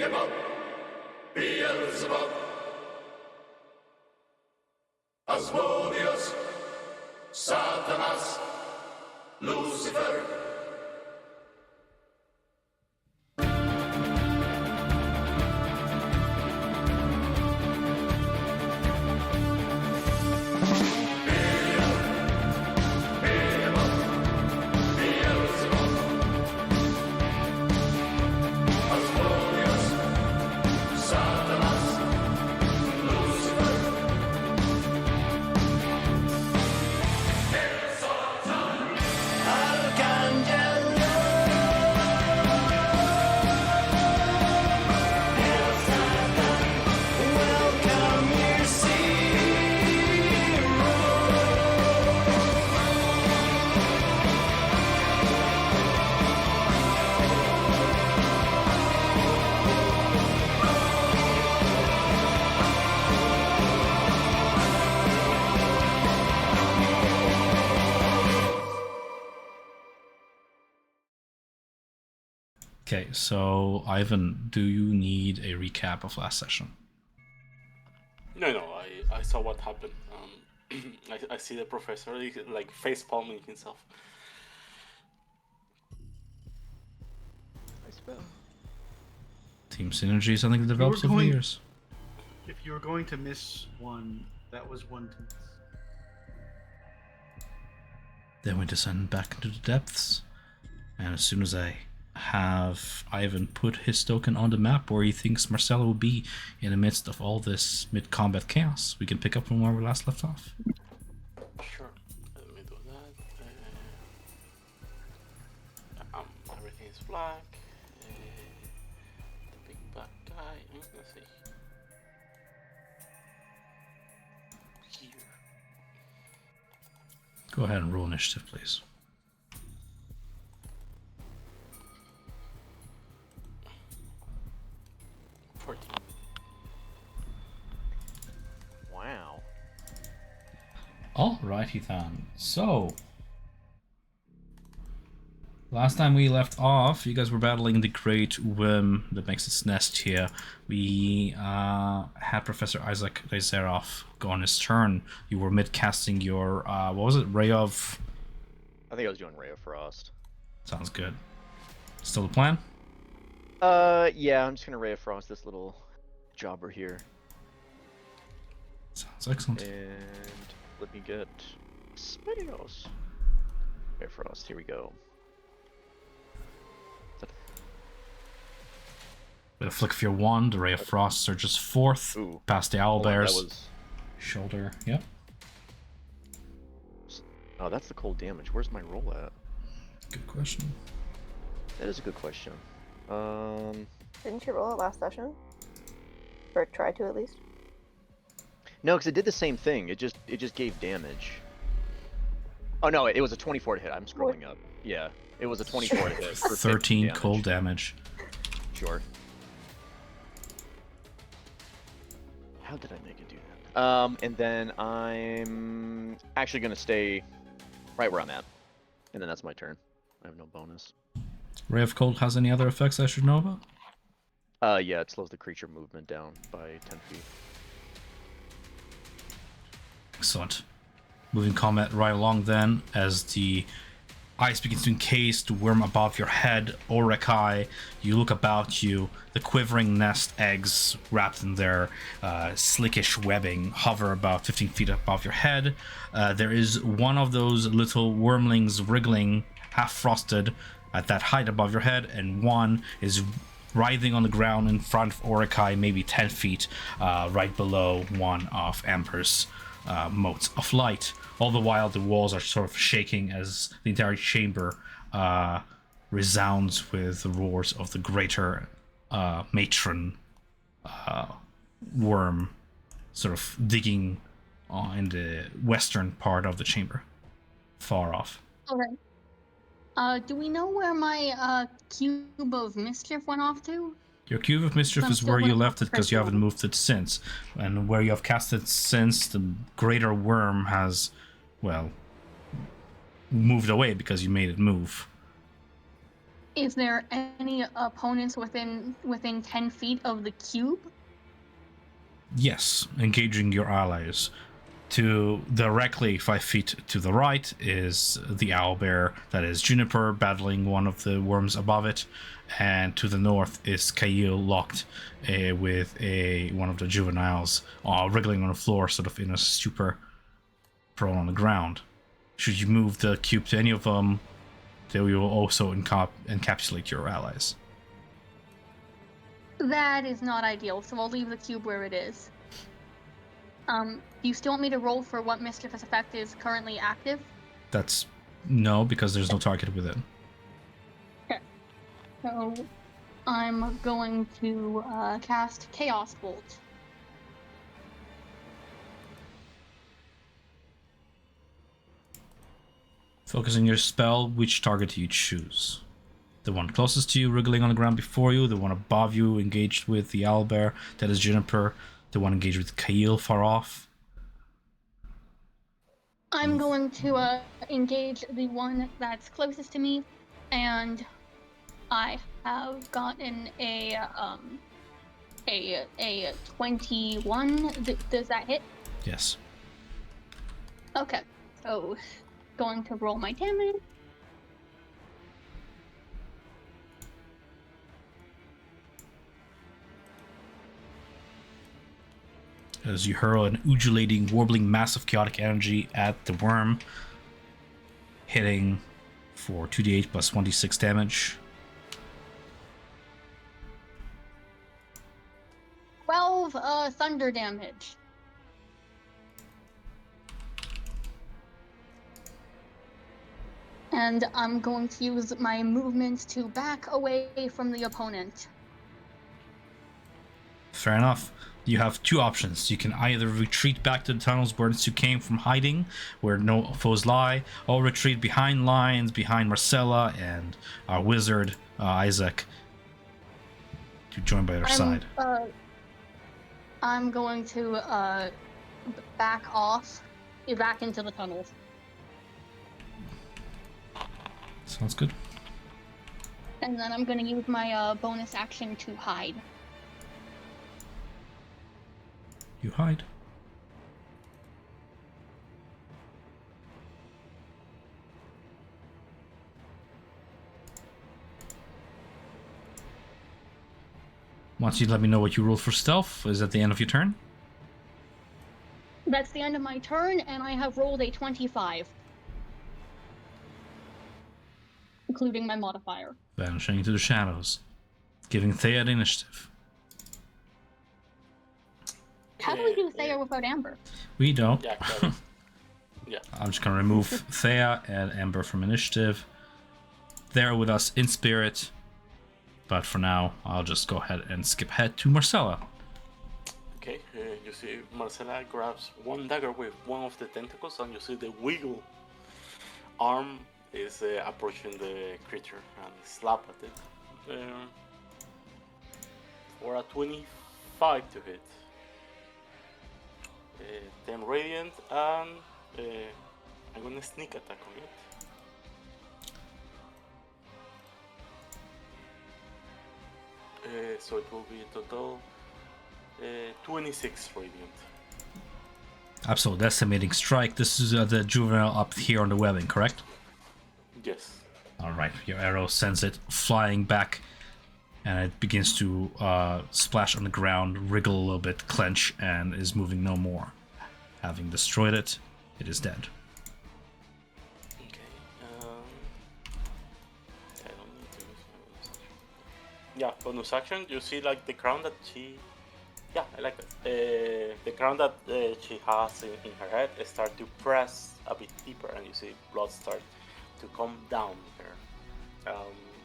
Behemoth, Beelzebub, Asmodeus, Satanas, Lucifer. Okay, so Ivan, do you need a recap of last session? No, I saw what happened. I see the professor like face palming himself. I suppose. Team synergy is something that develops over going- years. If you were going to miss one, that was one to miss. Then we descend back into the depths, and as soon as I have Ivan put his token on the map where he thinks Marcelo will be in the midst of all this mid-combat chaos, we can pick up from where we last left off. Sure, let me do that. Everything is black. The big black guy. Let's see. Here. Go ahead and roll initiative, please. 14. Wow. Alrighty then. So, last time we left off, you guys were battling the great worm that makes its nest here. We had Professor Isaac Reiserov go on his turn. You were mid-casting your, what was it, Ray of... I think I was doing Ray of Frost. Sounds good. Still the plan? Yeah, I'm just gonna Ray of Frost this little jobber here. Sounds excellent. And let me get Asmodeus. Ray of Frost, here we go. With a flick of your wand, the Ray of Frost surges forth, Ooh. past the Hold on, owlbear's that was... shoulder. Yep. Oh, that's the cold damage. Where's my roll at? Good question. That is a good question. Didn't you roll it last session? Or try to at least? No, because it did the same thing. It just gave damage. Oh no, it was a 24 to hit. I'm scrolling up. Yeah, it was a 24 to hit. For 13 cold damage. Sure. How did I make it do that? And then I'm actually gonna stay right where I'm at, and then that's my turn. I have no bonus. Ray of Cold has any other effects I should know about? Yeah, it slows the creature movement down by 10 feet. Excellent. Moving combat right along then, as the ice begins to encase the worm above your head, Orekai. You look about you, the quivering nest eggs wrapped in their slickish webbing hover about 15 feet above your head. There is one of those little wormlings wriggling, half frosted, at that height above your head, and one is writhing on the ground in front of Orekai, maybe 10 feet, right below one of Amber's motes of light. All the while, the walls are sort of shaking as the entire chamber resounds with the roars of the greater matron worm sort of digging in the western part of the chamber, far off. Okay. Do we know where my cube of mischief went off to? Your Cube of Mischief I'm is still where you waiting left for it because you haven't Crystal. moved it since. And where you have cast it since, the greater worm has, well, moved away because you made it move. Is there any opponents within 10 feet of the cube? Yes, engaging your allies. To directly 5 feet to the right is the owlbear, that is Juniper, battling one of the worms above it, and to the north is Kail locked with one of the juveniles wriggling on the floor, sort of in a stupor, prone on the ground. Should you move the cube to any of them, they will also encapsulate your allies. That is not ideal, so I'll leave the cube where it is. Do you still want me to roll for what mischievous effect is currently active? That's no, because there's no target within. Okay. So I'm going to cast Chaos Bolt. Focusing your spell, which target do you choose? The one closest to you, wriggling on the ground before you, the one above you, engaged with the owlbear, that is Juniper, the one engaged with Kail far off. I'm going to engage the one that's closest to me, and I have gotten a 21. Does that hit? Yes. Okay, so going to roll my damage. As you hurl an undulating, warbling mass of chaotic energy at the worm, hitting for 2d8 plus 1d6 damage. 12 thunder damage. And I'm going to use my movement to back away from the opponent. Fair enough. You have two options. You can either retreat back to the tunnels where you came from hiding, where no foes lie, or retreat behind lines, behind Marcella and our wizard, Isaac, to join by their side. I'm going to back off, back into the tunnels. Sounds good. And then I'm going to use my bonus action to hide. You hide. Once you let me know what you roll for stealth, is that the end of your turn? That's the end of my turn, and I have rolled a 25. Including my modifier. Vanishing into the shadows. Giving Thea the initiative. How do we do Thea without Amber? We don't. Yeah, yeah. I'm just gonna remove Thea and Amber from initiative. They're with us in spirit. But for now, I'll just go ahead and skip ahead to Marcella. Okay, you see Marcella grabs one dagger with one of the tentacles, and you see the wiggle arm is approaching the creature and slap at it. For a 25 to hit. 10 radiant, and I'm gonna sneak attack on it. So it will be a total 26 radiant. Absolute decimating strike. This is the juvenile up here on the webbing, correct? Yes. Alright, your arrow sends it flying back, and it begins to splash on the ground, wriggle a little bit, clench, and is moving no more. Having destroyed it, it is dead. Okay. I don't need to use my bonus action. Yeah, bonus action. You see, like the crown that she. Yeah, I like that. The crown that she has in her head start to press a bit deeper, and you see blood start to come down her.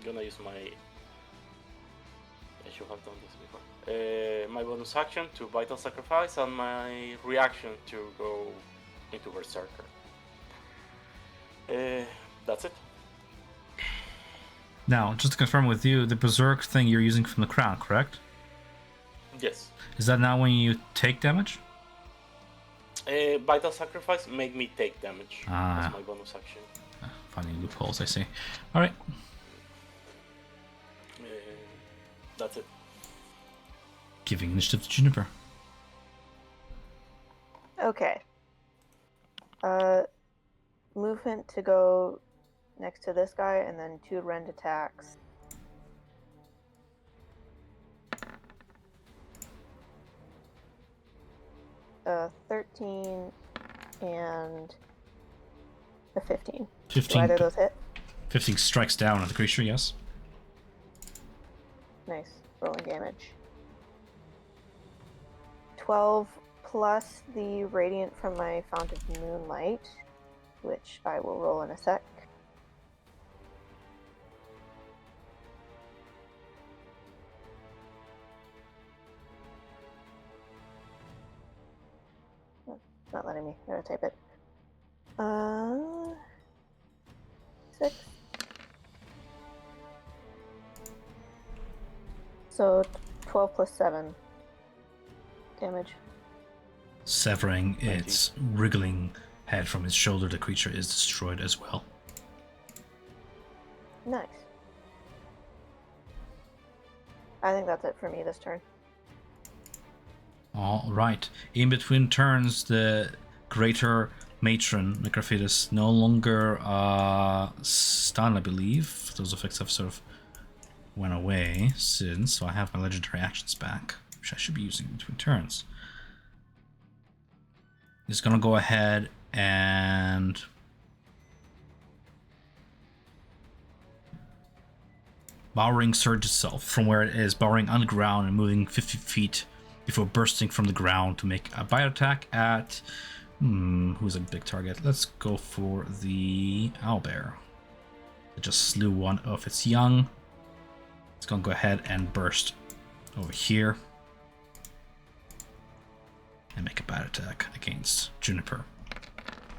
Gonna use my. I should have done this before. My bonus action to Vital Sacrifice, and my reaction to go into Berserker. That's it. Now, just to confirm with you, the Berserk thing you're using from the crown, correct? Yes. Is that now when you take damage? Vital Sacrifice make me take damage. Ah. That's my bonus action. Finding loopholes, I see. Alright. That's it. Giving initiative to Juniper. Okay. Movement to go next to this guy, and then 2 rend attacks. Uh, 13 and a 15. 15. Do either of those hit? 15 strikes down on the creature, yes. Nice. Rolling damage. 12 plus the radiant from my fount of moonlight, which I will roll in a sec. Oh, it's not letting me. I gotta type it. 6. So 12 plus 7 damage. Severing its wriggling head from its shoulder, the creature is destroyed as well. Nice. I think that's it for me this turn. All right. In between turns, the greater matron, Necrophitus, no longer stunned, I believe. Those effects have sort of went away since, so I have my legendary actions back, which I should be using between turns. It's gonna go ahead and Bowering surge itself from where it is, bowering on the ground and moving 50 feet before bursting from the ground to make a bite attack at who's a big target. Let's go for the owlbear. It just slew one of its young. It's gonna go ahead and burst over here and make a bite attack against Juniper.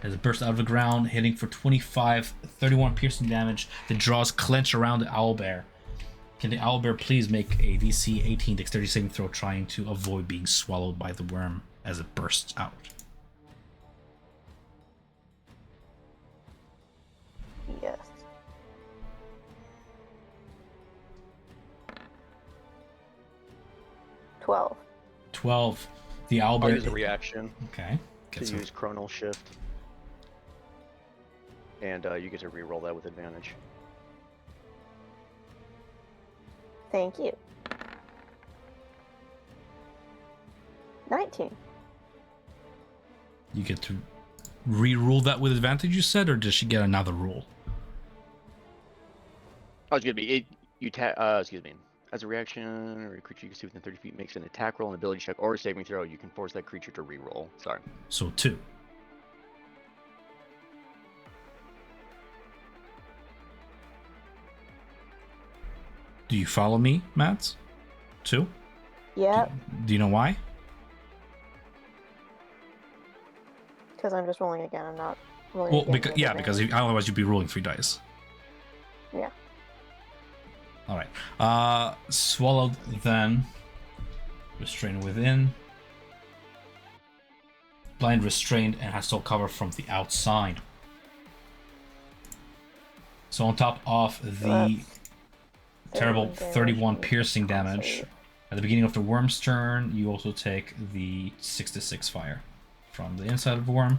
As it bursts out of the ground, hitting for 25, 31 piercing damage. The jaws clench around the owlbear. Can the owlbear please make a DC 18 dexterity saving throw, trying to avoid being swallowed by the worm as it bursts out? Yes. $12. 12. The I'll owlbear. use a reaction Okay. to Gets use Chronal Shift. And you get to reroll that with advantage. Thank you. 19. You get to re-roll that with advantage, you said, or does she get another roll? Oh, it's gonna be excuse me. As a reaction, or a creature you can see within 30 feet makes an attack roll, an ability check, or a saving throw, you can force that creature to re-roll. Sorry. So 2. Do you follow me, Matt? 2? Yep, Do you know why? because I'm just rolling again. I'm not rolling Well, again. because, with yeah, advantage. because otherwise you'd be rolling 3 dice. Yeah. All right. Swallowed then. Restrained within. Blind restrained and has soul cover from the outside. So on top of the terrible 31 piercing damage, at the beginning of the worm's turn, you also take the 6-6 fire from the inside of the worm.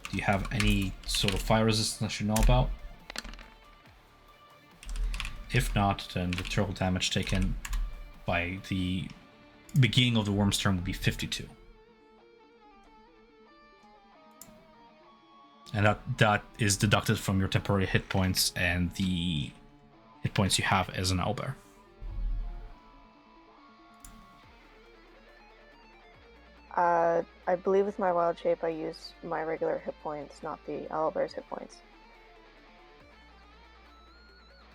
Do you have any sort of fire resistance I should know about? If not, then the total damage taken by the beginning of the worm's turn would be 52. And that is deducted from your temporary hit points and the hit points you have as an owlbear. I believe with my wild shape I use my regular hit points, not the owlbear's hit points.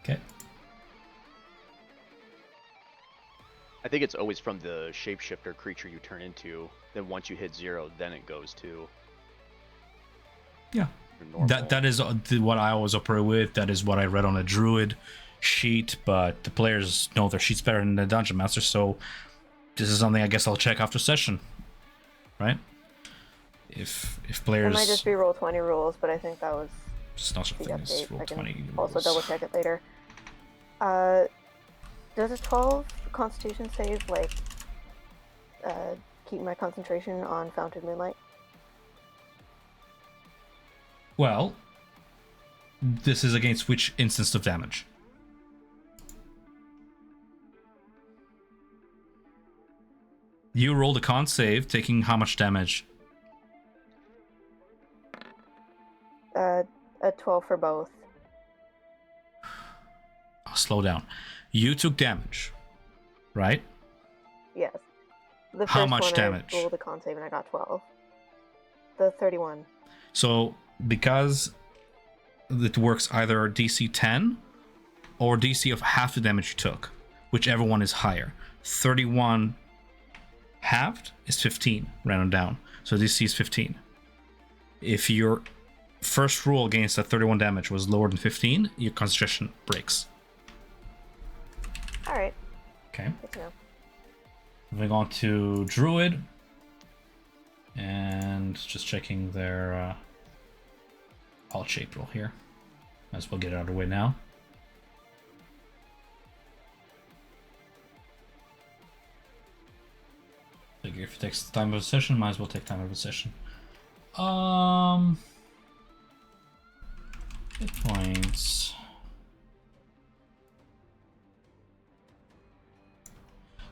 Okay. I think it's always from the shapeshifter creature you turn into. Then once you hit 0, then it goes to Yeah. your normal. That is what I always operate with. That is what I read on a druid sheet, but the players know their sheets better than the dungeon master, so this is something I guess I'll check after session. Right? If players... It might just be roll 20 rules, but I think that was It's not the something that's update. roll I can 20 also rules. double check it later. Does a 12 Constitution save like keep my concentration on Fountain Moonlight? Well, this is against which instance of damage? You rolled a con save, taking how much damage? A 12 for both. Oh, slow down. You took damage, right? Yes. The How first much one damage? I rolled a con save and I got 12. The 31. So, because it works either DC 10 or DC of half the damage you took, whichever one is higher. 31 halved is 15, rounded down. So DC is 15. If your first roll against that 31 damage was lower than 15, your concentration breaks. Alright. Okay. Good to know. Moving on to Druid. And just checking their alt shape roll here. Might as well get it out of the way now. Figure if it takes time of a session, might as well take time of a session. Hit points.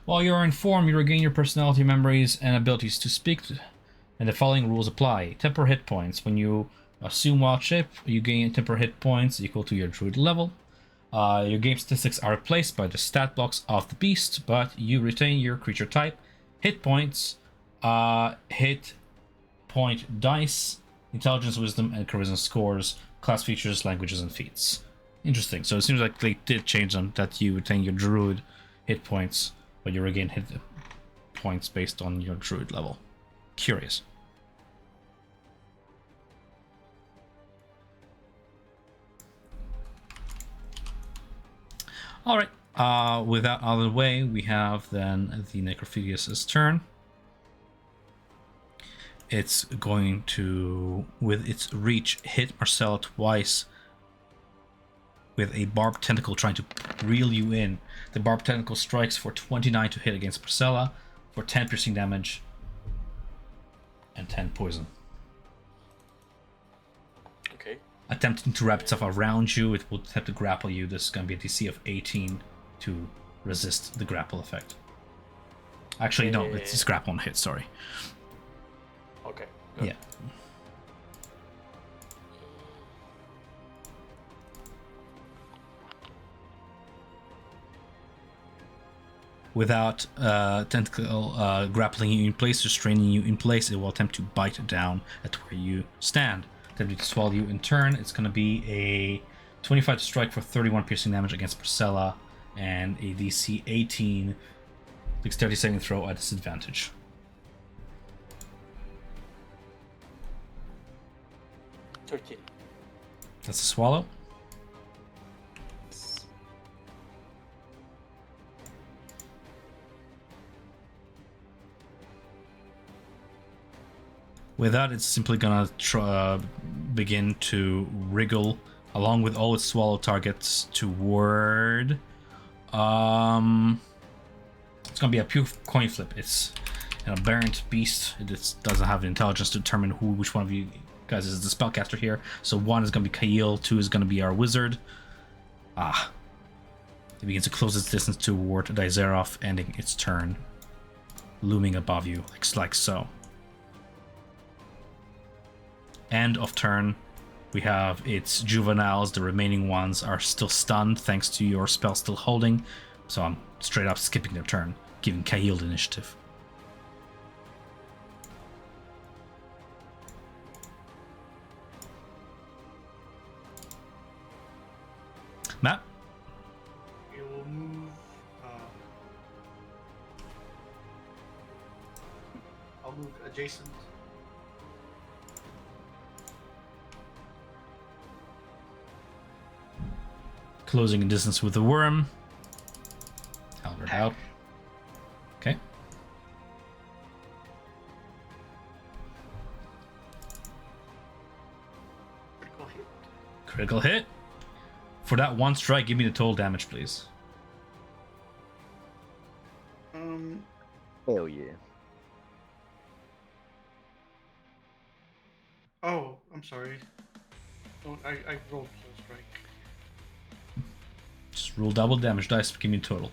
While you are in form, you regain your personality, memories, and abilities to speak, and the following rules apply. Temporary hit points. When you assume wild shape, you gain temporary hit points equal to your druid level. Your game statistics are replaced by the stat blocks of the beast, but you retain your creature type, hit points, hit point dice, intelligence, wisdom, and charisma scores, class features, languages, and feats. Interesting. So it seems like they did change them, that you retain your druid hit points, but you regain hit points based on your druid level. Curious. Alright, with that out of the way, we have then the Necrophilius' turn. It's going to, with its reach, hit Marcella twice with a barbed tentacle trying to reel you in. The barbed tentacle strikes for 29 to hit against Marcella, for 10 piercing damage and 10 poison. Okay. Attempting to wrap itself around you, it will attempt to grapple you. This is going to be a DC of 18 to resist the grapple effect. Actually, no, it's grapple on hit, sorry. Okay. Good. Yeah. Without tentacle grappling you in place, restraining you in place, it will attempt to bite down at where you stand. Attempting to swallow you in turn, it's going to be a 25 to strike for 31 piercing damage against Priscilla, and a DC 18 dexterity saving throw at disadvantage. $13. That's a swallow. With that, it's simply gonna begin to wriggle along with all its swallow targets toward. It's gonna be a pure coin flip. It's an aberrant beast. It just doesn't have the intelligence to determine which one of you guys is the spellcaster here. So one is gonna be Kael, two is gonna be our wizard. It begins to close its distance toward Daizeroth, ending its turn, looming above you, like so. End of turn. We have its juveniles. The remaining ones are still stunned thanks to your spell still holding. So I'm straight up skipping their turn, giving Kael the initiative. Matt? It will move. I'll move adjacent. Closing in distance with the worm. Halberd out. Okay. Critical hit. Critical hit. For that one strike, give me the total damage, please. Hell yeah. Oh, I'm sorry. Oh, I rolled Pulse Strike. Just roll double damage dice, give me total.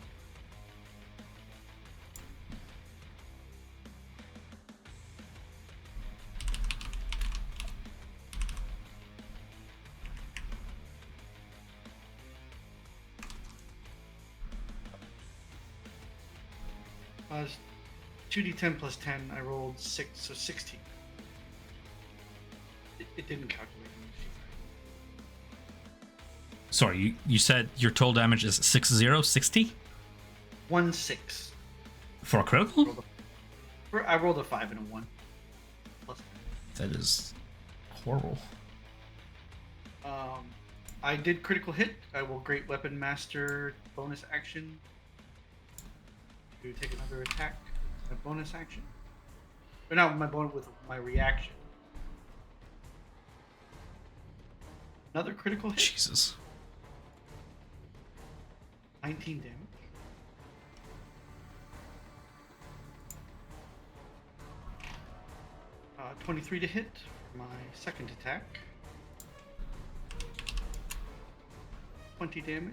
It's 2d10 plus 10. I rolled 6, so 16. It didn't calculate. Sorry, you said your total damage is 60? 1 6. For a critical? I rolled a 5 and a 1. Plus That is horrible. I did critical hit. I will Great Weapon Master bonus action to take another attack. My bonus action. Or not my bonus, with my reaction. Another critical hit. Jesus. 19 damage. Uh, 23 to hit for my second attack. 20 damage.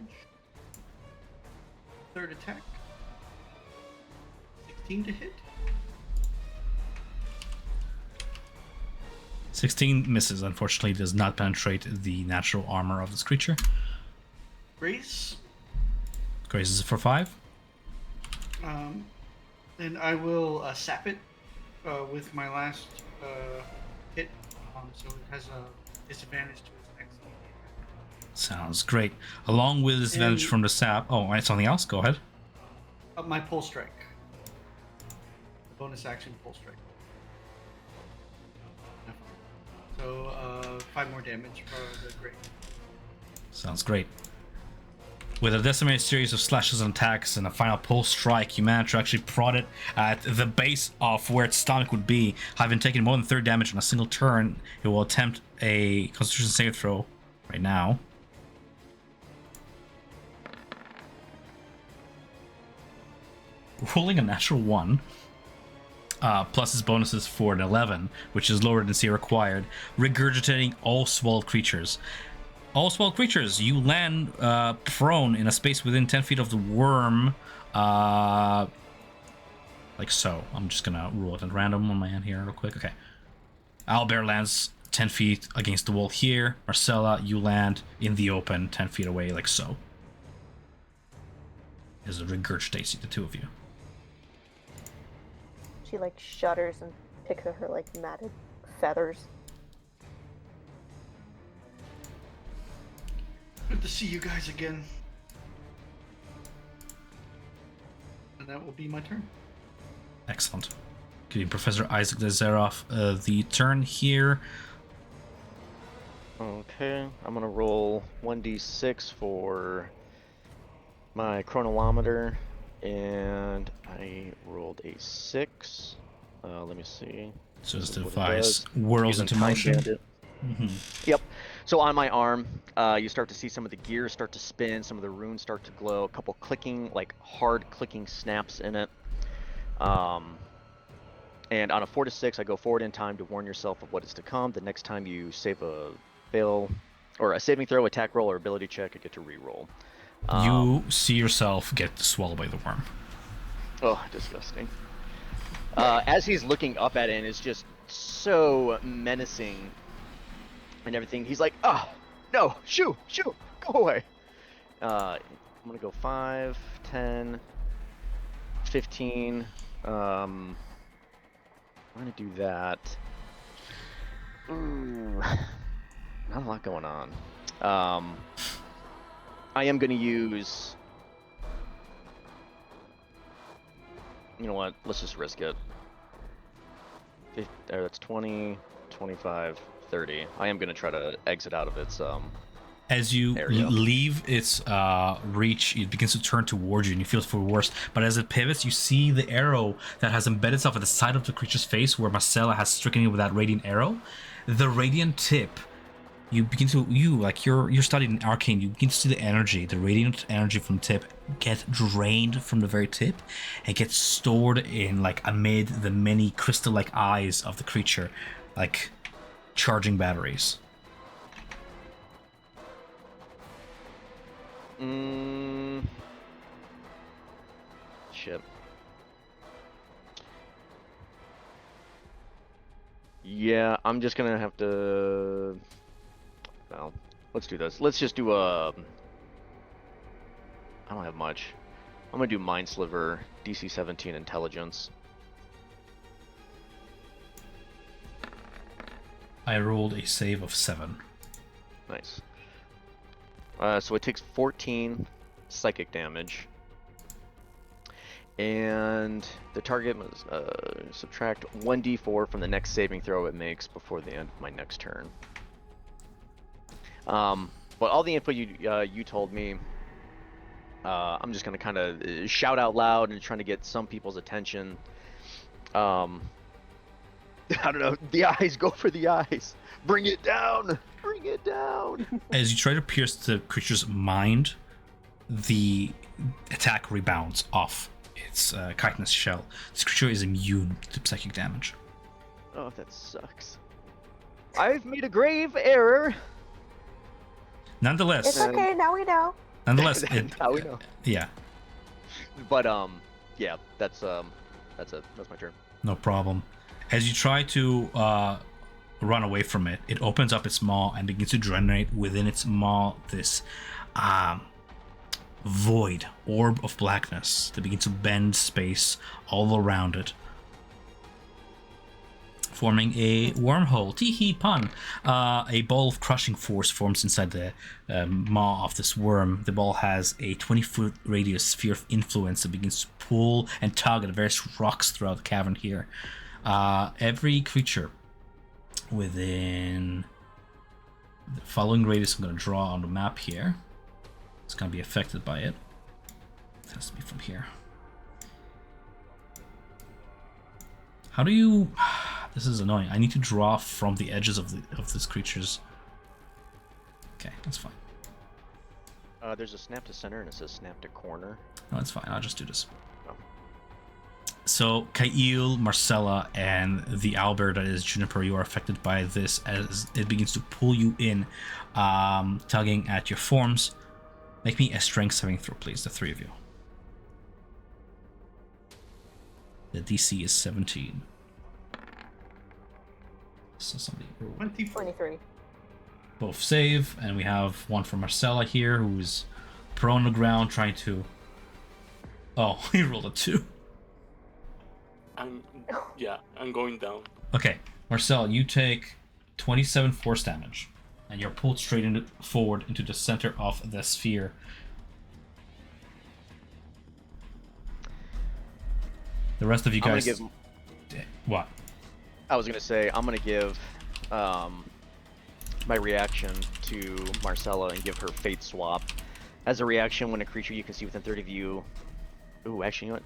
Third attack. 16 to hit. 16 misses, unfortunately, does not penetrate the natural armor of this creature. Grace. Grace is for 5. And I will sap it with my last hit. So it has a disadvantage to its next attack. Sounds great. Along with disadvantage from the sap. Oh, right, something else? Go ahead. My Pulse Strike. The bonus action Pulse Strike. So 5 more damage for the great. Sounds great. With a decimated series of slashes and attacks and a final pulse strike, you manage to actually prod it at the base of where its stomach would be. Having taken more than 3 damage on a single turn, it will attempt a Constitution save throw right now. Rolling a natural 1, plus his bonuses for an 11, which is lower than C required, regurgitating all swallowed creatures. All swallowed creatures, you land prone in a space within 10 feet of the worm, like so. I'm just gonna roll it at random on my end here real quick. Okay. Owlbear lands 10 feet against the wall here. Marcella, you land in the open 10 feet away, like so. As it regurgitates the two of you. She like shudders and picks at her like matted feathers. Good to see you guys again. And that will be my turn. Excellent. Giving Professor Isaac Lazaroff the turn here. Okay, I'm gonna roll 1d6 for my chronolometer, and I rolled a 6. Let me see. So it's What it device does. whirls Using into Time motion. Bandit. Yep. So on my arm, you start to see some of the gears start to spin, some of the runes start to glow, a couple clicking, like hard clicking snaps in it. And on a 4 to 6, I go forward in time to warn yourself of what is to come. The next time you save a fail, or a saving throw, attack roll, or ability check, you get to re-roll. You see yourself get swallowed by the worm. Oh, disgusting. As he's looking up at it, and it's just so menacing and everything, he's like, oh, no, shoo, go away. I'm gonna go 5, 10, 15. I'm gonna do that. Not a lot going on. I am gonna use... You know what? Let's just risk it. That's 20, 25, 30. I am going to try to exit out of its As you area. leave its reach, it begins to turn towards you and you feel for worse. But as it pivots, you see the arrow that has embedded itself at the side of the creature's face where Marcella has stricken it with that radiant arrow. The radiant tip you begin to you're studying arcane. You begin to see the energy, the radiant energy from the tip, get drained from the very tip, and get stored in like amid the many crystal-like eyes of the creature, like charging batteries. Shit. Yeah, I'm just gonna have to. Well, let's do this. Let's just do a. I don't have much. I'm gonna do Mind Sliver, DC 17 Intelligence. I rolled a save of 7. Nice. So it takes 14 psychic damage. And the target must subtract 1d4 from the next saving throw it makes before the end of my next turn. But all the info you told me, I'm just gonna kind of shout out loud and trying to get some people's attention. I don't know. The eyes, go for the eyes. Bring it down. Bring it down. As you try to pierce the creature's mind, the attack rebounds off its chitinous shell. This creature is immune to psychic damage. Oh, that sucks. I've made a grave error. Nonetheless, It's okay. Now we know. nonetheless, How we know. Yeah, But yeah, that's my turn. no problem. As you try to run away from it, it opens up its maw and begins to generate within its maw this void orb of blackness that begins to bend space all around it, forming a wormhole. Tee-hee pun. A ball of crushing force forms inside the maw of this worm. The ball has a 20-foot radius sphere of influence that begins to pull and tug at various rocks throughout the cavern here. Every creature within the following radius I'm going to draw on the map here, it's going to be affected by it. It has to be from here. How do you... This is annoying. I need to draw from the edges of this creature's... Okay, that's fine. There's a snap to center and it says snap to corner. No, that's fine. I'll just do this. Oh. So, Kail, Marcella, and the owlbear that is Juniper, you are affected by this as it begins to pull you in, tugging at your forms. Make me a strength saving throw, please, the three of you. The DC is 17. So somebody roll. 23. Both save, and we have one for Marcella here, who's prone on the ground trying to... Oh, he rolled a 2. I'm going down. Okay, Marcel, you take 27 force damage, and you're pulled straight forward into the center of the sphere. The rest of you guys... What? I was gonna say I'm gonna give my reaction to Marcella and give her Fate Swap. As a reaction, when a creature you can see within 30 of you... Ooh, actually, you know what?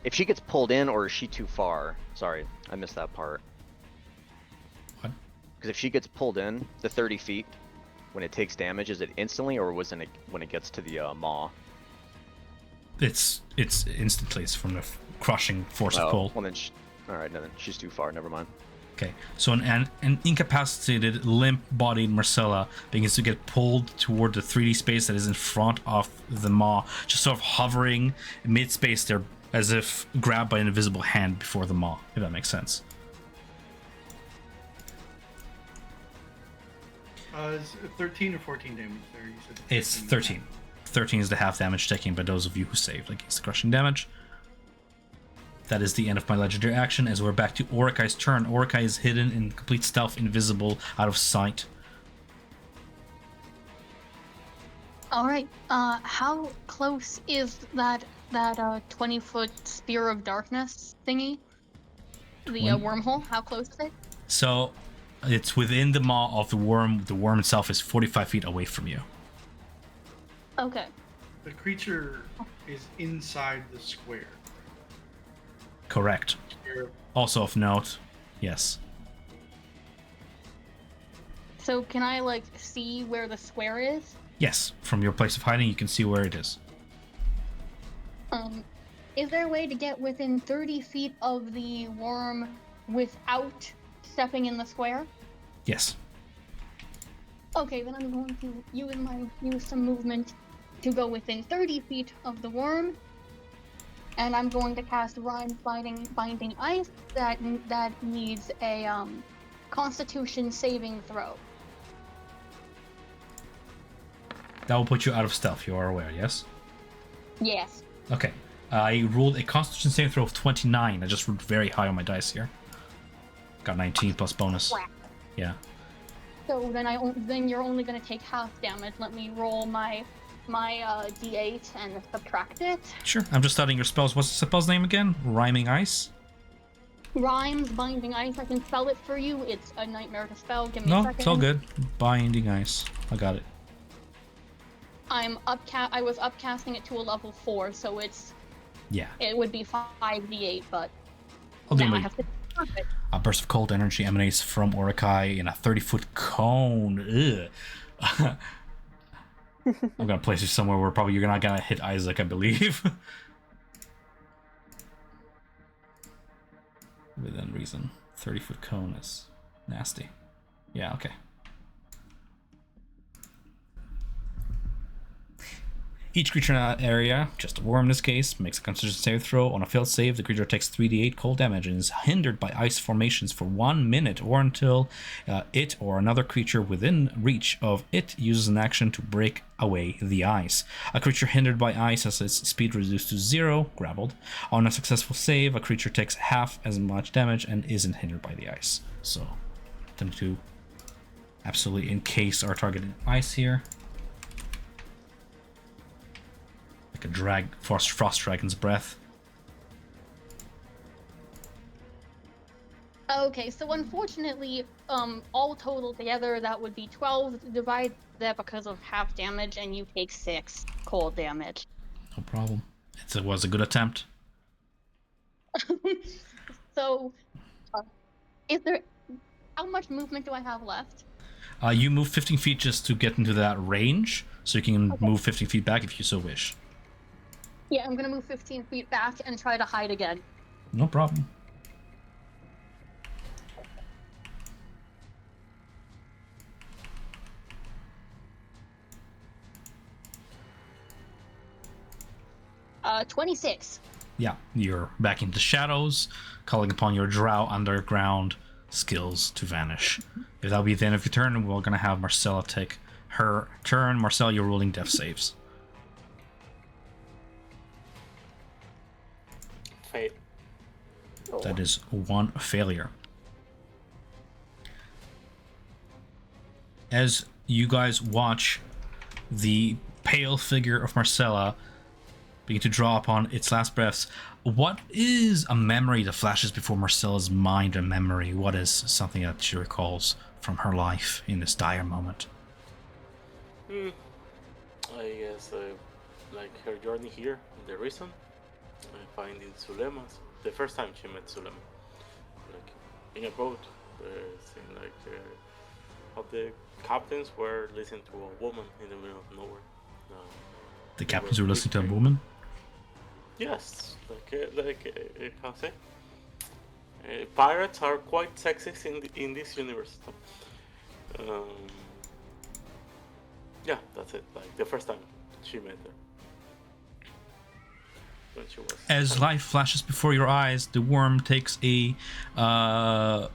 If she gets pulled in, or is she too far? Sorry, I missed that part. What? Because if she gets pulled in, the 30 feet, when it takes damage, is it instantly, or was it when it gets to the maw? It's instantly. It's from the crushing force of pull. Well then, alright, no, then she's too far, never mind. Okay, so an incapacitated, limp-bodied Marcella begins to get pulled toward the 3D space that is in front of the maw, just sort of hovering mid-space there, as if grabbed by an invisible hand before the maw, if that makes sense. Is it 13 or 14 damage there? You said It's 13. 13 is the half damage taken by those of you who saved against the crushing damage. That is the end of my legendary action, as we're back to Orikai's turn. Orikai is hidden in complete stealth, invisible, out of sight. All right. How close is that 20-foot spear of darkness thingy? The wormhole. How close is it? So, it's within the maw of the worm. The worm itself is 45 feet away from you. Okay. The creature is inside the square. Correct. Also of note, yes. So can I like see where the square is? Yes, from your place of hiding, you can see where it is. Is there a way to get within 30 feet of the worm without stepping in the square? Yes. Okay, then I'm going to use some movement to go within 30 feet of the worm, and I'm going to cast Rhyme Binding Ice that needs a Constitution saving throw. That will put you out of stealth, you are aware, yes? Yes. Okay. I rolled a Constitution saving throw of 29. I just rolled very high on my dice here. Got 19 plus bonus. Crap. Yeah. So then you're only going to take half damage. Let me roll my d8 and subtract it. Sure. I'm just studying your spells. What's the spell's name again? Rhyming Ice? Rhymes Binding Ice. I can spell it for you. It's a nightmare to spell. Give me a No, second. it's all good. Binding Ice. I got it. I was upcasting it to a level 4, so Yeah. it would be 5d8, but I'll do now I my... have to perfect. A burst of cold energy emanates from Orakai in a 30-foot cone. Ugh. I'm gonna place you somewhere where probably you're not gonna hit Isaac, I believe. Within reason. 30-foot cone is nasty. Yeah, okay. Each creature in that area, just a worm in this case, makes a Constitution save throw. On a failed save, the creature takes 3d8 cold damage and is hindered by ice formations for 1 minute or until it or another creature within reach of it uses an action to break away the ice. A creature hindered by ice has its speed reduced to 0, grappled. On a successful save, a creature takes half as much damage and isn't hindered by the ice. So, attempt to absolutely encase our target in ice here. A frost dragon's breath. Okay, so unfortunately, all total together, that would be 12. Divide that because of half damage, and you take 6 cold damage. No problem. It was a good attempt. So, how much movement do I have left? You move 15 feet just to get into that range, so you can move 15 feet back if you so wish. Yeah, I'm gonna move 15 feet back and try to hide again. No problem. Uh, 26. Yeah, you're back into the shadows, calling upon your drow underground skills to vanish. If that'll be the end of your turn, we're gonna have Marcella take her turn. Marcella, you're rolling death saves. Fate. That is 1 failure. As you guys watch the pale figure of Marcella begin to draw upon its last breaths, what is a memory that flashes before Marcella's mind and memory? What is something that she recalls from her life in this dire moment? I guess like her journey here, the reason finding Sulemas, the first time she met Sulema, like in a boat, seeing like how the captains were listening to a woman in the middle of nowhere. The captains were listening to a woman? Yes, how say? Pirates are quite sexist in this universe. So, yeah, that's it. Like the first time she met her. When she was. As life flashes before your eyes, the worm takes a a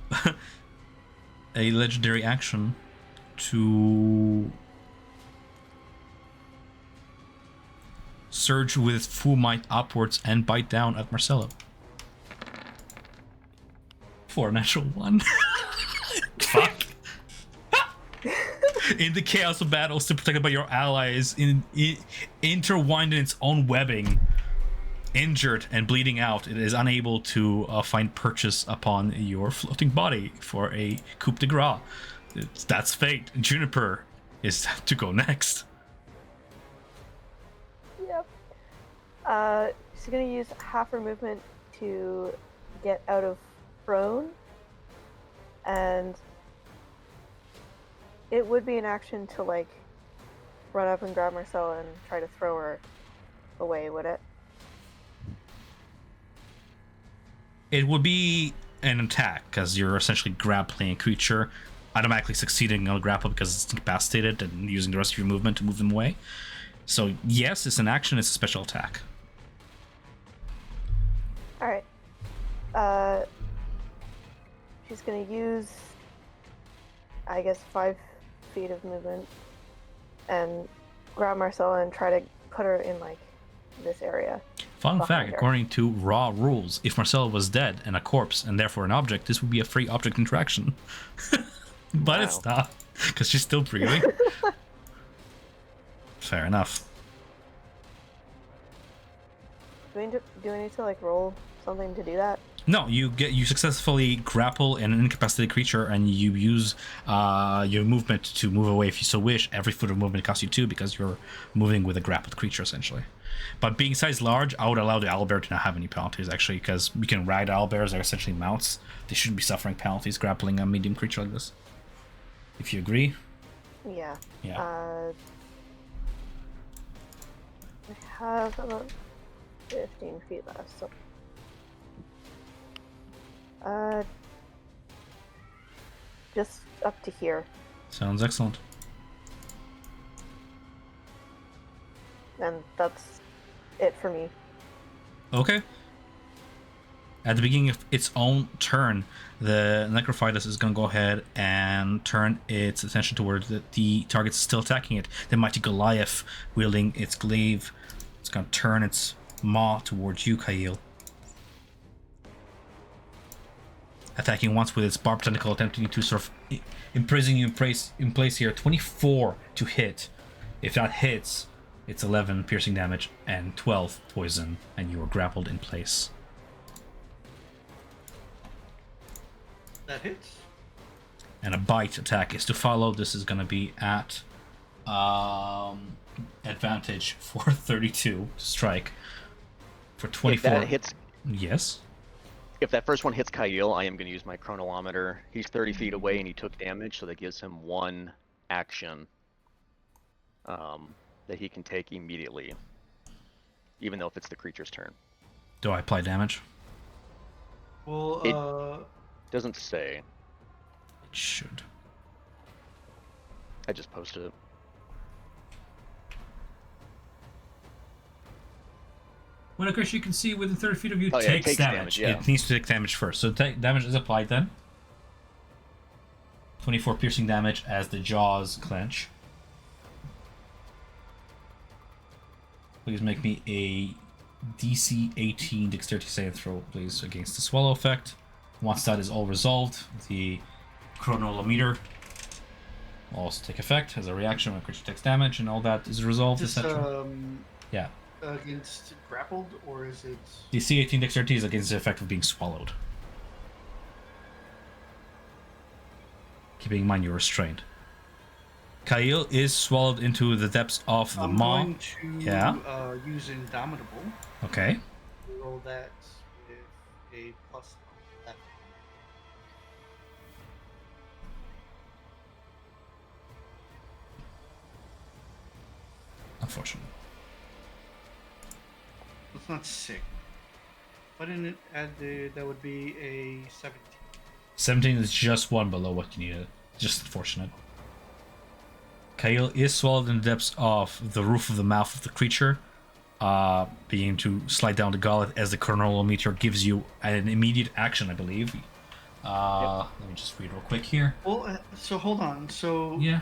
legendary action to surge with full might upwards and bite down at Marcelo. For a natural 1. Fuck. In the chaos of battle, still protected by your allies, intertwined in its own webbing, injured and bleeding out, it is unable to find purchase upon your floating body for a coup de grace. That's fate. Juniper is to go next. Yep. She's gonna use half her movement to get out of prone, and it would be an action to like run up and grab Marcella and try to throw her away, would it? It would be an attack because you're essentially grappling a creature, automatically succeeding on a grapple because it's incapacitated and using the rest of your movement to move them away. So yes, it's an action, it's a special attack. Alright. She's gonna use, I guess, 5 feet of movement and grab Marcella and try to put her in, like, this area. Fun behind fact, her. according to raw rules, if Marcella was dead and a corpse and therefore an object, this would be a free object interaction. But it's Wow. not, because she's still breathing. Fair enough. Do I need to, like, roll something to do that? No, you successfully grapple an incapacitated creature and you use your movement to move away if you so wish. Every foot of movement costs you 2 because you're moving with a grappled creature essentially. But being size large, I would allow the owlbear to not have any penalties actually, because we can ride owlbears. They're essentially mounts. They shouldn't be suffering penalties grappling a medium creature like this. If you agree. Yeah. Yeah. I have about 15 feet left, so. Just up to here. Sounds excellent. And that's it for me. Okay. At the beginning of its own turn, the Necrophytus is going to go ahead and turn its attention towards the target still attacking it. The mighty Goliath wielding its glaive. It's going to turn its maw towards you, Kael. Attacking once with its barbed tentacle, attempting to sort of imprison you in place here. 24 to hit. If that hits, it's 11 piercing damage and 12 poison, and you are grappled in place. That hits. And a bite attack is to follow. This is going to be at advantage for 32 to strike. For 24. If that hits, Yes. if that first one hits Kyle, I am going to use my chronometer. He's 30 feet away and he took damage, so that gives him 1 action that he can take immediately, even though if it's the creature's turn. Do I apply damage? Well, Doesn't say. It should. I just posted it. When a creature you can see within 30 feet of you Oh, yeah, it takes takes damage, damage, yeah. it needs to take damage first. So damage is applied then. 24 piercing damage as the jaws clench. Please make me a DC 18 dexterity save throw, please, against the swallow effect. Once that is all resolved, the chronolometer will also take effect as a reaction when a creature takes damage, and all that is resolved, this etc. Yeah. against grappled, or is it? DC 18 dexterity is against the effect of being swallowed. Keeping in mind you're restrained. Kyle is swallowed into the depths of the I'm maw. going to use Indomitable. Okay. Roll that with a plus 11. Unfortunate. That's not sick. Why didn't it add that would be a 17. 17 is just one below what you needed. Just unfortunate. Kyle is swallowed in the depths of the roof of the mouth of the creature, beginning to slide down the gullet as the chronolometer gives you an immediate action, I believe. Let me just read real quick here. Well, so hold on. So Yeah.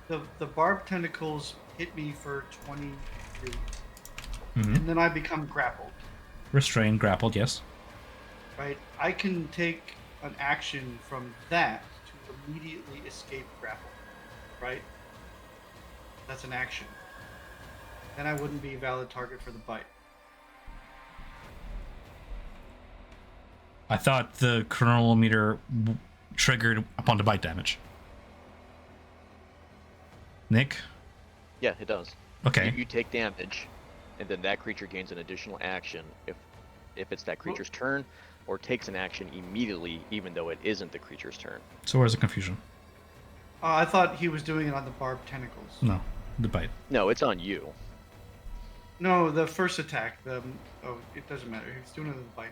the barbed tentacles hit me for 23, Mhm. and then I become grappled. Restrained, grappled, yes. Right? I can take an action from that to immediately escape grapple. Right? That's an action. Then I wouldn't be a valid target for the bite. I thought the chronolometer triggered upon the bite damage. Nick? Yeah, it does. Okay. You take damage, and then that creature gains an additional action if it's that creature's turn, or takes an action immediately, even though it isn't the creature's turn. So where's the confusion? I thought he was doing it on the barbed tentacles. No, the bite. No, it's on you. No, the first attack. It doesn't matter. He's doing it on the bite.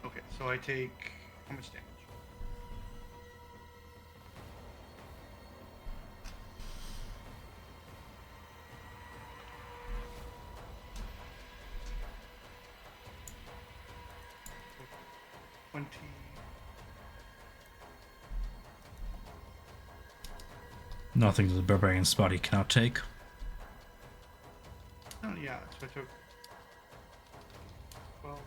Okay, so I take how much damage? So 20. Nothing that the barbarian's body cannot take. Oh yeah, so I took 12.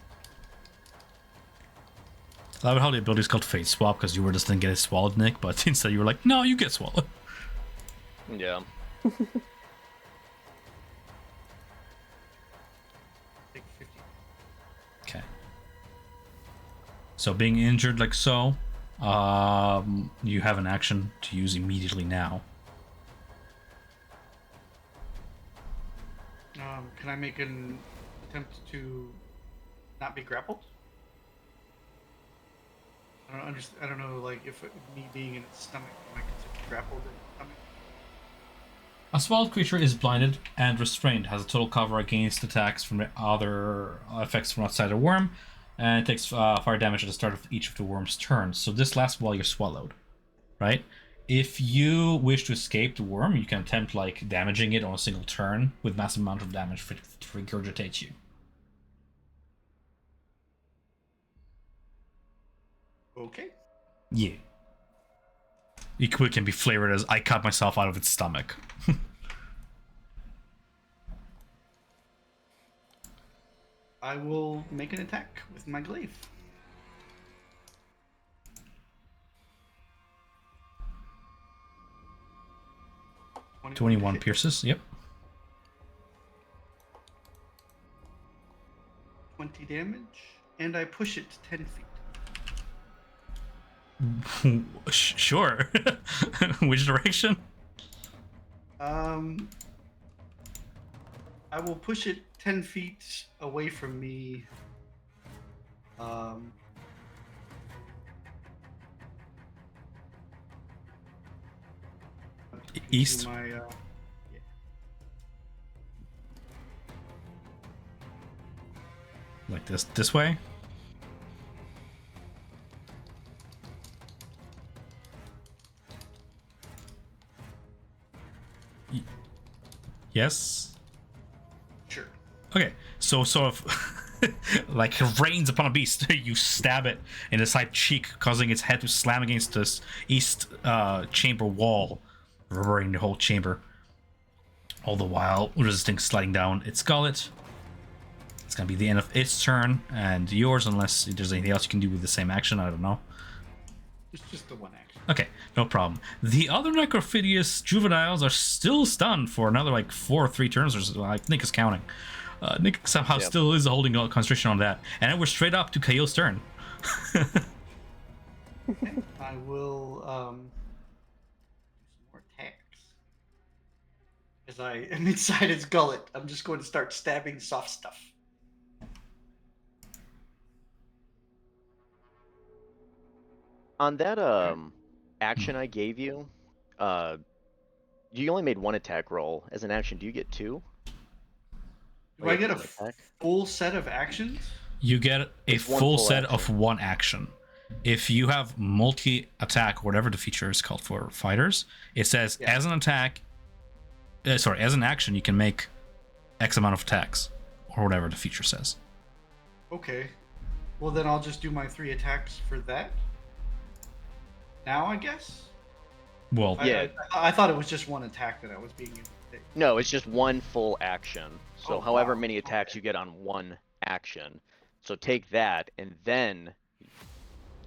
I love how the ability is called Fate Swap because you were just gonna get swallowed, Nick, but instead you were like, no, you get swallowed. Yeah. Take 50. Okay. So being injured like so, you have an action to use immediately now. Can I make an attempt to not be grappled? I don't understand. I don't know, like if me being in its stomach, am I considered grappled in its stomach? A swallowed creature is blinded and restrained, has a total cover against attacks from other effects from outside the worm, and it takes fire damage at the start of each of the worm's turns. So this lasts while you're swallowed, right? If you wish to escape the worm, you can attempt like damaging it on a single turn with massive amount of damage for it to regurgitate you. Okay. Yeah. It can be flavored as I cut myself out of its stomach. I will make an attack with my glaive. Twenty-one 21 hit. pierces, yep. 20 damage, and I push it 10 feet. Sure. Which direction? I will push it 10 feet away from me. East? My, Like this way? Yes? Sure. Okay, so sort of like rains upon a beast, you stab it in the side cheek, causing its head to slam against this east chamber wall, reverberating the whole chamber. All the while resisting sliding down its gullet. It's gonna be the end of its turn and yours, unless there's anything else you can do with the same action. I don't know. It's just the one action. Okay, no problem. The other Necrophidius juveniles are still stunned for another like 4 or 3 turns or so. Like Nick is counting. Nick somehow still is holding concentration on that, and then we're straight up to Kael's turn. I will do some more attacks. As I am inside its gullet, I'm just going to start stabbing soft stuff. On that action I gave you, you only made 1 attack roll. As an action, do you get 2? Do I get a attack? full set of actions? You get a It's one full full set action. of 1 action. If you have multi-attack, whatever the feature is called for fighters, it says as an attack, as an action, you can make X amount of attacks, or whatever the feature says. Okay. Well, then I'll just do my 3 attacks for that. Now, I guess? Well, Yeah. I thought it was just 1 attack that I was being able to take. No, it's just 1 full action. So Oh, however wow. many attacks you get on 1 action. So take that, and then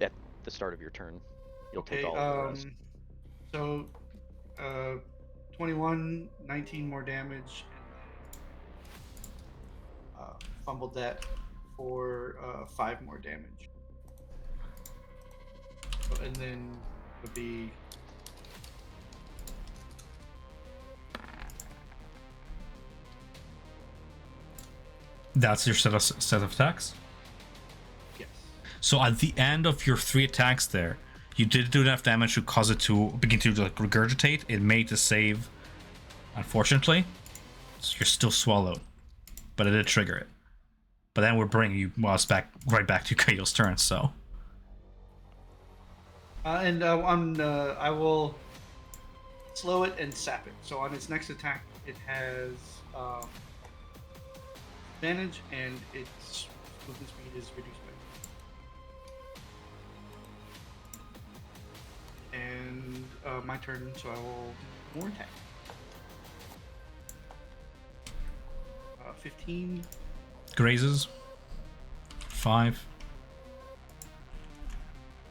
at the start of your turn, you'll take all of the rest. So, 21, 19 more damage, and fumbled that for 5 more damage. And then would be that's your set of attacks. yes. So at the end of your 3 attacks there, you did do enough damage to cause it to begin to like regurgitate. It made the save, unfortunately. So you're still swallowed, but it did trigger it. But then we're bringing you right back to Kaido's turn. So. I will slow it and sap it. So on its next attack, it has advantage, and its movement speed is reduced by. And my turn, so I will do more attack. 15. Grazes. 5.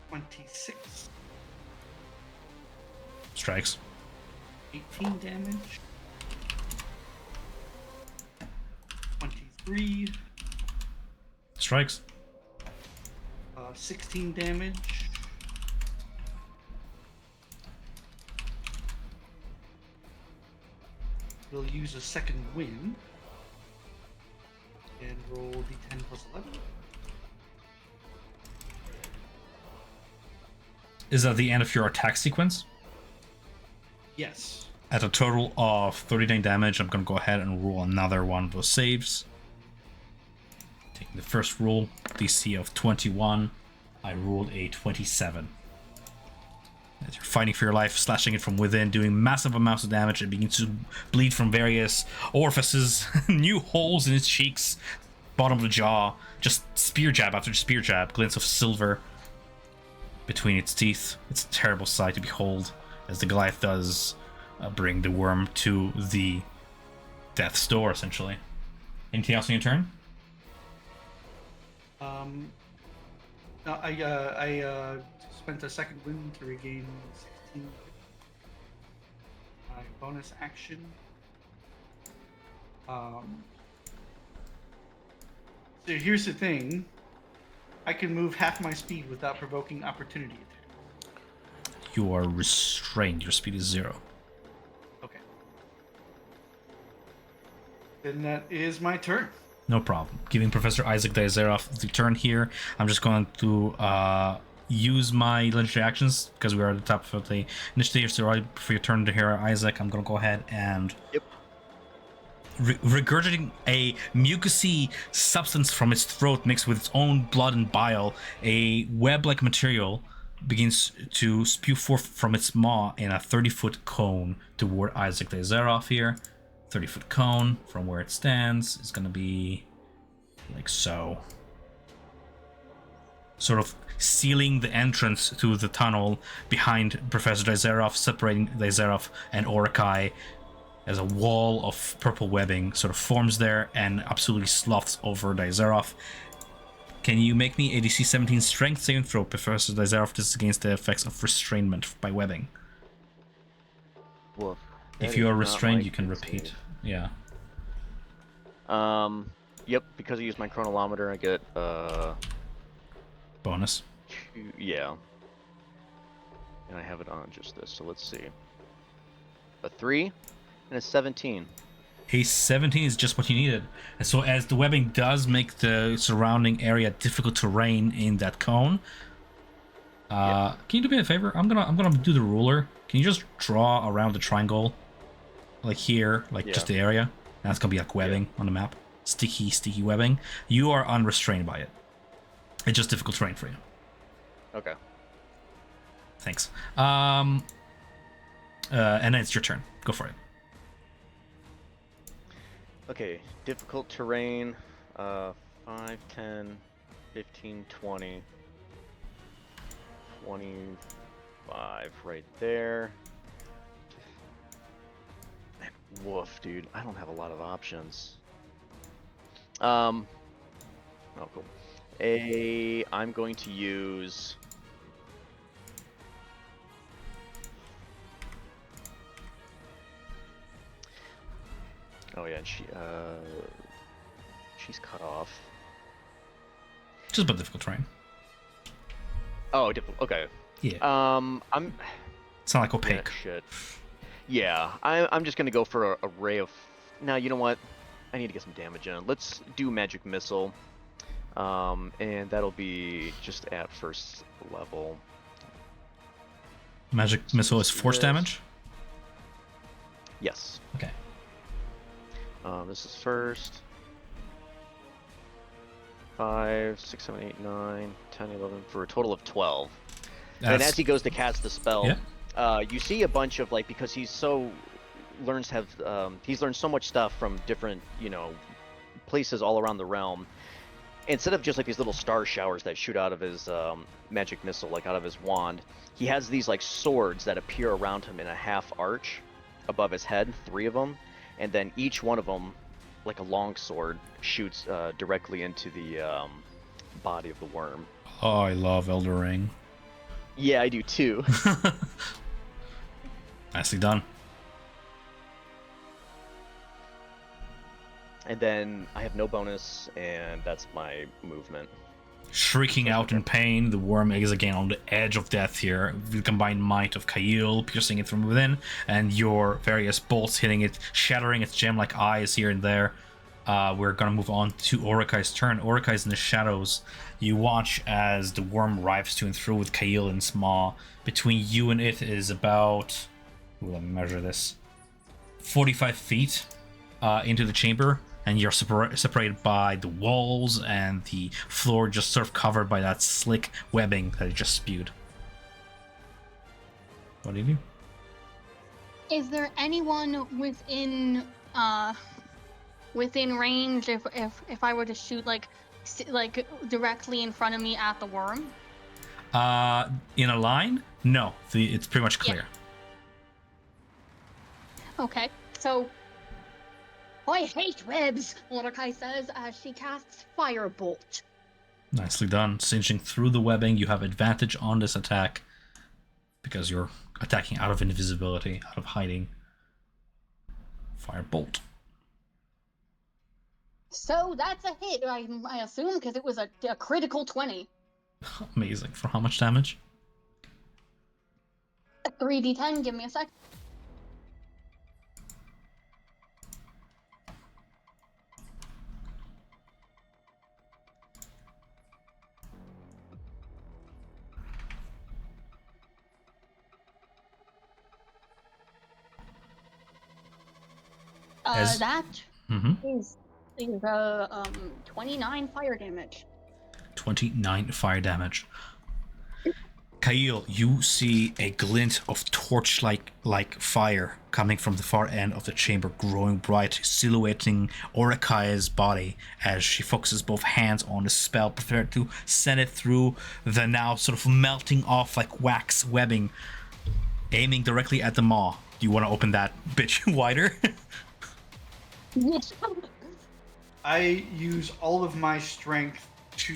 26. Strikes. 18 damage. 23. Strikes. 16 damage. We'll use a second win. And roll d10 plus 11. Is that the end of your attack sequence? Yes. At a total of 39 damage, I'm going to go ahead and roll another one of those saves. Taking the first roll, DC of 21. I rolled a 27. As you're fighting for your life, slashing it from within, doing massive amounts of damage, it begins to bleed from various orifices, new holes in its cheeks, bottom of the jaw, just spear jab after spear jab, glints of silver between its teeth. It's a terrible sight to behold as the Goliath does bring the worm to the death's door, essentially. Anything else on your turn? No, I spent a second win to regain 16. My bonus action. So here's the thing. I can move half my speed without provoking opportunity attack. You are restrained. Your speed is 0. Okay. Then that is my turn. No problem. Giving Professor Isaac Daizeroff the turn here. I'm just going to use my legendary actions because we are at the top of the initiative. So right for your turn to hear Isaac, I'm going to go ahead and regurgitating a mucousy substance from its throat mixed with its own blood and bile. A web-like material begins to spew forth from its maw in a 30-foot cone toward Isaac Daizeroff here. 30-foot cone from where it stands is going to be like so. Sort of sealing the entrance to the tunnel behind Professor Daizeroff, separating Daizeroff and Orakai as a wall of purple webbing sort of forms there and absolutely sloughs over Daizeroff. Can you make me a DC 17 strength saving throw, Professor Daizeroff? This is against the effects of restrainment by webbing. Woof. If you are restrained, you can repeat. Yeah. Yep, because I used my chronolometer, I get, Bonus. 2, yeah. And I have it on just this, so let's see. A 3 and a 17. A 17 is just what you needed. And so as the webbing does make the surrounding area difficult terrain in that cone, can you do me a favor? I'm gonna do the ruler. Can you just draw around the triangle? Like here, like just the area. And that's gonna be like webbing on the map. Sticky webbing. You are unrestrained by it. It's just difficult terrain for you. Okay. Thanks. And then it's your turn. Go for it. Okay, difficult terrain, 5, 10, 15, 20, 25 right there. Man, woof, dude, I don't have a lot of options. Oh, cool. I'm going to use... Oh yeah, and she's cut off. Just about difficult terrain. Oh, okay. Yeah. I'm. It's not like opaque. Yeah, shit. Yeah, I'm just gonna go for a ray of. Now you know what? I need to get some damage in. Let's do magic missile. And that'll be just at first level. Magic missile is force Yes. damage. Yes. Okay. This is first. 5, 6, 7, 8, 9, 10, 11, for a total of 12. And as he goes to cast the spell, you see a bunch of, like, because he's so he's learned so much stuff from different, places all around the realm. Instead of just like these little star showers that shoot out of his magic missile, like out of his wand, he has these like swords that appear around him in a half arch above his head, 3 of them, and then each one of them, like a long sword, shoots directly into the body of the worm. Oh, I love Elder Ring. Yeah, I do too. Nicely done. And then I have no bonus, and that's my movement. Shrieking out in pain, the worm is again on the edge of death here. The combined might of Kail piercing it from within, and your various bolts hitting it, shattering its gem-like eyes here and there. We're gonna move on to Orikai's turn. Orikai's in the shadows. You watch as the worm rives to and through with Kail in its maw. Between you and it is about... Ooh, let me measure this. 45 feet into the chamber. And you're separated by the walls and the floor, just sort of covered by that slick webbing that it just spewed. What do you do? Is there anyone within range if I were to shoot like directly in front of me at the worm? In a line? No, it's pretty much clear. Yeah. Okay, so. I hate webs, Mordecai says as she casts Firebolt. Nicely done. Singeing through the webbing, you have advantage on this attack because you're attacking out of invisibility, out of hiding. Firebolt. So that's a hit, I assume, because it was a critical 20. Amazing. For how much damage? 3d10, give me a sec. That is 29 fire damage. 29 fire damage. Kail, you see a glint of torch-like fire coming from the far end of the chamber, growing bright, silhouetting Orikai's body as she focuses both hands on the spell, prepared to send it through the now sort of melting off like wax webbing, aiming directly at the maw. Do you want to open that bitch wider? Yes. I use all of my strength to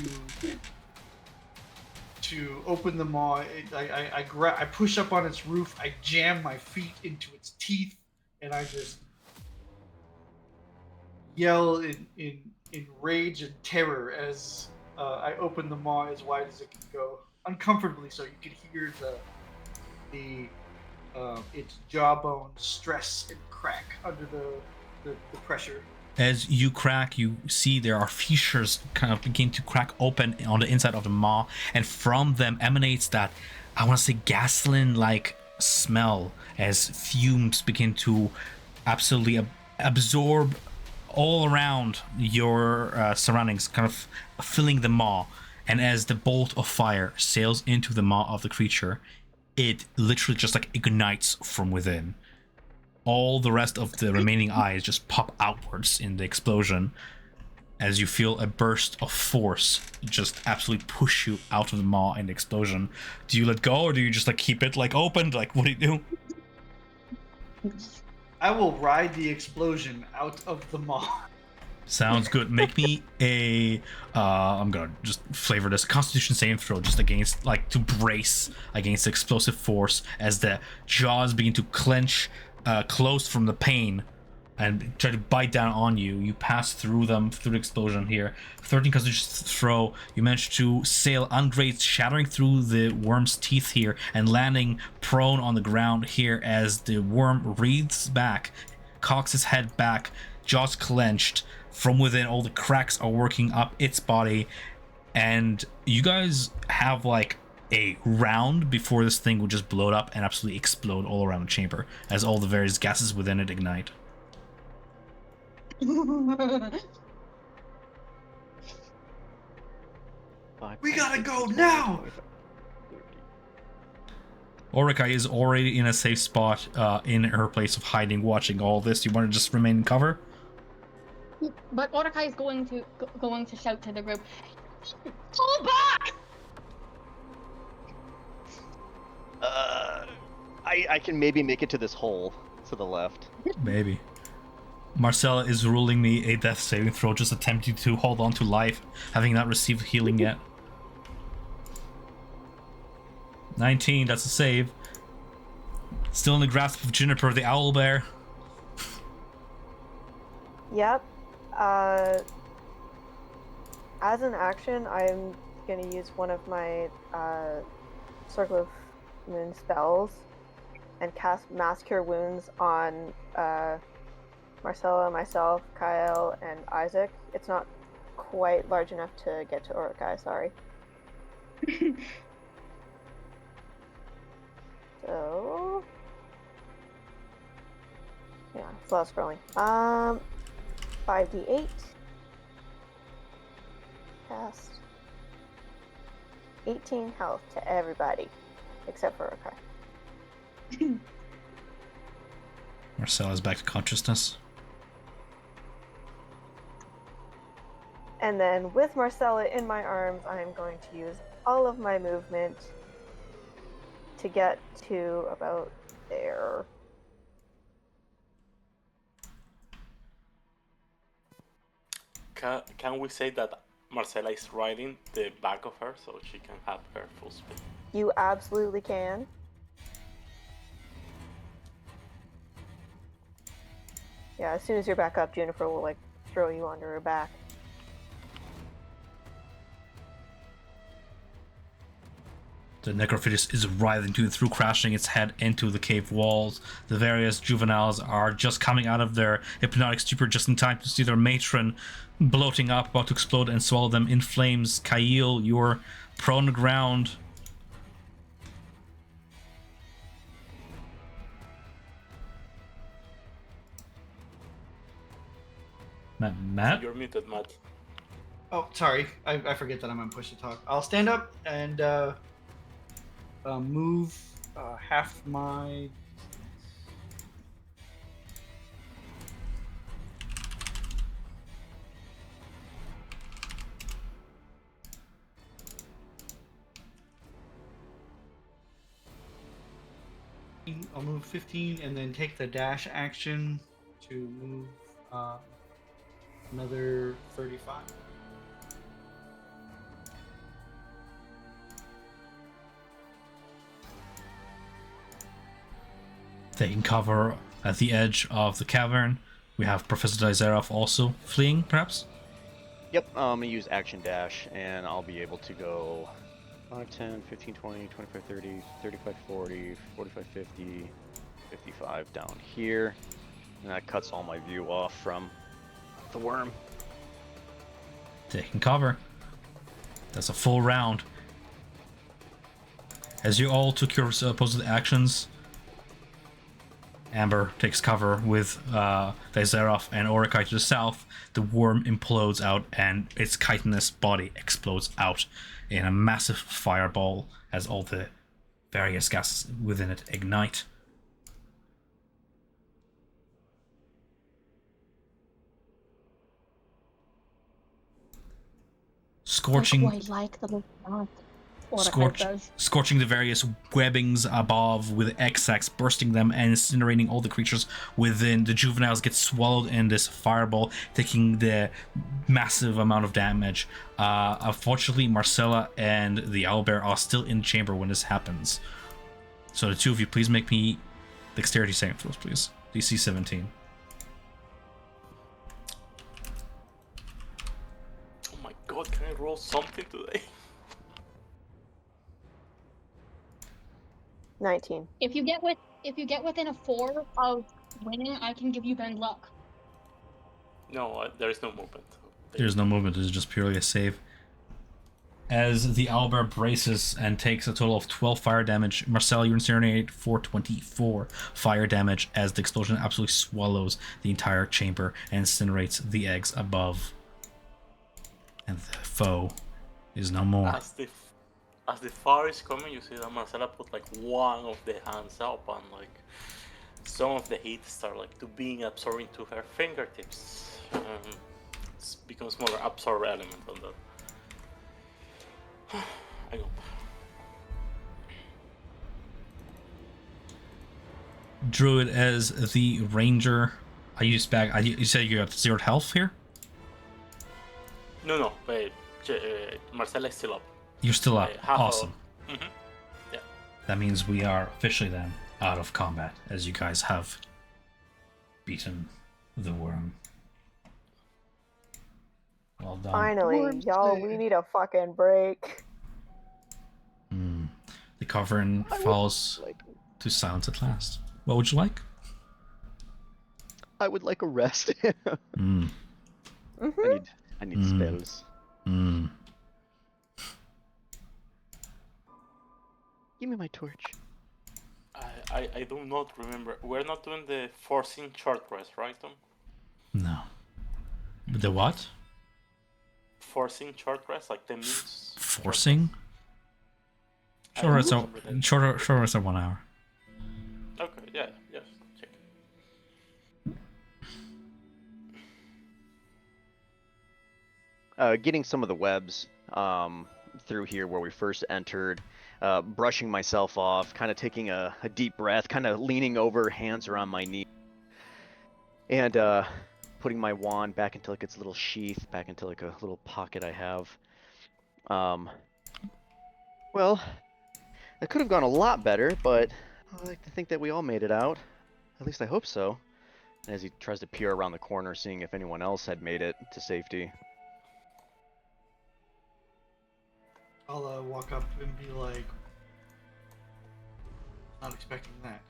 open the maw. I push up on its roof. I jam my feet into its teeth, and I just yell in rage and terror as I open the maw as wide as it can go, uncomfortably, so you can hear its jawbone stress and crack under the pressure. As you crack, you see there are fissures kind of begin to crack open on the inside of the maw, and from them emanates that, I want to say, gasoline-like smell as fumes begin to absolutely absorb all around your surroundings, kind of filling the maw. And as the bolt of fire sails into the maw of the creature, it literally just like ignites from within. All the rest of the remaining eyes just pop outwards in the explosion as you feel a burst of force just absolutely push you out of the maw in the explosion. Do you let go, or do you just like keep it like open? Like, what do you do? I will ride the explosion out of the maw. Sounds good. Make me a I'm gonna just flavor this Constitution saving throw, just against, like, to brace against explosive force as the jaws begin to clench closed from the pain and try to bite down on you. You pass through them through the explosion here. 13 Constitution throw. You manage to sail ungrazed, shattering through the worm's teeth here and landing prone on the ground here as the worm wreathes back, cocks his head back, jaws clenched. From within, all the cracks are working up its body, and you guys have like a round before this thing will just blow up and absolutely explode all around the chamber as all the various gases within it ignite. We gotta go now! Orikai is already in a safe spot in her place of hiding, watching all this. You want to just remain in cover? But Mordecai is going to shout to the group, "Fall back!" I can maybe make it to this hole to the left. Maybe. Marcella is ruling me a death saving throw, just attempting to hold on to life, having not received healing yet. 19, that's a save. Still in the grasp of Juniper, the owlbear. Yep. As an action, I'm gonna use one of my Circle of Moon spells and cast Mass Cure Wounds on Marcella, myself, Kyle, and Isaac. It's not quite large enough to get to Orikai, sorry. So... yeah, it's a lot of scrolling. 5d8. Cast 18 health to everybody, except for Orikai. Marcella's back to consciousness. And then with Marcella in my arms, I am going to use all of my movement to get to about there. Can we say that Marcella is riding the back of her so she can have her full speed? You absolutely can. Yeah, as soon as you're back up, Juniper will like throw you onto her back. The necrophytus is writhing to and through, crashing its head into the cave walls. The various juveniles are just coming out of their hypnotic stupor just in time to see their matron bloating up, about to explode and swallow them in flames. Kyle, you're prone on the ground. Matt? You're muted, Matt. Oh, sorry. I forget that I'm on push to talk. I'll stand up and move half my... I'll move 15 and then take the dash action to move another 35. Taking cover at the edge of the cavern. We have Professor Dizerov also fleeing, perhaps? Yep, I'm going to use action dash, and I'll be able to go 5, 10, 15, 20, 25, 30, 35, 40, 45, 50, 55 down here. And that cuts all my view off from the worm. Taking cover. That's a full round. As you all took your opposite actions, Amber takes cover with Dizerov and Orikai to the south. The worm implodes out and its chitinous body explodes out in a massive fireball as all the various gases within it ignite. Scorching. I quite like the look of that. Scorching the various webbings above with X-Ax, bursting them and incinerating all the creatures within. The juveniles get swallowed in this fireball, taking the massive amount of damage. Unfortunately, Marcella and the owlbear are still in the chamber when this happens. So the two of you, please make me dexterity saving throws, please. DC 17. Oh my god, can I roll something today? 19. If you get within a 4 of winning, I can give you bend luck. No, there is no movement. There's no movement. It's just purely a save. As the owlbear braces and takes a total of 12 fire damage, Marcel, you incinerate for 24 fire damage as the explosion absolutely swallows the entire chamber and incinerates the eggs above. And the foe is no more. As the fire is coming, you see that Marcela put like one of the hands up, and like some of the heat start like to being absorbed into her fingertips. It becomes more absorb element on that. I go. Druid as the ranger. You said you have 0 health here? No, Marcela is still up. You're still up. Half Awesome. Yeah. That means we are officially then out of combat, as you guys have beaten the worm. Well done. Finally, Worm's y'all, dead. we need a fucking break. The cavern falls to silence at last. What would you like? I would like a rest. Mm. I need spells. Mm. Give me my torch. I do not remember. We're not doing the forcing short rest, right, Tom? No. The what? Forcing short rest, like 10 minutes. Forcing? I Short rest don't are, remember that. short rest are 1 hour. Okay, yeah, yes, check. Getting some of the webs through here where we first entered, brushing myself off, kind of taking a deep breath, kind of leaning over, hands around my knee, and putting my wand back into like its little sheath, back into like a little pocket I have. Well, it could have gone a lot better, but I like to think that we all made it out. At least I hope so. As he tries to peer around the corner, seeing if anyone else had made it to safety. I'll walk up and be like, not expecting that.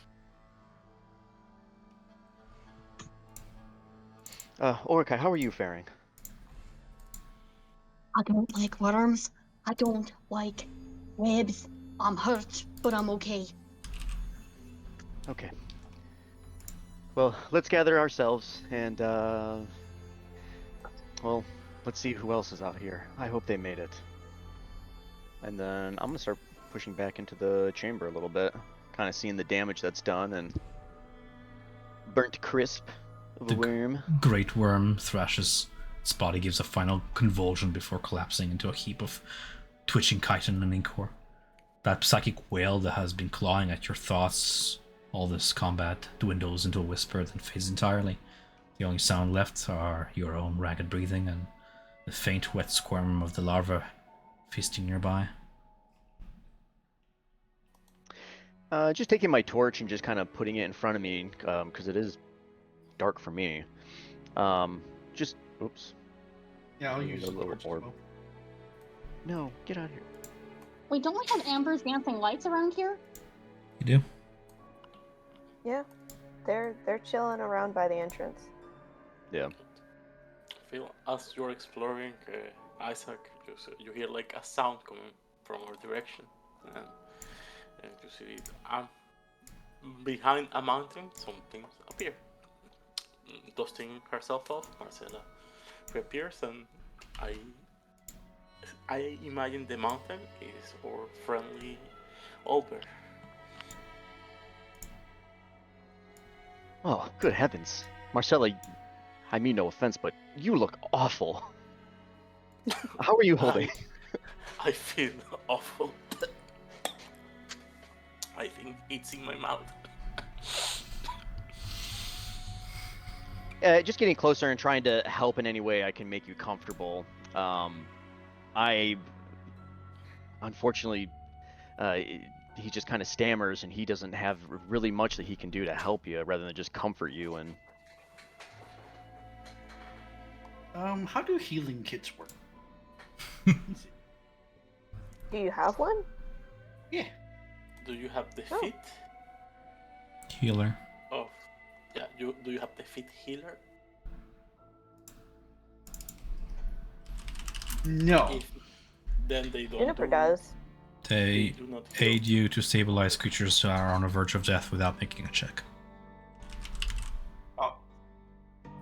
Orikai, how are you faring? I don't like worms. I don't like webs. I'm hurt, but I'm okay. Okay. Well, let's gather ourselves and, well, let's see who else is out here. I hope they made it. And then I'm gonna start pushing back into the chamber a little bit, kind of seeing the damage that's done and burnt crisp of a worm. Great worm thrashes. Its body gives a final convulsion before collapsing into a heap of twitching chitin and ichor. That psychic wail that has been clawing at your thoughts all this combat dwindles into a whisper, then fades entirely. The only sound left are your own ragged breathing and the faint wet squirm of the larva feasting nearby. Just taking my torch and just kind of putting it in front of me, because it is dark for me. Oops. Yeah, I'll Use use a the lower torch as orb. well. No, get out of here. Wait, don't we have Amber's dancing lights around here? You do? Yeah, they're chilling around by the entrance. Yeah. Feel as you're exploring, Isaac, you hear like a sound coming from our direction, and you see behind a mountain some things appear. Dusting herself off, Marcela reappears, and I imagine the mountain is our friendly Olber. Oh, good heavens. Marcella, I mean no offense, but you look awful. How are you holding? I feel awful. I think it's in my mouth. Just getting closer and trying to help in any way I can make you comfortable. Unfortunately, he just kind of stammers and he doesn't have really much that he can do to help you rather than just comfort you. And How do healing kits work? Do you have one? Yeah. Do you have the Oh. fit? Healer. Oh, yeah. Do you have the fit healer? No. If then they don't. Juniper does. They do not heal. aid you to stabilize creatures who are on the verge of death without making a check. Oh.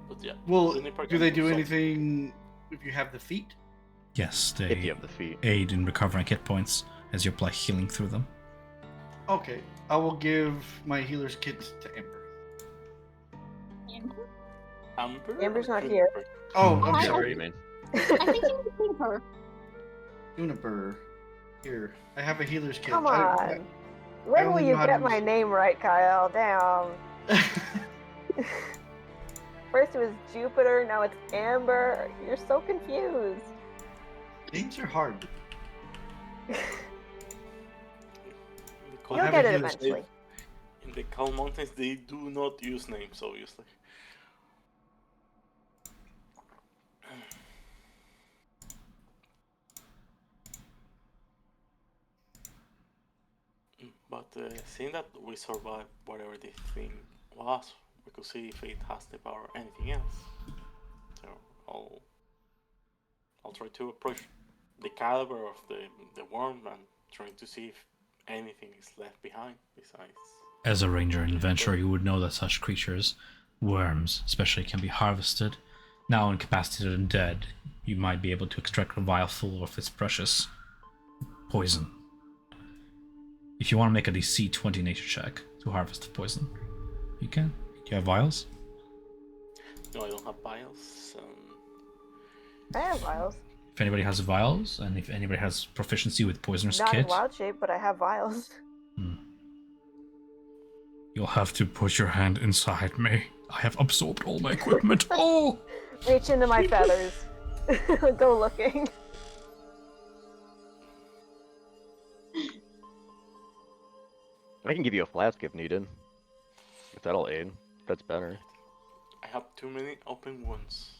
But yeah. Well, Juniper do can they do something. anything if you have the feet? Yes, If they you have the feet. aid in recovering hit points as you apply healing through them. Okay. I will give my healer's kit to Ember. Amber? Amber's or not Juniper? here. Oh, Hmm. I'm I- sorry. You mean? I think you need to her. Juniper. Here. I have a healer's kit. Come I- on. When will only you know how to get my use- name right, Kyle? Damn. First it was Jupiter, now it's Amber. You're so confused. Names are hard. In the I'll You'll have get a it healer's eventually. In the Calm Mountains, they do not use names, obviously. But seeing that we survived whatever this thing was, we could see if it has the power or anything else. So I'll try to approach the caliber of the worm and trying to see if anything is left behind besides. As a ranger and adventurer, you would know that such creatures, worms especially, can be harvested. Now incapacitated and dead, you might be able to extract a vial full of its precious poison. If you want to make a DC 20 nature check to harvest the poison, you can. Do you have vials? No, I don't have vials. I have vials. If anybody has vials, and if anybody has proficiency with poisoner's Not in kit, wild shape, but I have vials. you'll have to put your hand inside me. I have absorbed all my equipment. Oh! Reach into my feathers. Go looking. I can give you a flask if needed. If that'll aid. That's better. I have too many open wounds.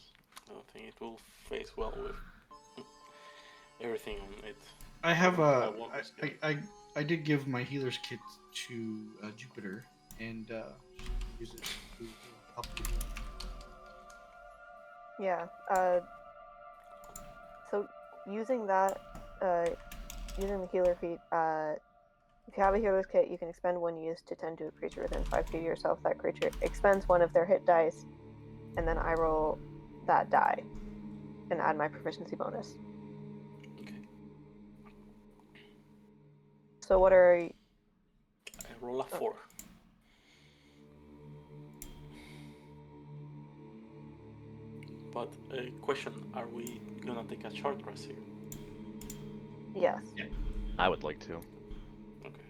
I don't think it will face well with everything on it. I have I a. won't risk it. I did give my healer's kit to Jupiter, and she can use it to help you. Yeah. So using that, using the healer feat, if you have a healer's kit, you can expend one use to tend to a creature within 5 feet of yourself. That creature expends one of their hit dice, and then I roll that die and add my proficiency bonus. Okay. So what are I roll a 4. But question: are we gonna take a short rest here? yes? I would like to. Okay.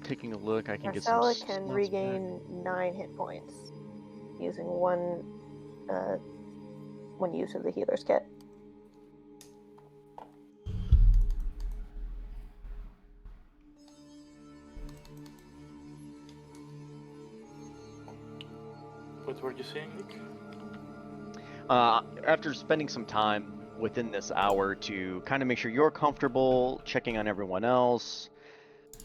Taking a look, I can Marcella get some can slots regain 9 hit points using one use of the healer's kit. What were you saying, Nick? After spending some time within this hour to kind of make sure you're comfortable, checking on everyone else,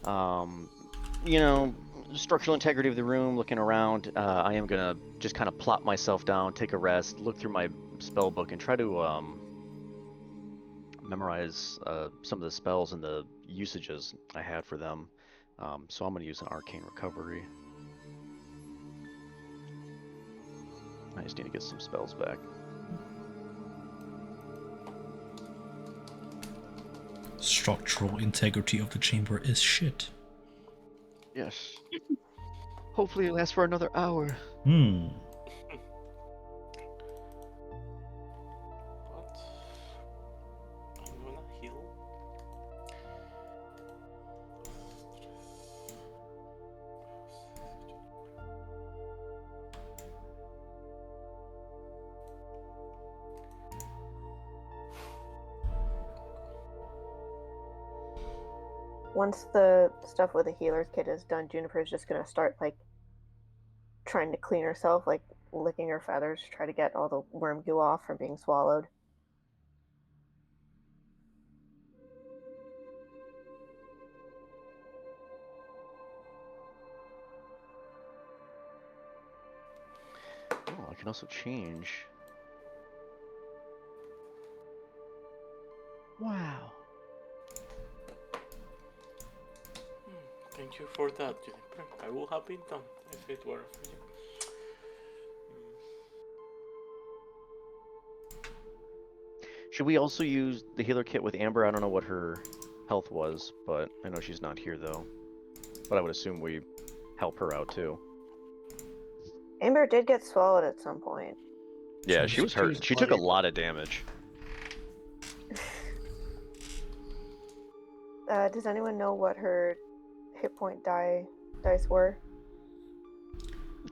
you know, structural integrity of the room, looking around, I am gonna just kind of plop myself down, take a rest, look through my spell book, and try to memorize some of the spells and the usages I had for them. So I'm gonna use an arcane recovery. I just need to get some spells back. Structural integrity of the chamber is shit. Yes. Hopefully it lasts for another hour. What? I'm gonna heal. Once the stuff with the healer's kit is done, Juniper's just gonna start like trying to clean herself, like licking her feathers to try to get all the worm goo off from being swallowed. I can also change. Wow. Thank you for that, Jennifer. I would have been done if it were for you. Should we also use the healer kit with Amber? I don't know what her health was, but I know she's not here though. But I would assume we help her out too. Amber did get swallowed at some point. Yeah, she was hurt. was She took a bloodied. lot of damage. Does anyone know what her hit point dice were?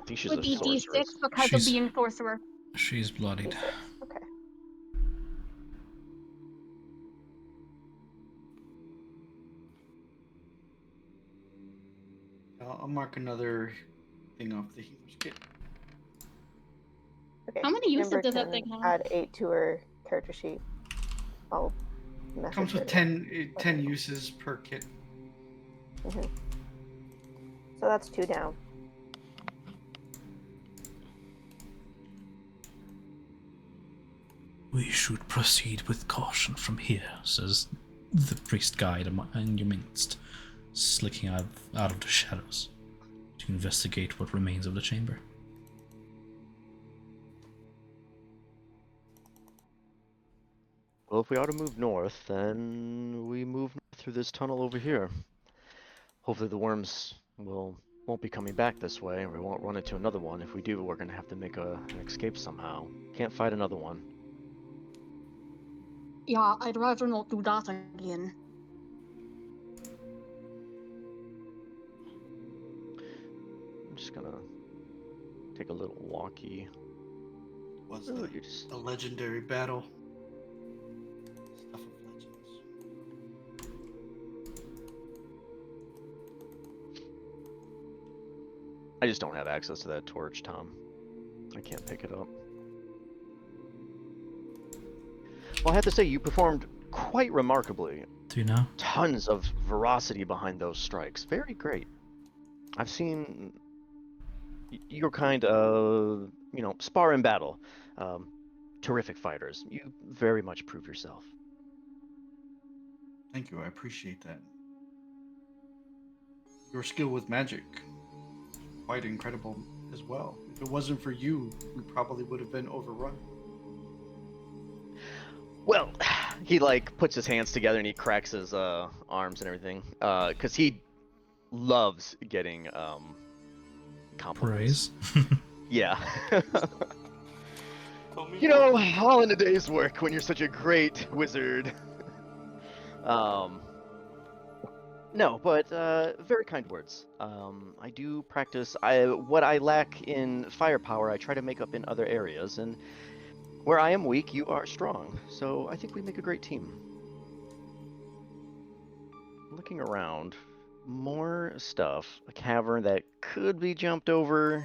I think she's Would a be sorceress. D6 because She's- of being sorcerer. She's bloodied. D6. Okay. I'll mark another thing off the healer's kit. Okay. How many uses Amber does that can thing have? add 8 to her character sheet. I'll message Comes with her. 10 uses per kit. So that's 2 down. We should proceed with caution from here, says the priest guide in your midst, slicking out of the shadows to investigate what remains of the chamber. Well, if we are to move north, then we move through this tunnel over here. Hopefully the worms won't be coming back this way, and we won't run into another one. If we do, we're gonna have to make an escape somehow. Can't fight another one. Yeah, I'd rather not do that again. I'm just gonna take a little walkie. Was Ooh, the, you just... a legendary battle. Stuff of legends. I just don't have access to that torch, Tom. I can't pick it up. Well, I have to say, you performed quite remarkably. Do you know? Tons of veracity behind those strikes. Very great. I've seen your kind of, spar in battle. Terrific fighters. You very much prove yourself. Thank you, I appreciate that. Your skill with magic, quite incredible as well. If it wasn't for you, we probably would have been overrun. Well, he puts his hands together and he cracks his arms and everything, because he loves getting compliments. Praise. Yeah. Tell me You know, all in a day's work when you're such a great wizard. No, but very kind words. I do practice. What I lack in firepower, I try to make up in other areas, and where I am weak, you are strong. So I think we make a great team. Looking around, more stuff. A cavern that could be jumped over.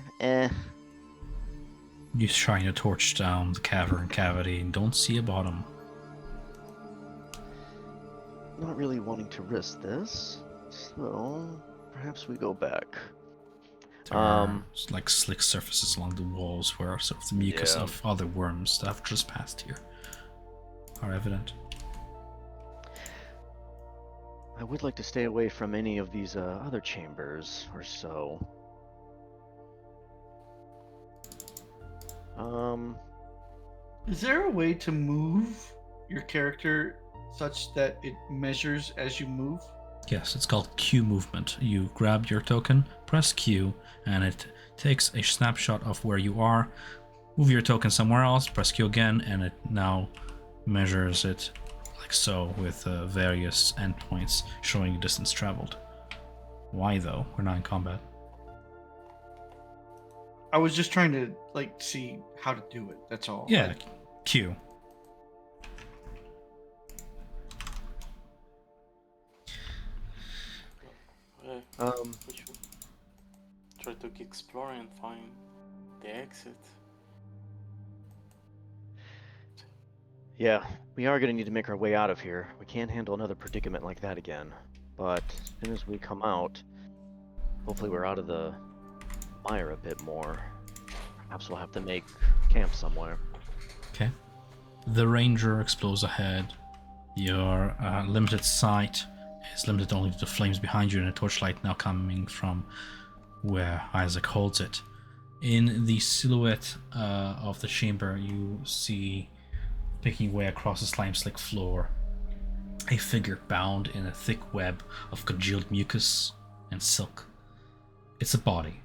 You shine your torch down the cavern cavity and don't see a bottom. Not really wanting to risk this, so perhaps we go back. There are slick surfaces along the walls where sort of the mucus Yeah. of other worms that have just passed here are evident. I would like to stay away from any of these other chambers or so. Is there a way to move your character such that it measures as you move? Yes, it's called Q movement. You grab your token, press Q, and it takes a snapshot of where you are. Move your token somewhere else, press Q again, and it now measures it like so with various endpoints showing distance traveled. Why though? We're not in combat. I was just trying to see how to do it. That's all. Yeah, Q. we should try to keep exploring and find the exit. Yeah, we are going to need to make our way out of here. We can't handle another predicament like that again. But as soon as we come out, hopefully we're out of the mire a bit more. Perhaps we'll have to make camp somewhere. Okay. The ranger explodes ahead. Your limited sight is limited only to the flames behind you and a torchlight now coming from where Isaac holds it. In the silhouette of the chamber, you see, picking way across the slime-slick floor, a figure bound in a thick web of congealed mucus and silk. It's a body.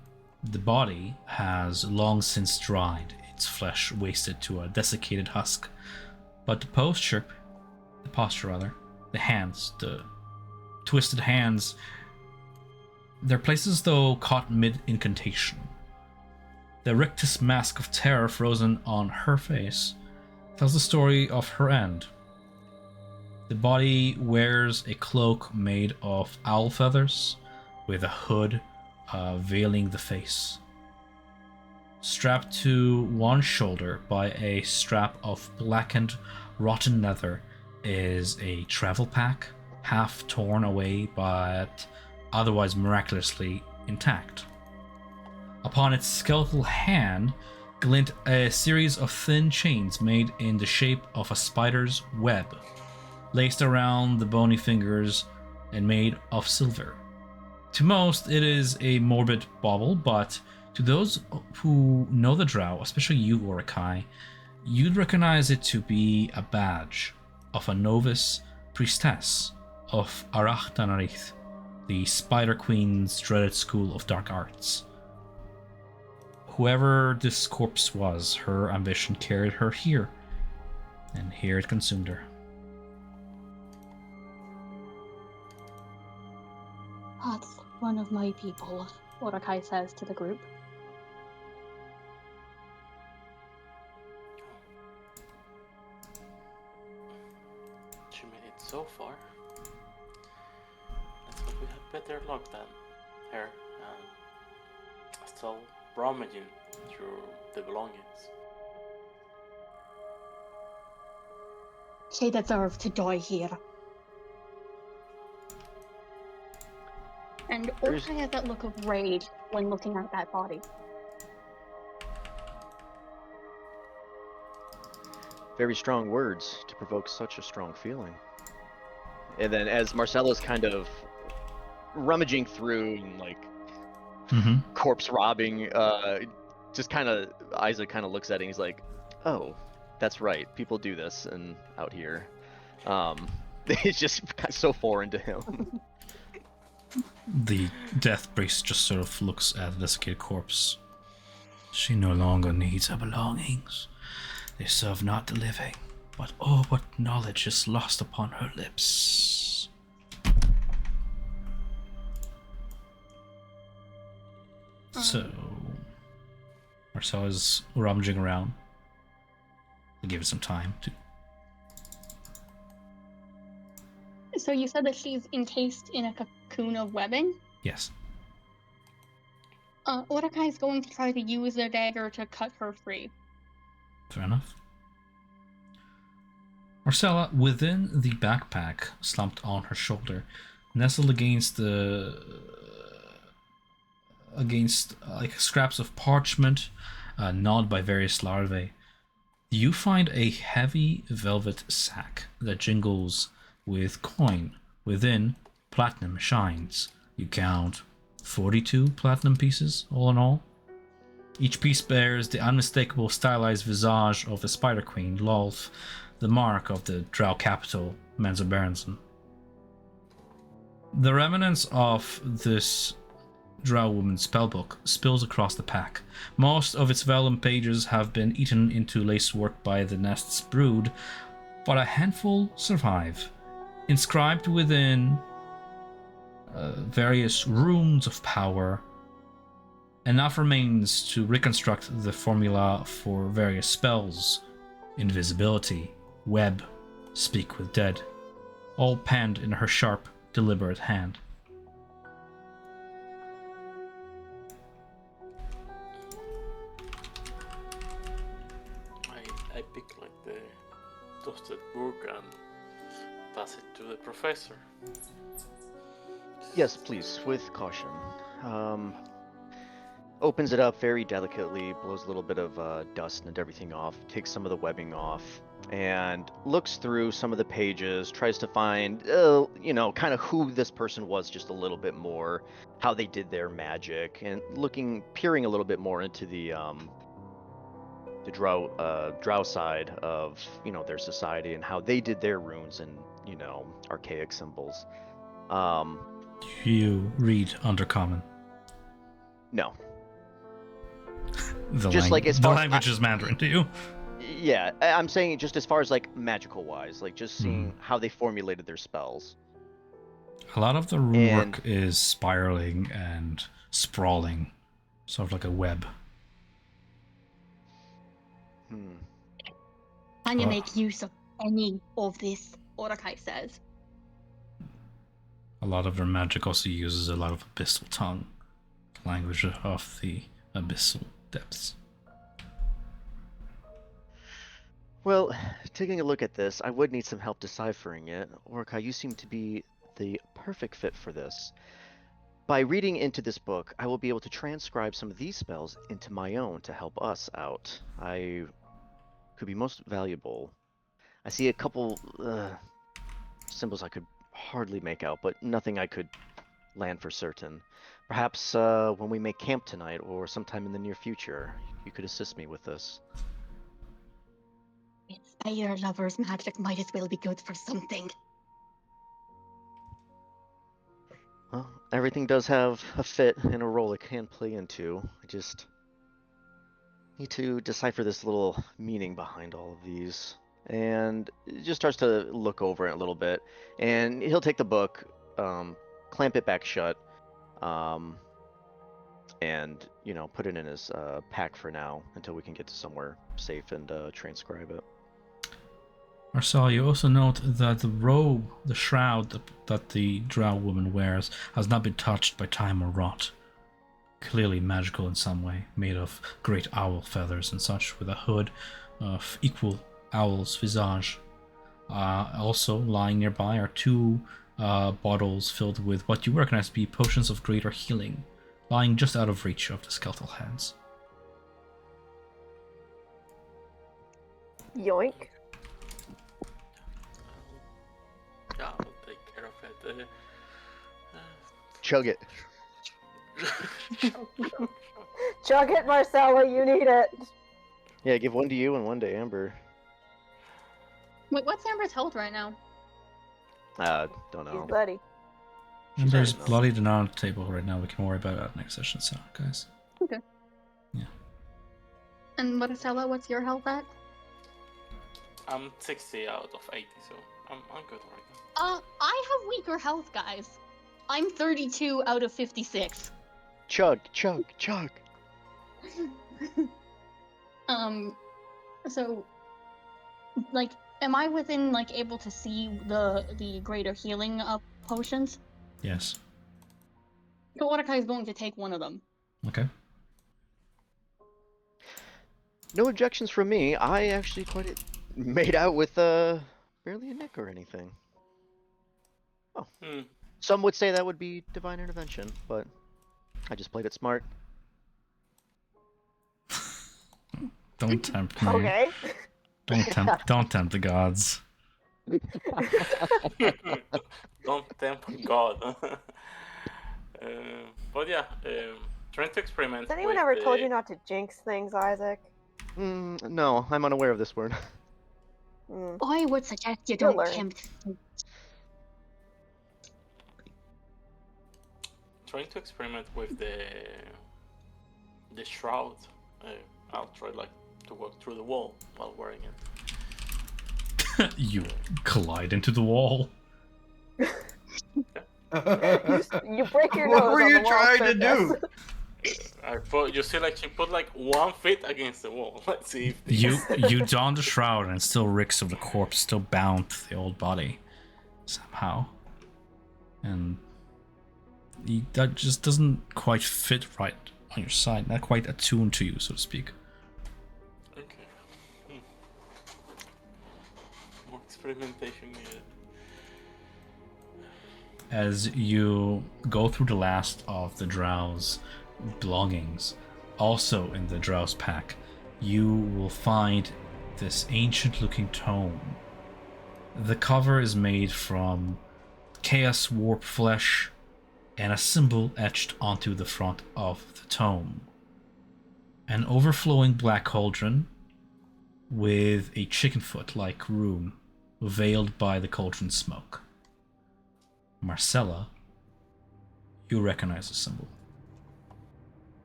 The body has long since dried, its flesh wasted to a desiccated husk, but the posture, the hands, the twisted hands, they're placed as though caught mid-incantation. The rictus mask of terror frozen on her face tells the story of her end. The body wears a cloak made of owl feathers with a hood veiling the face. Strapped to one shoulder by a strap of blackened, rotten leather is a travel pack, half torn away but otherwise miraculously intact. Upon its skeletal hand glint a series of thin chains made in the shape of a spider's web, laced around the bony fingers and made of silver. To most, it is a morbid bauble, but to those who know the drow, especially you, Orokai, you'd recognize it to be a badge of a novice priestess of Arach Danarith, the Spider Queen's dreaded school of dark arts. Whoever this corpse was, her ambition carried her here, and here it consumed her. That's one of my people, Orokai says to the group. She made it so far. Let's hope we have better luck than her. Still rummaging through the belongings. She deserved to die here. And Orokai has that look of rage when looking at that body. Very strong words to provoke such a strong feeling. And then as Marcella's kind of rummaging through and like corpse robbing, just kind of Isaac kind of looks at it and he's like, oh, that's right, people do this and out here. It's just so foreign to him. The death priest just sort of looks at the desiccated corpse. She no longer needs her belongings. They serve not the living, but oh, what knowledge is lost upon her lips. So, Marcella's rummaging around. We'll give it some time to. So you said that she's encased in a cocoon of webbing? Yes. Orokai is going to try to use the dagger to cut her free. Fair enough. Marcella, within the backpack slumped on her shoulder, nestled against like scraps of parchment, gnawed by various larvae, you find a heavy velvet sack that jingles with coin. Within, platinum shines. You count 42 platinum pieces, all in all. Each piece bears the unmistakable stylized visage of the Spider Queen, Lolth, the mark of the Drow capital, Menzo Berenson. The remnants of this Drow woman's spellbook spills across the pack. Most of its vellum pages have been eaten into lacework by the nest's brood, but a handful survive. Inscribed within various runes of power, enough remains to reconstruct the formula for various spells: invisibility, web, speak with dead, all penned in her sharp, deliberate hand. I pick like the dusted book and pass it to the professor. Yes, please, with caution. opens it up very delicately, blows a little bit of dust and everything off, takes some of the webbing off, and looks through some of the pages, tries to find, kind of who this person was just a little bit more, how they did their magic, and peering a little bit more into the drow side of, their society and how they did their runes and, archaic symbols. You read Undercommon. No. The Just like as the far language is Mandarin to you. Yeah, I'm saying just as far as like magical wise, like just seeing how they formulated their spells. A lot of the rune work is spiraling and sprawling, sort of like a web. Can you make use of any of this? Orakai says. A lot of their magic also uses a lot of abyssal tongue, language of the abyssal depths. Well, taking a look at this, I would need some help deciphering it. Orakai, you seem to be the perfect fit for this. By reading into this book, I will be able to transcribe some of these spells into my own to help us out. I could be most valuable. I see a couple symbols I could hardly make out, but nothing I could land for certain. Perhaps when we make camp tonight or sometime in the near future, you could assist me with this. Fire lover's magic might as well be good for something. Well, everything does have a fit and a role it can play into. I just need to decipher this little meaning behind all of these. And it just starts to look over it a little bit. And he'll take the book, clamp it back shut, and, put it in his pack for now until we can get to somewhere safe and transcribe it. Marcel, you also note that the robe, the shroud that the drow woman wears has not been touched by time or rot. Clearly magical in some way, made of great owl feathers and such, with a hood of equal owl's visage. Also lying nearby are two bottles filled with what you recognize to be potions of greater healing, lying just out of reach of the skeletal hands. Yoink. Yeah, I'll take care of it. Chug it. Chug it, Marcella, you need it. Yeah, give one to you and one to Amber. Wait, what's Amber's health right now? Don't She's know. bloody. And there's know. bloody and on the table right now. We can worry about that next session, so guys. Okay. Yeah. And Marcella, what's your health at? I'm 60 out of 80, so I'm good right now. I have weaker health, guys. I'm 32 out of 56. Chug, chug, chug. So, like, am I within, like, able to see the greater healing potions? Yes. So Orakai is going to take one of them. Okay. No objections from me. I actually quite made out with barely a nick or anything. Oh. Some would say that would be divine intervention, but I just played it smart. Don't tempt me. Okay. Don't tempt the gods. Don't tempt God. But yeah, trying to experiment. Has anyone with ever the... told you not to jinx things, Isaac? No, I'm unaware of this word. I would suggest you You'll don't learn. tempt. Trying to experiment with the shroud. I'll try to walk through the wall while wearing it. You collide into the wall. You break your nose. What were on you the wall trying to surface. do? I thought you see, she put 1 foot against the wall. Let's see if You don the shroud and it still reeks of the corpse, still bound to the old body somehow, and that just doesn't quite fit right on your side. Not quite attuned to you, so to speak. Okay. More experimentation needed. As you go through the last of the drow's belongings, Also in the Drowse pack, you will find this ancient-looking tome. The cover is made from chaos warp flesh and a symbol etched onto the front of the tome. An overflowing black cauldron with a chicken foot-like room veiled by the cauldron smoke. Marcella, you recognize the symbol.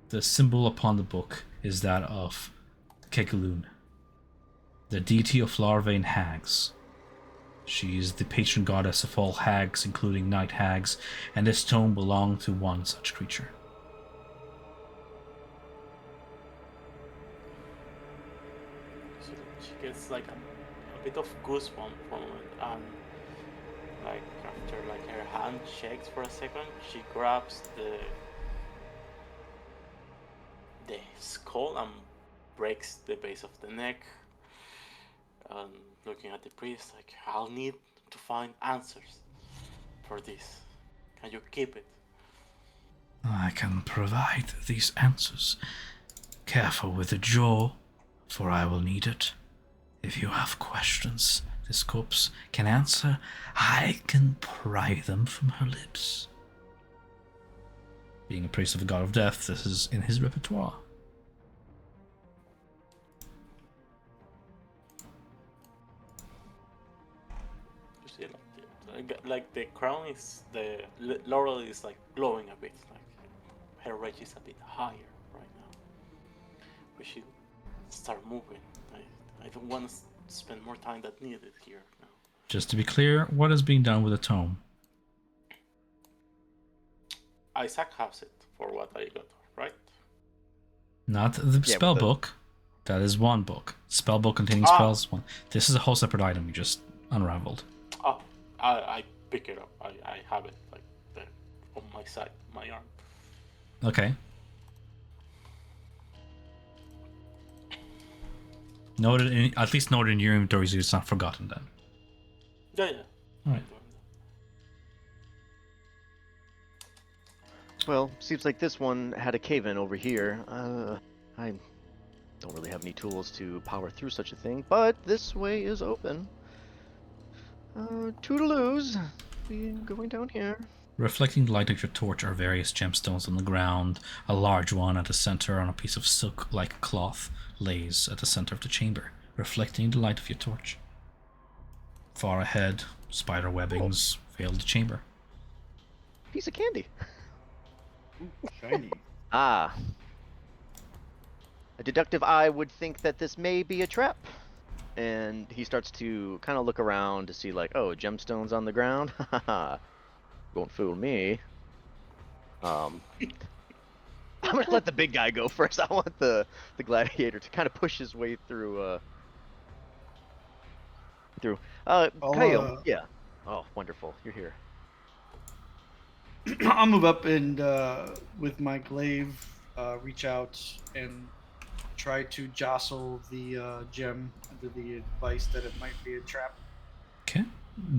The symbol upon the book is that of Kegaloon, the deity of larvae and hags. She is the patron goddess of all hags, including night hags, and this tome belonged to one such creature. She gets like a bit of goosebump from it, and like after like her hand shakes for a second, she grabs the skull and breaks the base of the neck. And looking at the priest, like, I'll need to find answers for this. Can you keep it? I can provide these answers. Careful with the jaw, for I will need it. If you have questions this corpse can answer, I can pry them from her lips. Being a priest of the god of death, this is in his repertoire. You see, like the crown is laurel is like glowing a bit, like her rage is a bit higher right now. We should start moving. I don't want to spend more time than needed here now. Just to be clear, what is being done with the tome? Isaac has it for what I got, right? Not the spell book. That is one book. Spell book containing spells. One. This is a whole separate item you just unraveled. Oh, I pick it up. I have it like there on my side, my arm. Okay. At least noted in your inventory so it's not forgotten then. Yeah. Alright. Well, seems like this one had a cave-in over here. I don't really have any tools to power through such a thing, but this way is open. Toodaloos. We going down here. Reflecting the light of your torch are various gemstones on the ground. A large one at the center on a piece of silk-like cloth lays at the center of the chamber, reflecting the light of your torch. Far ahead, spider webbings veil the chamber. Piece of candy. Ooh, shiny. Ah. A deductive eye would think that this may be a trap. And he starts to kind of look around to see, like, oh, gemstones on the ground? Haha. Won't fool me. I'm gonna let the big guy go first. I want the gladiator to kind of push his way through. Kyle, yeah. Oh, wonderful. You're here. I'll move up and with my glaive, reach out and try to jostle the gem under the advice that it might be a trap. Okay.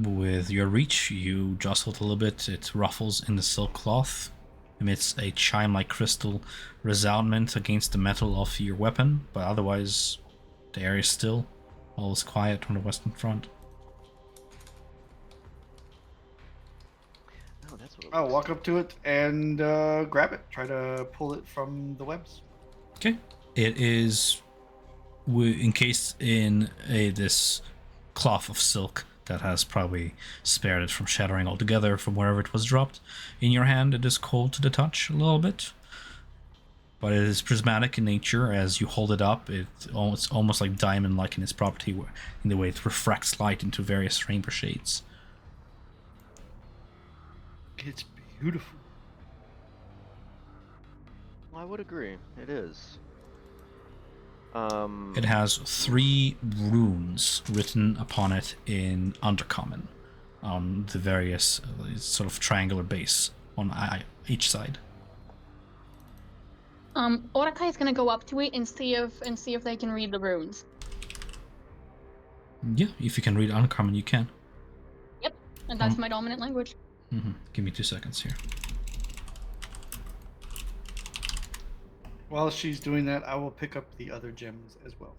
With your reach, you jostle it a little bit. It ruffles in the silk cloth, emits a chime-like crystal resoundment against the metal of your weapon, but otherwise the area is still. All is quiet on the western front. Oh, that's what it I'll looks walk up to it and grab it. Try to pull it from the webs. Okay. It is encased in this cloth of silk that has probably spared it from shattering altogether from wherever it was dropped. In your hand, it is cold to the touch a little bit, but it is prismatic in nature. As you hold it up, it's almost like diamond-like in its property, in the way it refracts light into various rainbow shades. It's beautiful. Well, I would agree. It is. It has 3 runes written upon it in Undercommon on the various sort of triangular base on each side. Orakai is gonna go up to it and see if they can read the runes. Yeah, if you can read Undercommon, you can. Yep, and that's my dominant language. Give me 2 seconds here. While she's doing that, I will pick up the other gems as well.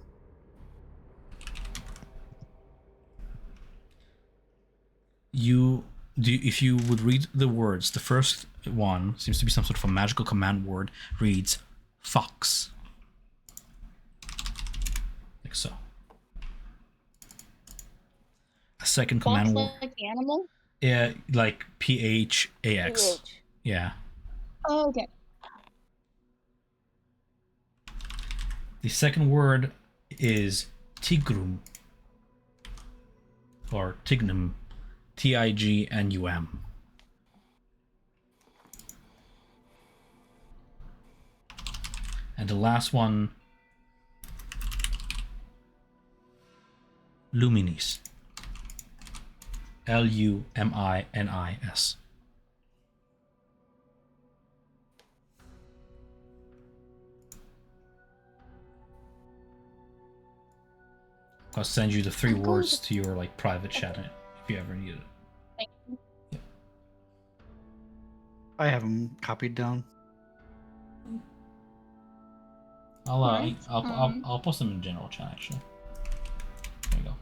If you would read the words, the first one seems to be some sort of a magical command word, reads fox. Like so. A second Fox command word. like the animal? Yeah, like PHAX. PH. Yeah. Oh, okay. The second word is tigrum. Or tignum. Tignum. And the last one, luminis. Luminis. I'll send you the 3 I'm going words to your like private chat if you ever need it. Thank you. I have them copied down. Alright, I'll post them in general chat actually. There you go.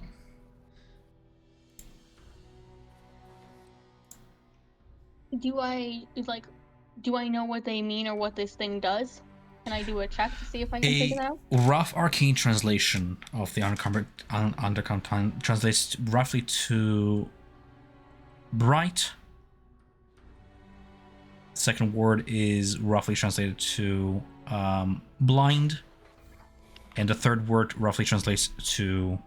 Do I know what they mean or what this thing does? Can I do a check to see if I can figure that out? Rough arcane translation of the Undercount translates roughly to bright. Second word is roughly translated to blind, and the third word roughly translates to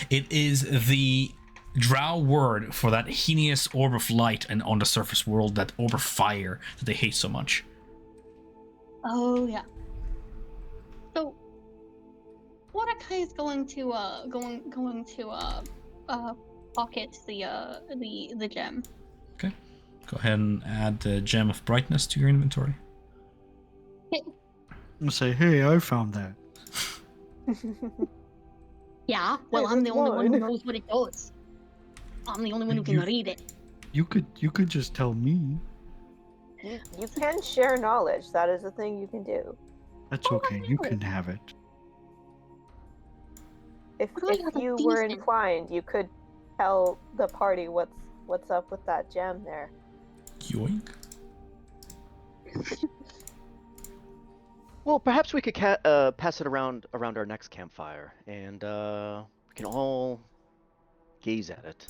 it is the drow word for that heinous orb of light and on the surface world, that orb of fire that they hate so much. Oh yeah. So Mordecai is going to pocket the gem. Okay, go ahead and add the gem of brightness to your inventory. I'm gonna say, hey, I found that. Yeah, well, Hey, I'm the that's only one who mine. knows what it does. I'm the only one who can You- read it. You could just tell me. You can share knowledge. That is a thing you can do. That's Oh, okay. I You know. can have it. If But I have a you were decent- inclined, you could tell the party what's up with that gem there. Yoink. Well, perhaps we could pass it around our next campfire, and we can all gaze at it,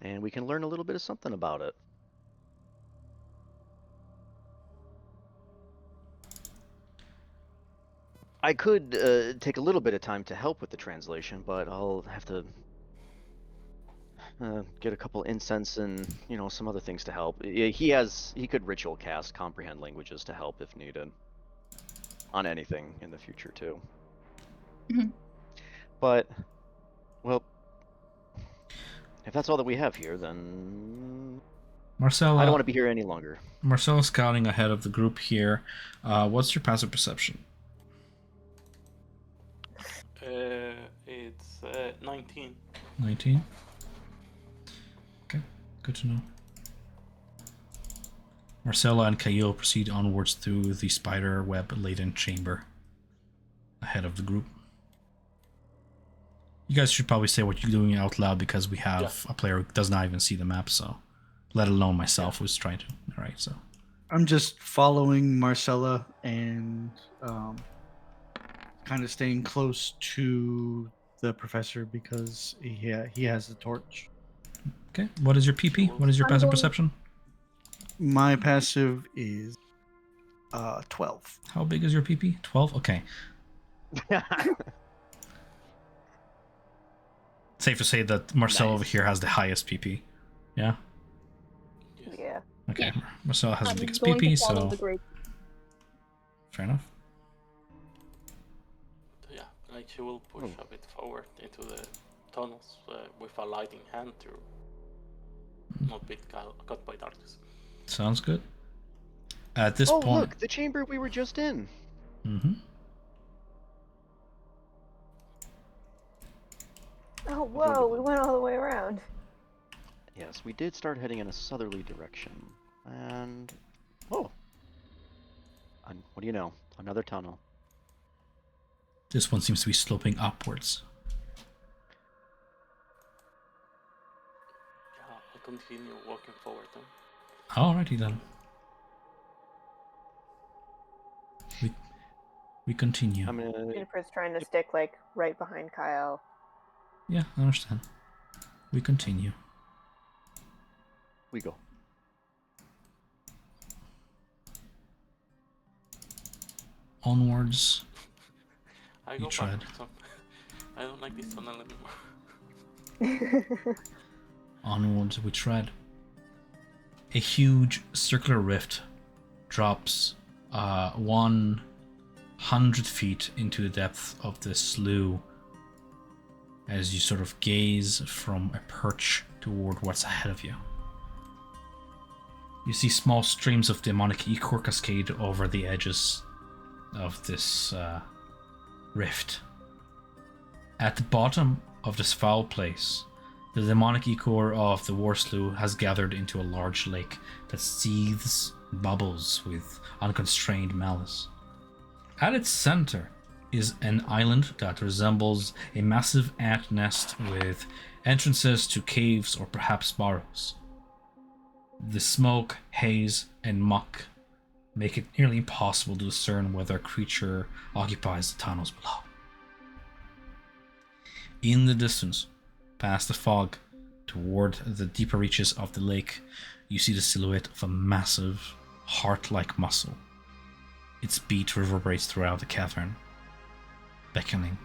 and we can learn a little bit of something about it. I could take a little bit of time to help with the translation, but I'll have to get a couple incense and some other things to help. He could ritual cast comprehend languages to help if needed on anything in the future too. Mhm. But well, if that's all that we have here, then Marcella, I don't want to be here any longer. Marcella's scouting ahead of the group here. What's your passive perception? It's 19. 19. Okay, good to know. Marcella and Kaio proceed onwards through the spider web laden chamber ahead of the group. You guys should probably say what you're doing out loud because we have a player who does not even see the map, so let alone myself who's trying to. Alright, so I'm just following Marcella and kind of staying close to the professor because he has the torch. okay. What is your PP? What is your I'm passive going- perception? My passive is 12. How big is your PP? 12? Okay. Safe to say that Marcella over Nice. here has the highest PP. Yeah? Yes. Yeah. Okay. Yeah. Marcella has I'm the biggest going to PP, follow so the group. fair enough. Yeah, like she will push a bit forward into the tunnels with a light in hand to not be caught by darkness. Sounds good. At this Oh, point. look, the chamber we were just in. Mm-hmm. Oh, whoa, we went all the way around. Yes, we did start heading in a southerly direction. And oh, And what do you know? Another tunnel. This one seems to be sloping upwards. Yeah, I'll continue walking forward then. Alrighty then. We continue. I'm gonna. Juniper's trying to stick like right behind Kyle. Yeah, I understand. We continue. We go. Onwards. I You go tried. back. So I don't like this tunnel anymore. Onwards we tread. A huge circular rift drops 100 feet into the depth of the slough as you sort of gaze from a perch toward what's ahead of you. You see small streams of demonic ichor cascade over the edges of this rift. At the bottom of this foul place, the demonic ichor of the war slough has gathered into a large lake that seethes, bubbles with unconstrained malice. At its center is an island that resembles a massive ant nest with entrances to caves or perhaps burrows. The smoke, haze, and muck make it nearly impossible to discern whether a creature occupies the tunnels below. In the distance, past the fog, toward the deeper reaches of the lake, you see the silhouette of a massive, heart-like muscle. Its beat reverberates throughout the cavern, beckoning.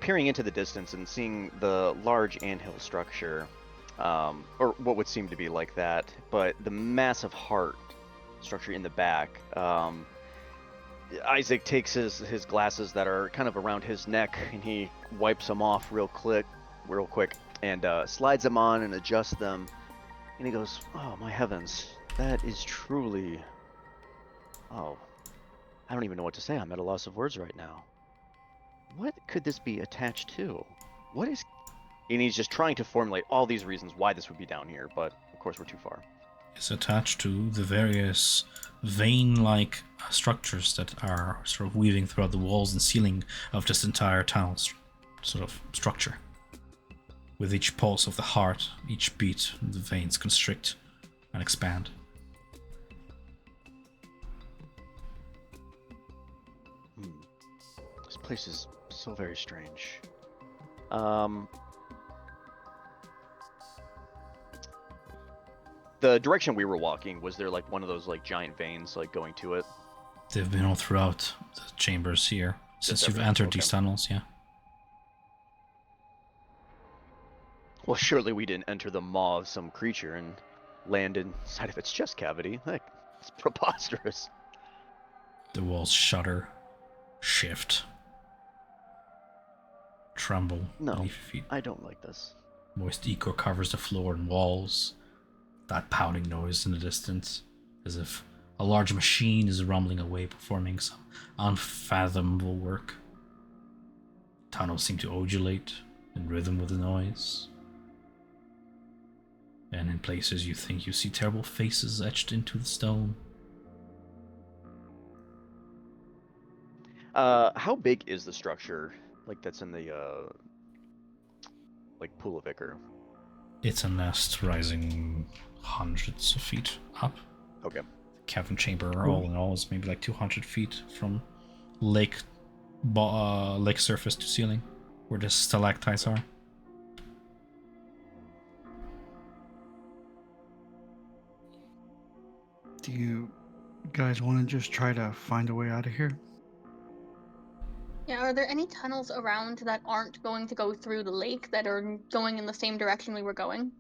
Peering into the distance and seeing the large anthill structure, or what would seem to be like that, but the massive heart structure in the back. Isaac takes his glasses that are kind of around his neck and he wipes them off real quick, and slides them on and adjusts them. And he goes, "Oh my heavens, that is truly... Oh, I don't even know what to say. I'm at a loss of words right now. What could this be attached to? What is..." And he's just trying to formulate all these reasons why this would be down here, but of course we're too far. It's attached to the various vein-like structures that are sort of weaving throughout the walls and ceiling of this entire tunnel sort of structure. With each pulse of the heart, each beat, the veins constrict and expand. This place is so very strange. The direction we were walking, was there like one of those like giant veins like going to it? They've been all throughout the chambers here since you've everywhere, entered okay. these tunnels, yeah. Well, surely we didn't enter the maw of some creature and land inside of its chest cavity. Like, it's preposterous. The walls shudder, shift, tremble No, beneath your feet. I don't like this. Moist ichor covers the floor and walls. That pounding noise in the distance, as if a large machine is rumbling away, performing some unfathomable work. Tunnels seem to undulate in rhythm with the noise. And in places you think you see terrible faces etched into the stone. How big is the structure, like that's in the like pool of Ichor? It's a nest rising hundreds of feet up. Okay. The cavern chamber, all in all, is maybe like 200 feet from lake surface to ceiling, where the stalactites are. Do you guys want to just try to find a way out of here? Yeah, are there any tunnels around that aren't going to go through the lake that are going in the same direction we were going?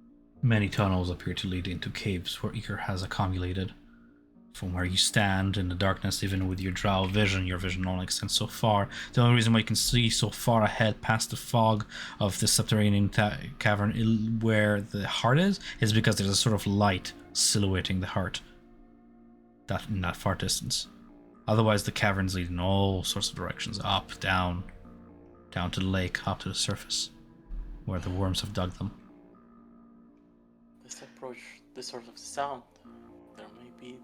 Many tunnels appear to lead into caves where Ichor has accumulated. From where you stand in the darkness, even with your drow vision, your vision only extends so far. The only reason why you can see so far ahead past the fog of the subterranean cavern where the heart is because there's a sort of light silhouetting the heart in that far distance. Otherwise, the caverns lead in all sorts of directions, up, down to the lake, up to the surface, where the worms have dug them. let's approach the source of the sound. There may be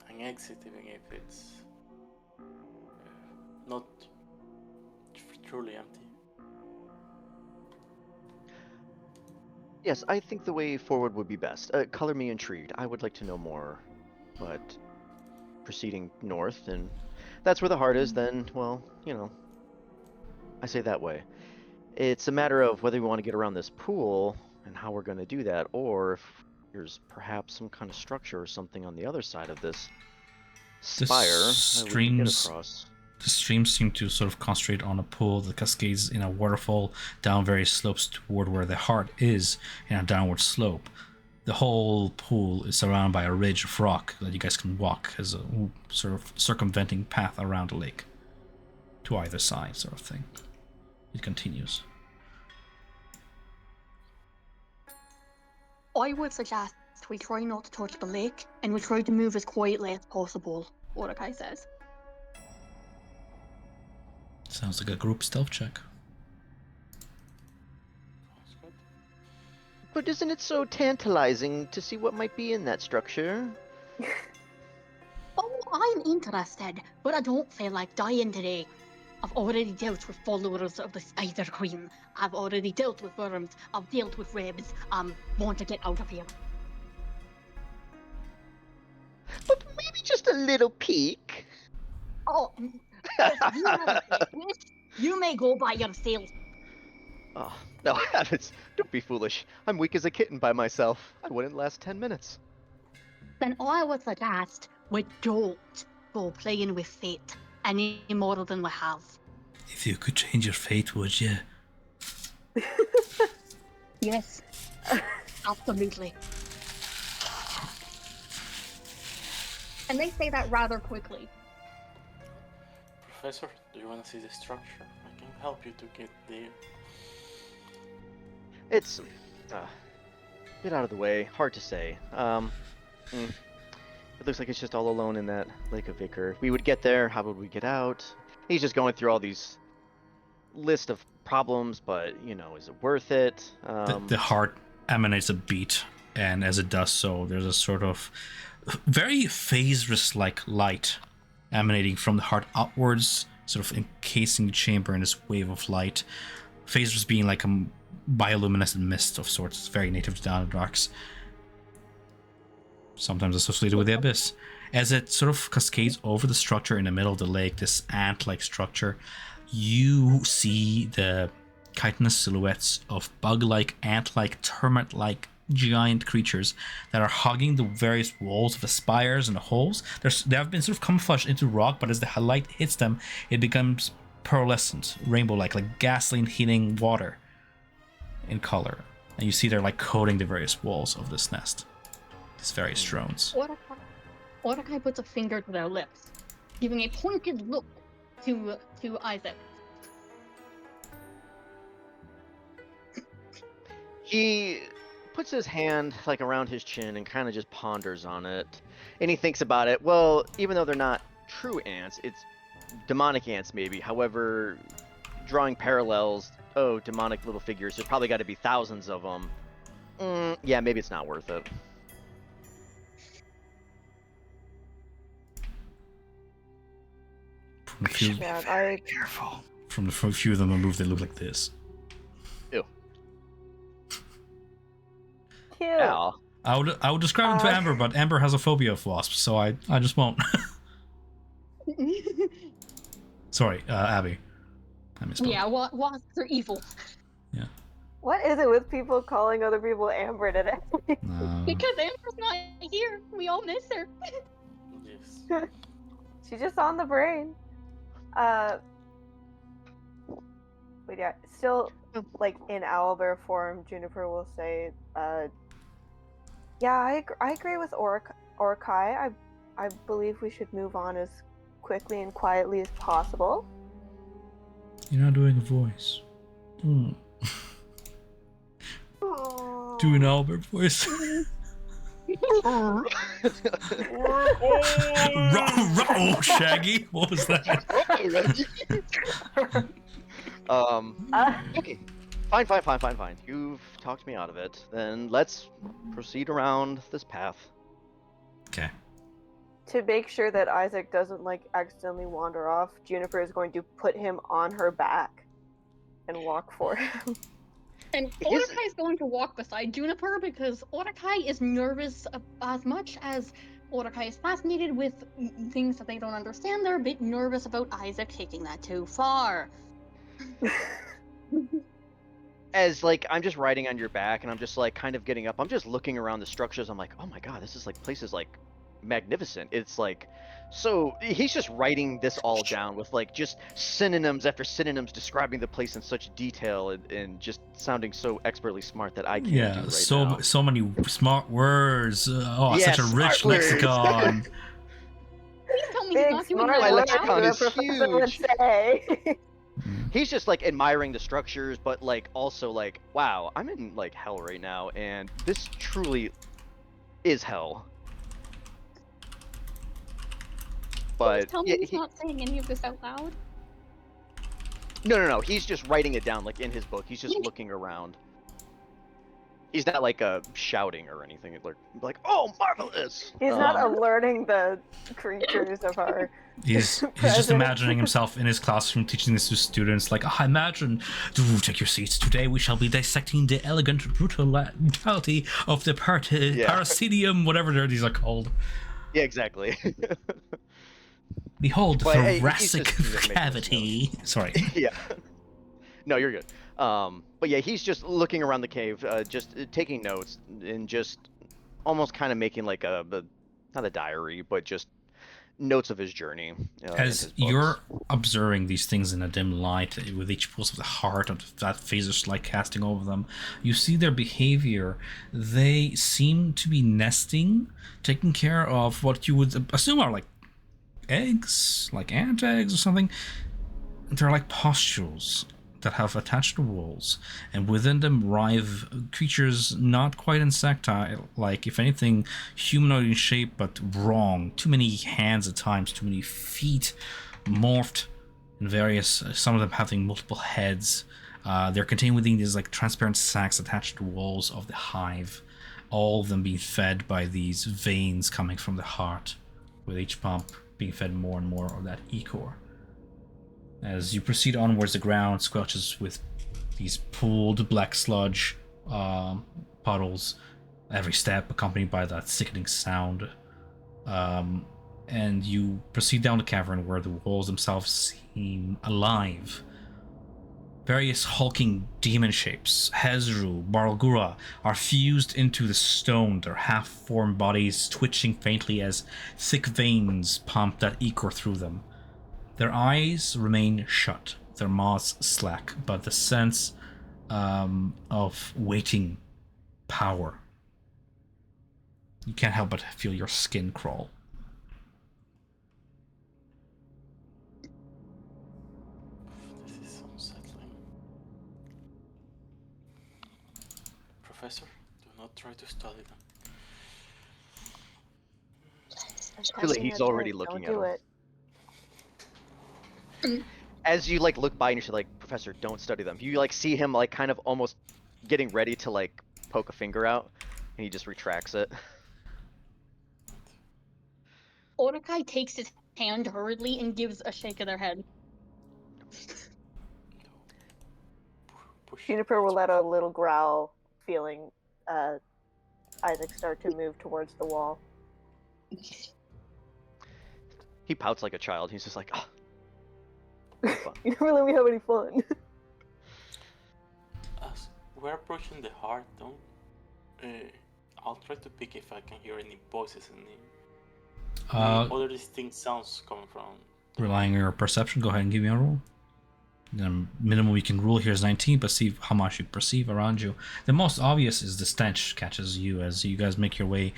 an exit, even if it's not truly empty. Yes, I think the way forward would be best. Color me intrigued. I would like to know more. But proceeding north, and that's where the heart is, then, well, you know, I say that way. It's a matter of whether we want to get around this pool and how we're going to do that, or if there's perhaps some kind of structure or something on the other side of this spire that we can get across. The streams seem to sort of concentrate on a pool that cascades in a waterfall down various slopes toward where the heart is in a downward slope. The whole pool is surrounded by a ridge of rock that you guys can walk as a sort of circumventing path around the lake to either side, sort of thing. It continues. I would suggest we try not to touch the lake, and we try to move as quietly as possible, Orakai says. Sounds like a group stealth check. Sounds good. But isn't it so tantalizing to see what might be in that structure? Oh, I'm interested, but I don't feel like dying today. I've already dealt with followers of the Spider Queen. I've already dealt with worms. I've dealt with ribs. I want to get out of here. But maybe just a little peek. Oh, if you have a wish, you may go by yourself. Oh, no, habits. Don't be foolish. I'm weak as a kitten by myself. I wouldn't last 10 minutes. Then I would suggest we don't go playing with fate any more than we have. If you could change your fate, would you? Yes, absolutely. And they say that rather quickly. Professor, do you want to see the structure? I can help you to get there. It's bit out of the way. Hard to say. It looks like it's just all alone in that Lake of Vicar. We would get there. How would we get out? He's just going through all these list of problems, but you know, is it worth it? The heart emanates a beat, and as it does so, there's a sort of very phasrus-like light emanating from the heart upwards, sort of encasing the chamber in this wave of light. Phasrus being like a bioluminescent mist of sorts, very native to Danadarks, sometimes associated with the abyss. As it sort of cascades over the structure in the middle of the lake, this ant-like structure, you see the chitinous silhouettes of bug-like, ant-like, termite-like giant creatures that are hugging the various walls of the spires and the holes. They have been sort of camouflaged into rock, but as the light hits them, it becomes pearlescent, rainbow-like, like gasoline hitting water in color. And you see they're like coating the various walls of this nest. These various drones. Orakai puts a finger to their lips, giving a pointed look to Isaac. He puts his hand like around his chin and kind of just ponders on it. And he thinks about it. Well, even though they're not true ants, it's demonic ants maybe. However, drawing parallels, oh, demonic little figures, there's probably got to be thousands of them. Yeah, maybe it's not worth it. Careful. From the few of them removed, they look like this. Ew. Cute. Al. I would describe them to Amber, but Amber has a phobia of wasps, so I just won't. Sorry, Abby. I misspoke. Yeah, wasps are evil. Yeah. What is it with people calling other people Amber today? Because Amber's not here. We all miss her. Yes. She's just on the brain. But yeah, still like in owlbear form, Juniper will say, yeah, I agree with Orakai. I believe we should move on as quickly and quietly as possible. You're not doing a voice. Do an Albert voice. Row, Shaggy. What was that? Okay. Fine. You've talked me out of it. Then let's proceed around this path. Okay. To make sure that Isaac doesn't like accidentally wander off, Juniper is going to put him on her back and walk for him. And Mordecai is going to walk beside Juniper because Mordecai is nervous as much as Mordecai is fascinated with things that they don't understand. They're a bit nervous about Isaac taking that too far. As like I'm just riding on your back and I'm just like kind of getting up. I'm just looking around the structures. I'm like, oh my god, this is like place is like magnificent. It's like so he's just writing this all down with like just synonyms after synonyms describing the place in such detail and just sounding so expertly smart that I can't do right now. So many smart words. Such a rich smart words. lexicon. Please tell me he's Big not doing smart My that words, lexicon the is professor would huge. say. He's just like admiring the structures, but like also like, wow, I'm in like hell right now, and this truly is hell. Please But tell me yeah, he's not saying any of this out loud. no. He's just writing it down like in his book. He's just looking around. He's not like shouting or anything. Like, oh, marvelous. He's not alerting the creatures of our. He's just Present. imagining himself in his classroom teaching this to students. Like, imagine, take your seats. Today we shall be dissecting the elegant brutality of the parasidium, whatever these are called. Yeah, exactly. Behold, the But, hey, he's thoracic just making those cavity. Sorry. Yeah. No, you're good. But yeah, he's just looking around the cave, just taking notes and just almost kind of making like not a diary, but just notes of his journey. As you're observing these things in a dim light, with each pulse of the heart of that phaser light casting over them, you see their behavior. They seem to be nesting, taking care of what you would assume are like eggs, like ant eggs or something. They're like pustules that have attached walls, and within them writhe creatures not quite insectile, like if anything humanoid in shape but wrong. Too many hands at times, too many feet, morphed in various, some of them having multiple heads. They're contained within these like transparent sacs attached to walls of the hive, all of them being fed by these veins coming from the heart, with each pump being fed more and more of that ichor. As you proceed onwards, the ground squelches with these pooled black sludge puddles every step, accompanied by that sickening sound. And you proceed down the cavern where the walls themselves seem alive. Various hulking demon shapes, Hezru, Barlgura, are fused into the stone, their half-formed bodies twitching faintly as thick veins pump that ichor through them. Their eyes remain shut, their mouths slack, but the sense of waiting power. You can't help but feel your skin crawl. This is unsettling. Professor, do not try to study them. I feel like he's already looking at Don't do her. it. As you like look by and you're like, Professor, don't study them. You like see him like kind of almost getting ready to like poke a finger out, and he just retracts it. Mordecai takes his hand hurriedly and gives a shake of their head. Push. Juniper will let out a little growl, feeling Isaac start to move towards the wall. He pouts like a child. He's just like, oh. You never let me have any fun. As we're approaching the heart, don't. I'll try to pick if I can hear any voices and any other distinct sounds coming from. Relying on your perception, go ahead and give me a roll. The minimum you can rule here is 19, but see how much you perceive around you. The most obvious is the stench catches you as you guys make your way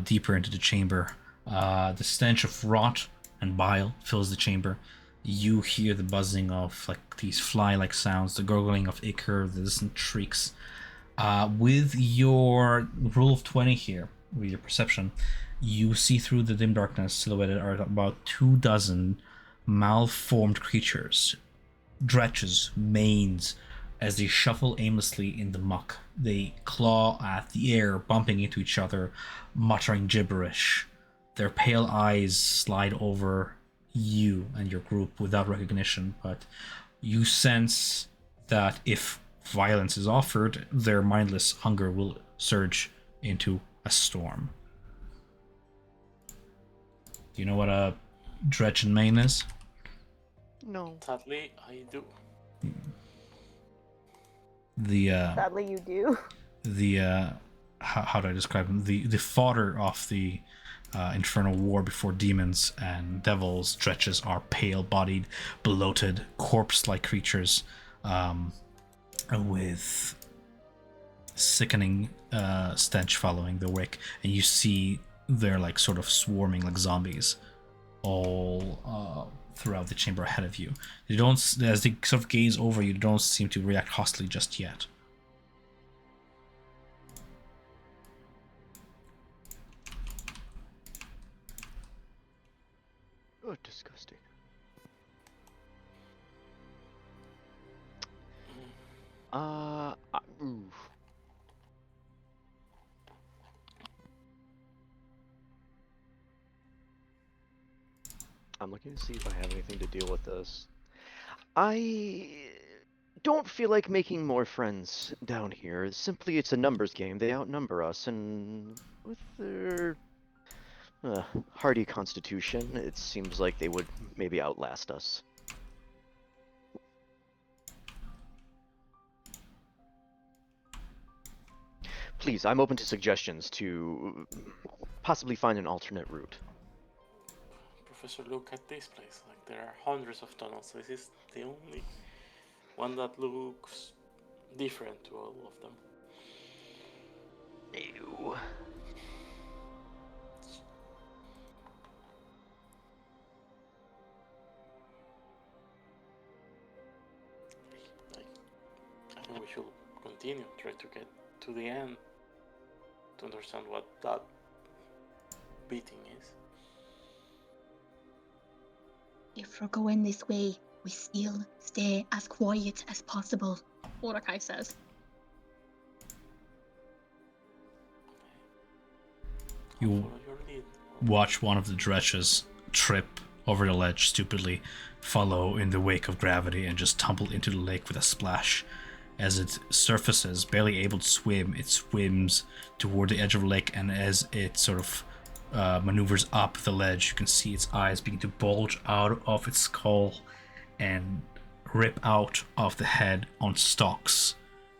deeper into the chamber. The stench of rot and bile fills the chamber. You hear the buzzing of like these fly-like sounds, the gurgling of ichor, the distant shrieks. With your rule of 20 here, with your perception, you see through the dim darkness silhouetted are about 24 malformed creatures. Dretches, manes, as they shuffle aimlessly in the muck. They claw at the air, bumping into each other, muttering gibberish. Their pale eyes slide over you and your group without recognition, but you sense that if violence is offered, their mindless hunger will surge into a storm. Do you know what a dredge and main is? No. Sadly, I do. The Sadly, you do. how do I describe them? The fodder of the infernal war before demons and devils. Dredges are pale-bodied, bloated, corpse-like creatures with sickening stench following the wick, and you see they're like sort of swarming like zombies all throughout the chamber ahead of you. They don't, as they sort of gaze over you, they don't seem to react hostily just yet. Oh, disgusting. Oof. I'm looking to see if I have anything to deal with this. I don't feel like making more friends down here. Simply, it's a numbers game. They outnumber us, and with their hardy constitution, it seems like they would maybe outlast us. Please, I'm open to suggestions to possibly find an alternate route. Professor, look at this place. Like, there are hundreds of tunnels. This is the only one that looks different to all of them. Ew. Like, I think we should continue, try to get to the end to understand what that beating is. If we're going this way, we still stay as quiet as possible, Mordecai says. You Follow your lead. watch one of the dredges trip over the ledge stupidly, follow in the wake of gravity, and just tumble into the lake with a splash. As it surfaces, barely able to swim, it swims toward the edge of the lake, and as it sort of maneuvers up the ledge, you can see its eyes begin to bulge out of its skull and rip out of the head on stalks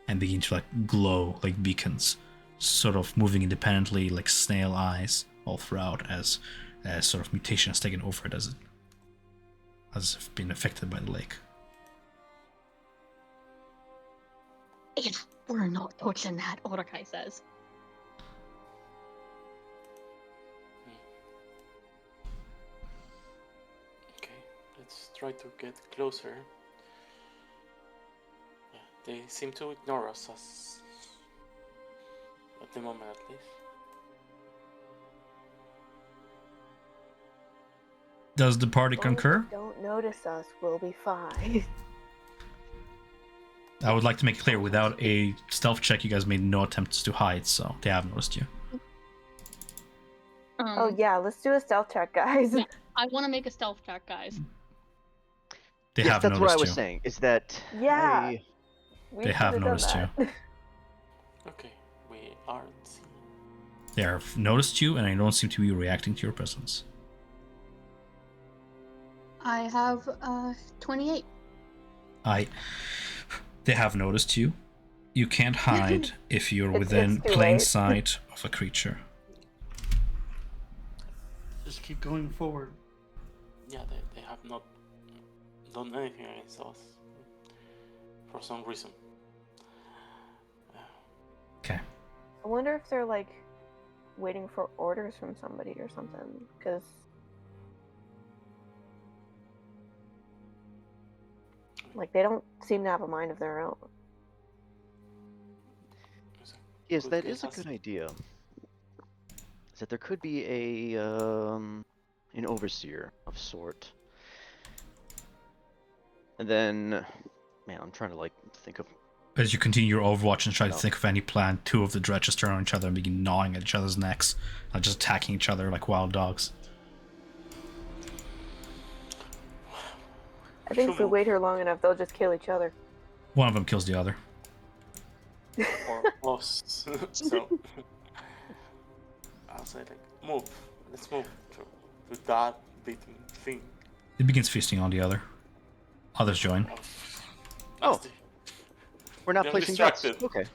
and begin to like glow like beacons, sort of moving independently like snail eyes all throughout as sort of mutation has taken over it as it has been affected by the lake. Yeah, we're not touching that, Mordecai says. Okay, let's try to get closer. Yeah, they seem to ignore us at the moment, at least. Does the party As long as concur? they don't notice us, we'll be fine. I would like to make it clear, without a stealth check, you guys made no attempts to hide, so they have noticed you. Oh yeah, let's do a stealth check, guys. Yeah, I want to make a stealth check, guys. They Yes, have that's noticed what I was you. saying, is that Yeah. We They have should've done noticed you. that. Okay, we aren't seen. They have noticed you, and they don't seem to be reacting to your presence. I have 28. They have noticed you. You can't hide if you're It's within too plain late. sight of a creature. Just keep going forward. Yeah, they have not done anything against us for some reason. Okay. I wonder if they're like waiting for orders from somebody or something, because like they don't seem to have a mind of their own. yes, Good that is a guess. good idea. Is that there could be an overseer of sort. And then, man, I'm trying to like think of As you continue your Overwatch and try to think of any plan, two of the dredges turn on each other and begin gnawing at each other's necks, and just attacking each other like wild dogs. I think if we wait here long enough, they'll just kill each other. One of them kills the other. Or us. So I'll say like, move. Let's move to that big thing. It begins feasting on the other. Others join. Oh, we're not They're placing bets. distracted. Okay.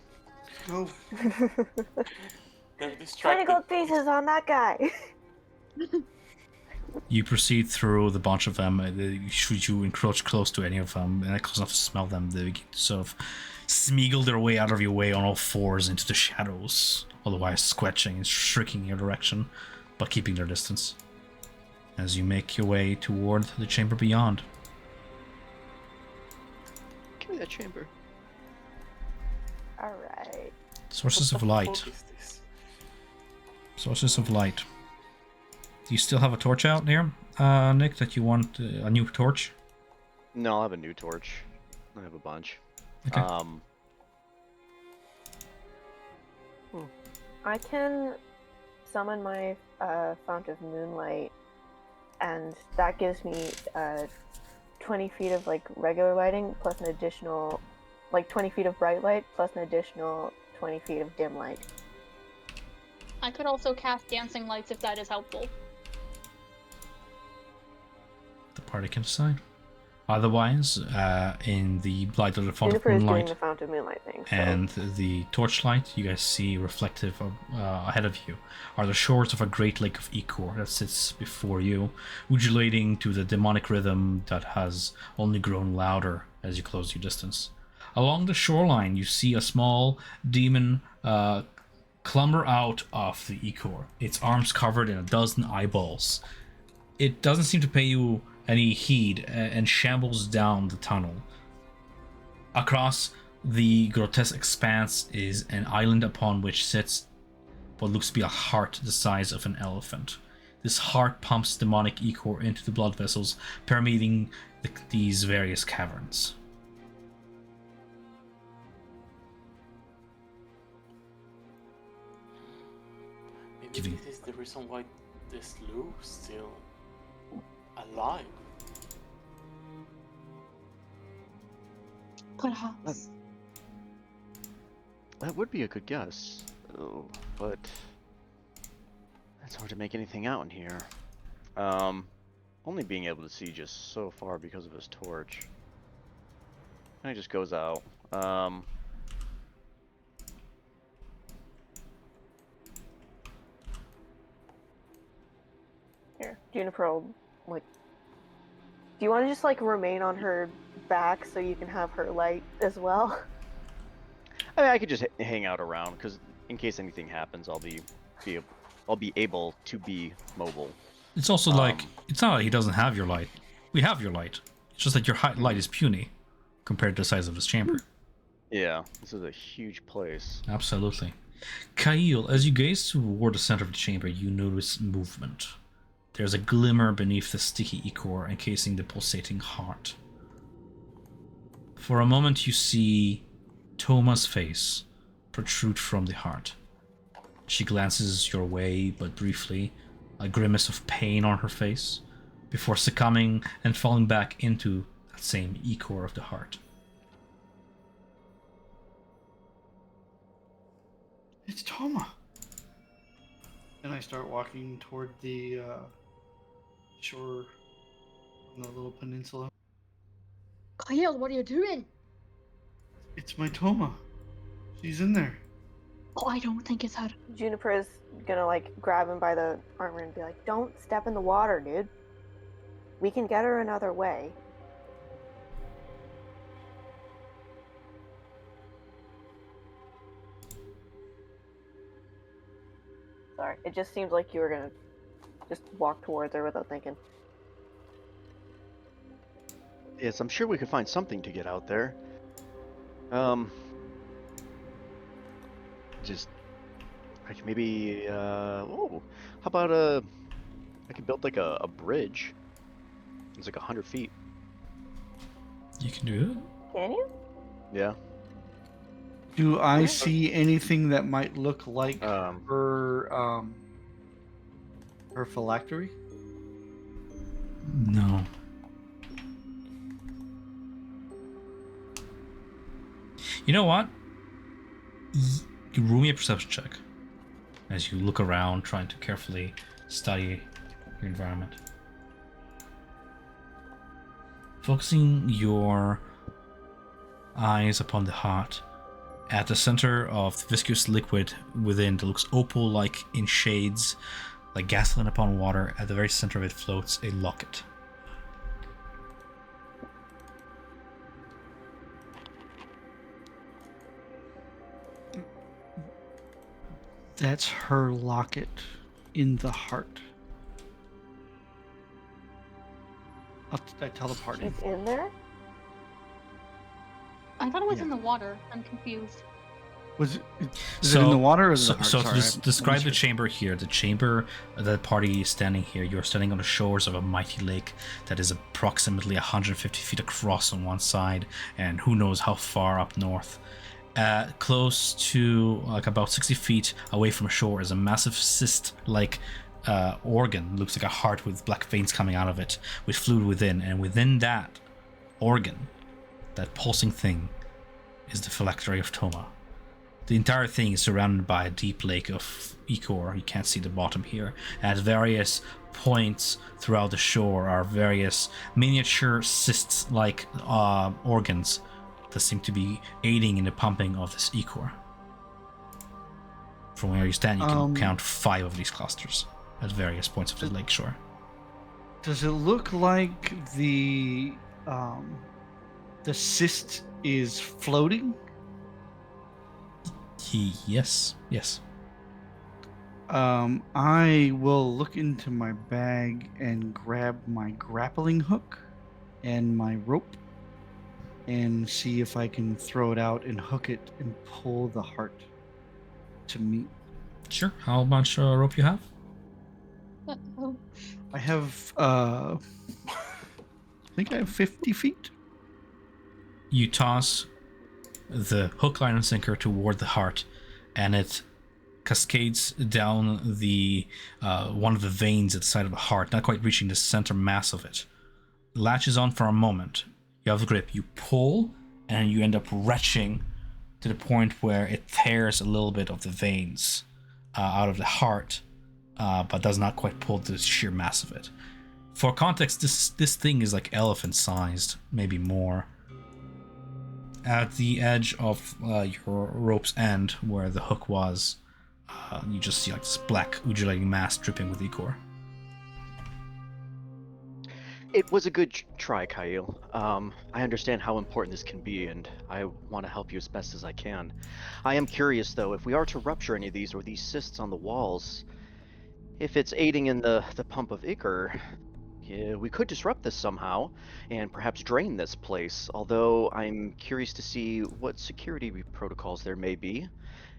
Oh, They're distracted. Trying to go pieces on that guy. You proceed through the bunch of them. Should you encroach close to any of them, and close enough to smell them, they begin to sort of smeagol their way out of your way on all fours into the shadows, otherwise squelching and shrieking in your direction, but keeping their distance. As you make your way toward the chamber beyond. Give me that chamber. Alright. Sources What of the light. fuck is this? Sources of light. Do you still have a torch out there, Nick, that you want a new torch? No, I have a new torch. I have a bunch. Okay. I can summon my Fount of Moonlight, and that gives me 20 feet of like regular lighting plus an additional, like 20 feet of bright light plus an additional 20 feet of dim light. I could also cast dancing lights if that is helpful. The party can decide. Otherwise, in the light of the Font of Juniper is doing Moonlight the Fount of Moonlight thing. So. and the torchlight, you guys see reflective of, ahead of you are the shores of a great lake of ichor that sits before you, undulating to the demonic rhythm that has only grown louder as you close your distance. Along the shoreline, you see a small demon clamber out of the ichor, its arms covered in a dozen eyeballs. It doesn't seem to pay you any heed and shambles down the tunnel. Across the grotesque expanse is an island upon which sits what looks to be a heart the size of an elephant. This heart pumps demonic ichor into the blood vessels permeating these various caverns. Maybe this is the reason why this Lou is still alive. Perhaps. That would be a good guess. Oh, but it's hard to make anything out in here. Only being able to see just so far because of his torch. And he just goes out. Here, Juniper will, like... Do you want to just, like, remain on her back so you can have her light as well? I mean, I could just hang out around because in case anything happens, I'll be able to be mobile. It's also like, it's not like he doesn't have your light. We have your light. It's just that your light is puny compared to the size of this chamber. Yeah, this is a huge place. Absolutely. Kail, as you gaze toward the center of the chamber, you notice movement. There's a glimmer beneath the sticky ichor encasing the pulsating heart. For a moment you see Toma's face protrude from the heart. She glances your way, but briefly, a grimace of pain on her face, before succumbing and falling back into that same ichor of the heart. it's Toma. And I start walking toward the shore on the little peninsula. Kyle, what are you doing? It's my Toma. She's in there. Oh, I don't think it's her. Juniper is gonna, like, grab him by the armor and be like, don't step in the water, dude. We can get her another way. Sorry, it just seems like you were gonna just walk towards her without thinking. Yes, I'm sure we could find something to get out there. Just like maybe oh, how about I could build like a bridge. It's like 100 feet. You can do it. Can you? Yeah. Do I see anything that might look like her phylactery? No. You know what? You roll me a perception check as you look around, trying to carefully study your environment. Focusing your eyes upon the heart. At the center of the viscous liquid within that looks opal-like in shades, like gasoline upon water, at the very center of it floats a locket. That's her locket in the heart. I tell the party. It's in there? I thought it was Yeah. in the water. I'm confused. Is it in the water or is it in the heart? So Sorry, to describe the chamber here, the chamber, the party is standing here. You're standing on the shores of a mighty lake that is approximately 150 feet across on one side, and who knows how far up north. Close to, like about 60 feet away from shore, is a massive cyst-like organ. Looks like a heart with black veins coming out of it, with fluid within, and within that organ, that pulsing thing, is the phylactery of Toma. The entire thing is surrounded by a deep lake of ichor. You can't see the bottom here. At various points throughout the shore are various miniature cysts-like organs that seem to be aiding in the pumping of this ichor. From where you stand, you can count 5 of these clusters at various points of the lake shore. Does it look like the cyst is floating? Yes. I will look into my bag and grab my grappling hook and my rope and see if I can throw it out and hook it and pull the heart to me. Sure. How much rope you have? Uh-oh. I have, I think I have 50 feet. You toss the hook, line, and sinker toward the heart, and it cascades down the one of the veins at the side of the heart, not quite reaching the center mass of it. Latches on for a moment. You have the grip. You pull, and you end up retching to the point where it tears a little bit of the veins out of the heart, but does not quite pull the sheer mass of it. For context, this thing is like elephant-sized, maybe more. At the edge of your rope's end, where the hook was, you just see like this black undulating mass dripping with ichor. It was a good try, Kyle. I understand how important this can be, and I want to help you as best as I can. I am curious, though, if we are to rupture any of these or these cysts on the walls, if it's aiding in the pump of ichor, yeah, we could disrupt this somehow and perhaps drain this place, although I'm curious to see what security protocols there may be,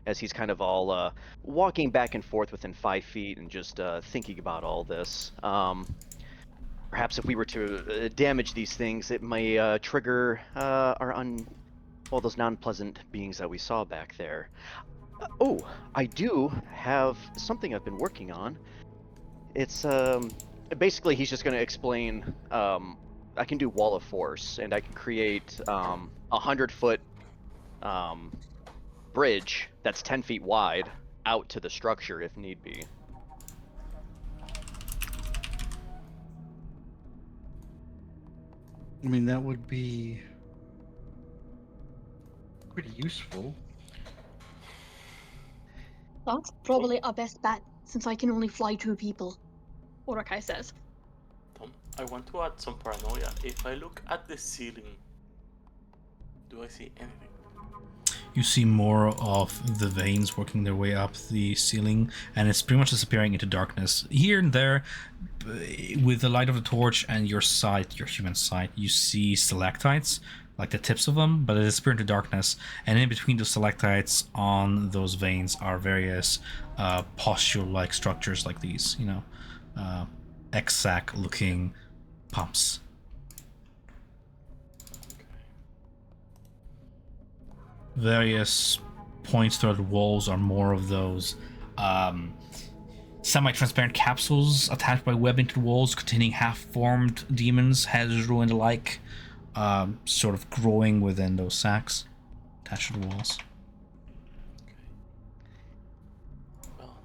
as he's kind of all walking back and forth within 5 feet and just thinking about all this. Perhaps if we were to damage these things, it may trigger those non-pleasant beings that we saw back there. Oh, I do have something I've been working on. It's basically he's just going to explain. I can do wall of force, and I can create 100-foot bridge that's 10 feet wide out to the structure if need be. I mean, that would be pretty useful. That's probably our best bet, since I can only fly 2 people. Orokai says. Tom, I want to add some paranoia. If I look at the ceiling, do I see anything? You see more of the veins working their way up the ceiling, and it's pretty much disappearing into darkness. Here and there, with the light of the torch and your sight, your human sight, you see stalactites, like the tips of them, but they disappear into darkness. And in between those stalactites on those veins are various postule-like structures like these, X-sack looking pumps. Various points throughout the walls are more of those semi-transparent capsules attached by webbing to the walls containing half-formed demons, Hezru and the like, sort of growing within those sacks attached to the walls. Well,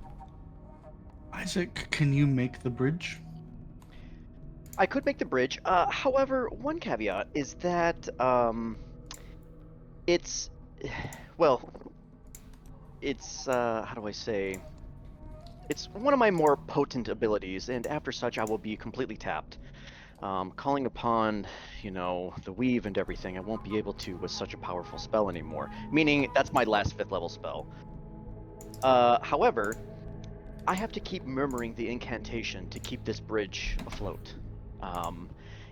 Isaac, can you make the bridge? I could make the bridge. However, one caveat is that it's well, it's how do I say? It's one of my more potent abilities, and after such, I will be completely tapped. Calling upon, the weave and everything, I won't be able to with such a powerful spell anymore. Meaning, that's my last 5th level spell. However, I have to keep murmuring the incantation to keep this bridge afloat.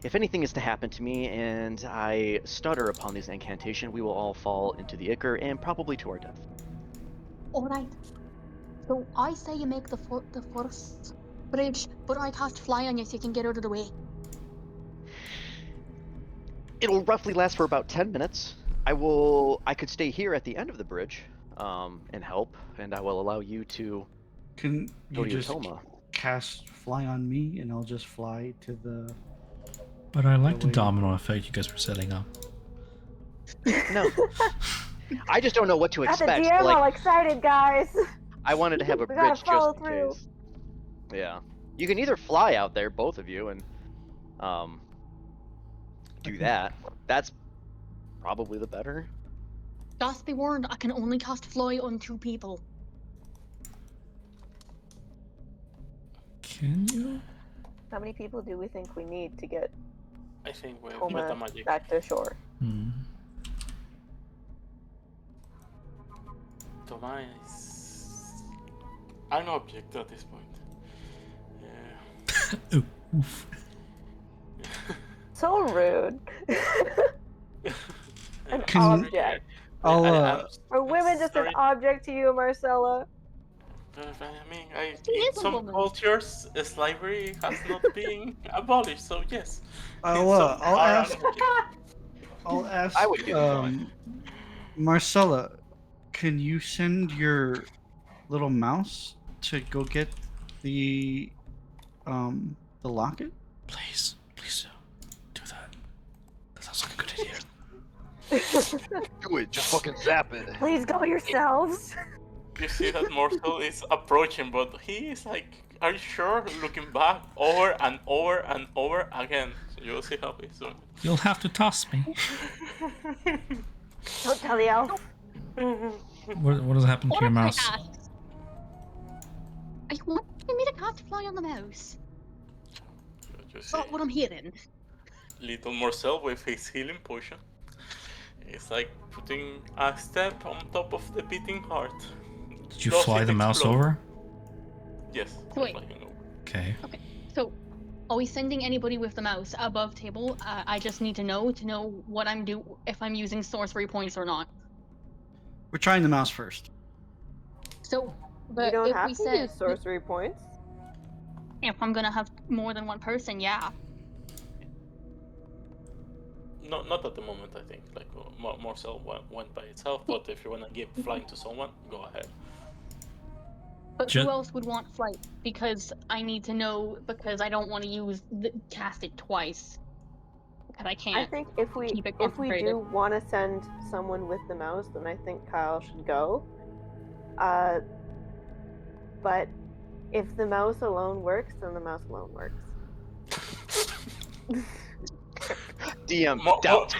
If anything is to happen to me and I stutter upon this incantation, we will all fall into the Ichor and probably to our death. Alright. So I say you make the first bridge, but I cast fly on you so you can get out of the way. It'll roughly last for about 10 minutes. I could stay here at the end of the bridge, and help, and I will allow you to Can go you to your just Toma. cast fly on me, and I'll just fly to the... But I like the Wait. domino effect you guys were setting up. No. I just don't know what to Got the expect. DM Like, all excited, guys. I wanted to have a We gotta bridge follow just in through. case. Yeah. You can either fly out there, both of you, and do that. That's probably the better. Just be warned, I can only cast fly on 2 people. Can you? How many people do we think we need to get I think with Toma meta magic. back to shore? Toma is an object at this point. Yeah. Ooh, oof. So rude. An Can- object. I'll, Are women just an sorry. object to you, Marcella? I mean, She in is a some woman. cultures, slavery has not been abolished, so yes. I'll, In some I'll are ask... an object. I'll ask, I would give it one. Marcella, can you send your little mouse to go get the locket? Please do that. That sounds like a good idea. Do it, just fucking zap it. Please go yourselves. You see that Morsel is approaching, but he is like, are you sure? Looking back over and over and over again. So you'll see how he's doing. You'll have to toss me. Don't tell the elf. What has happened to What your if I mouse? asked? Are you wanting me to cast fly on the mouse? You see Not what I'm hearing. little Morsel with his healing potion. It's like putting a step on top of the beating heart. Did you Does fly it the mouse explode? over? Yes. Wait. Flying over. Okay. So, are we sending anybody with the mouse above table? I just need to know what I'm if I'm using sorcery points or not. We're trying the mouse first. So, You but don't if have we to said use sorcery points. if I'm gonna have more than one person, yeah. No, not at the moment, I think. Like, Morsel went by itself, but if you want to give flying to someone, go ahead. But Ju- who else would want flight? Because I need to know, because I don't want to cast it twice. Because I I can't think if we keep it do concentrated. want to send someone with the mouse, then I think Kyle should go. But if the mouse alone works, then the mouse alone works. DM, Mo- doubt.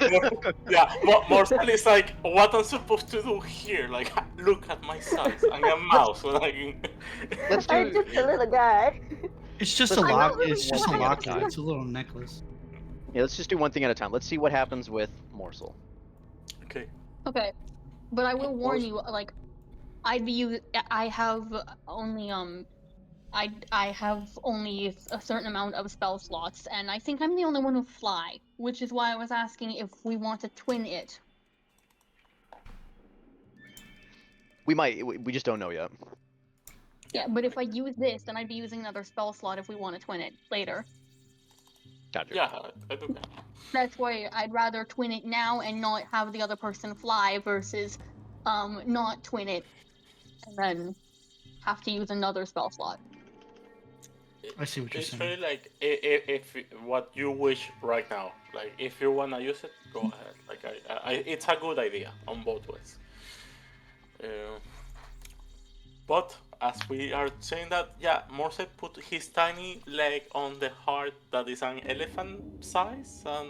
Morsel is like, what I'm supposed to do here? Like, look at my size. I'm a mouse. Like, Let's I'm do. just a little guy. It's just Let's a do lock. one It's just a thing at a locket. time. It's a little necklace. Yeah, let's just do one thing at a time. Let's see what happens with Morsel. okay. Okay, but I will warn course. you, like, I have only I have only a certain amount of spell slots, and I think I'm the only one who fly, which is why I was asking if we want to twin it. We might. We just don't know yet. Yeah, but if I use this, then I'd be using another spell slot if we want to twin it later. Gotcha. Yeah, I do that. That's why I'd rather twin it now and not have the other person fly versus not twin it, and then have to use another spell slot. I see what you're It's saying. really like if what you wish right now. Like if you wanna use it, go ahead. Like it's a good idea on both ways. But as we are saying that, yeah, Morse put his tiny leg on the heart that is an elephant size, and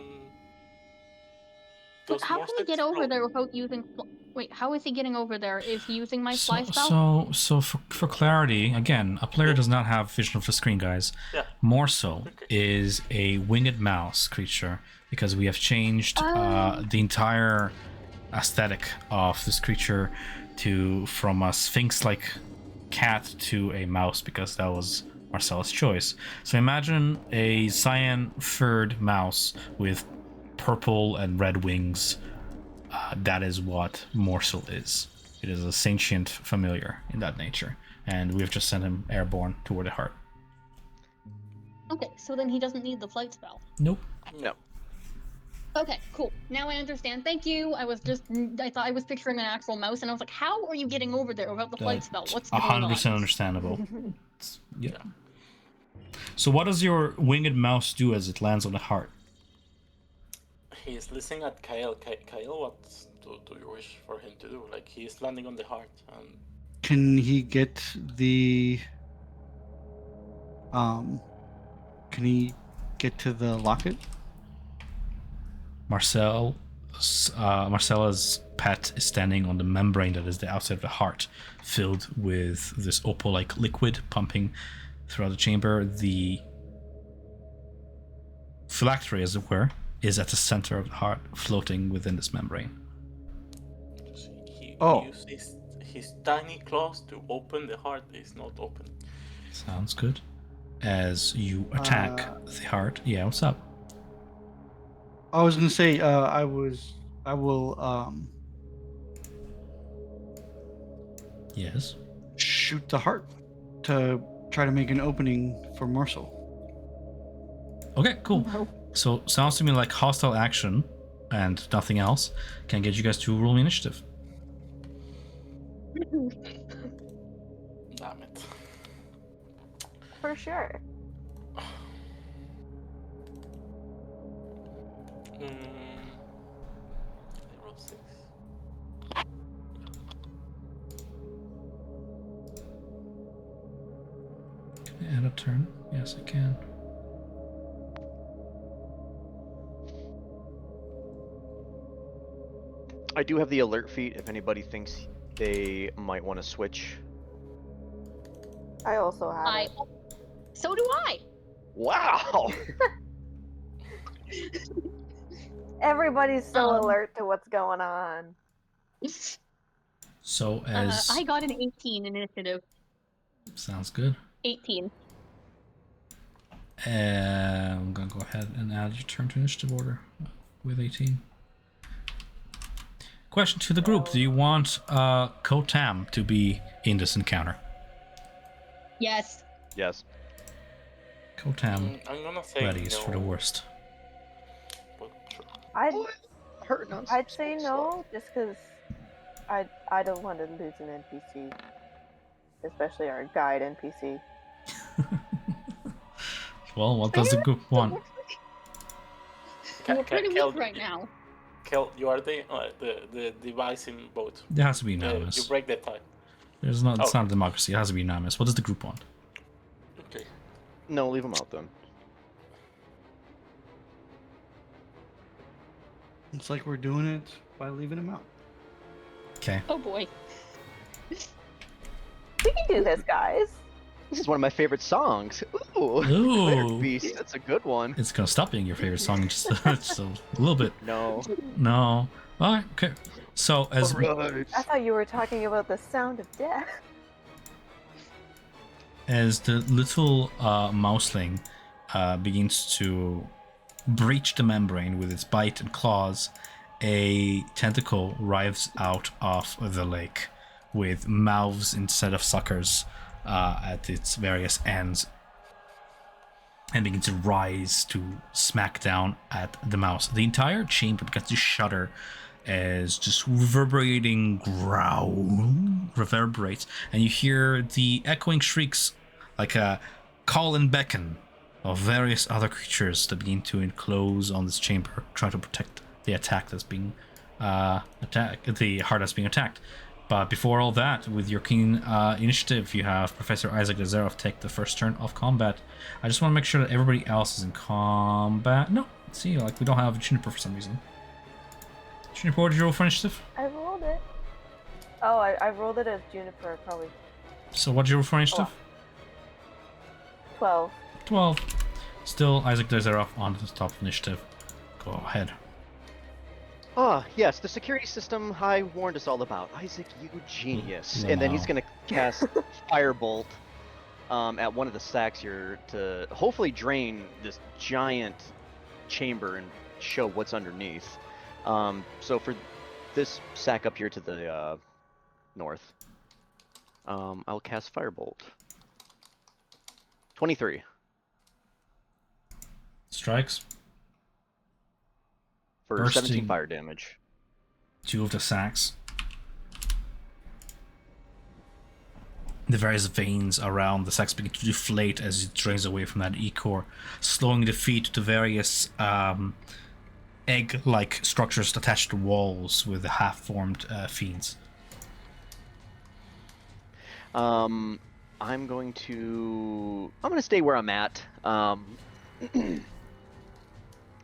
But does how Morse can he get over explode? there without using? Wait, how is he getting over there? Is he using my fly spell? So for clarity, again, a player does not have vision of the screen, guys. Yeah. Morsel Okay. is a winged mouse creature because we have changed the entire aesthetic of this creature from a sphinx-like cat to a mouse because that was Marcella's choice. So imagine a cyan-furred mouse with purple and red wings. That is what Morsel is. It is a sentient familiar in that nature, and we have just sent him airborne toward the heart. Okay, so then he doesn't need the flight spell. Nope. No. Okay, cool. Now I understand. Thank you. I thought I was picturing an actual mouse, and I was like, how are you getting over there without the flight spell? What's going on? 100% understandable. Yeah. So what does your winged mouse do as it lands on the heart? He's listening at Kyle. Kyle, what do you wish for him to do? Like he's landing on the heart, and Can he get the can he get to the locket? Marcella's pet is standing on the membrane that is the outside of the heart, filled with this opal-like liquid pumping throughout the chamber. The phylactery, as it were, is at the center of the heart, floating within this membrane. he Oh. uses his tiny claws to open the heart. It's not open. Sounds good. As you attack the heart, yeah, what's up? I was gonna say I will Yes. shoot the heart to try to make an opening for Morsel. Okay, cool. So sounds to me like hostile action and nothing else. Can I get you guys to roll me initiative? Damn it. For sure. I rolled 6. Can I add a turn? Yes, I can. I do have the alert feat if anybody thinks they might want to switch. I also have it. So do I. Wow! Everybody's so alert to what's going on. So as I got an 18 initiative. sounds good. 18. I'm gonna go ahead and add your turn to initiative order with 18. Question to the group: do you want Kotam to be in this encounter? Yes. Yes. Kotam I'm gonna say readies no. for the worst. But sure. I'd say no, just because I don't want to lose an NPC, especially our guide NPC. Well, what does the group want? We're pretty Kel, weak right now. Kel, you are the device in both. It has to be You unanimous. break the tie. It's not Oh. a democracy. It has to be unanimous. What does the group want? Okay. No, leave them out then. It's like we're doing it by leaving him out. Okay. Oh boy. We can do this, guys. This is one of my favorite songs. Ooh, Ooh. Cleric Beast, that's a good one. It's gonna stop being your favorite song in just a little bit. No. No. All right. Okay. So as Alright. I thought you were talking about the sound of death. as the little mouseling begins to breach the membrane with its bite and claws, a tentacle writhes out of the lake with mouths instead of suckers at its various ends and begins to rise to smack down at the mouse. The entire chamber begins to shudder as just reverberating growl reverberates, and you hear the echoing shrieks like a call and beckon of various other creatures that begin to enclose on this chamber, trying to protect the attack that's being the heart that's being attacked. But before all that, with your keen initiative, you have Professor Isaac Lazarov take the first turn of combat. I just want to make sure that everybody else is in combat. No, let's see, like we don't have Juniper for some reason. Juniper, what did you roll for initiative? I rolled it. Oh, I rolled it as Juniper, probably. So what did you roll for initiative? 12. 12. Still Isaac Lazarov on the top initiative. Go ahead. Ah, yes, the security system I warned us all about. Isaac, you genius. And then he's Wow. gonna cast Firebolt at one of the stacks here to hopefully drain this giant chamber and show what's underneath. So for this sack up here to the north, I'll cast Firebolt. 23. Strikes. For Bursting. 17 fire damage. 2 of the sacks. The various veins around the sacks begin to deflate as it drains away from that E-core, slowing the feet to various egg-like structures attached to walls with the half-formed fiends. I'm going to stay where I'm at.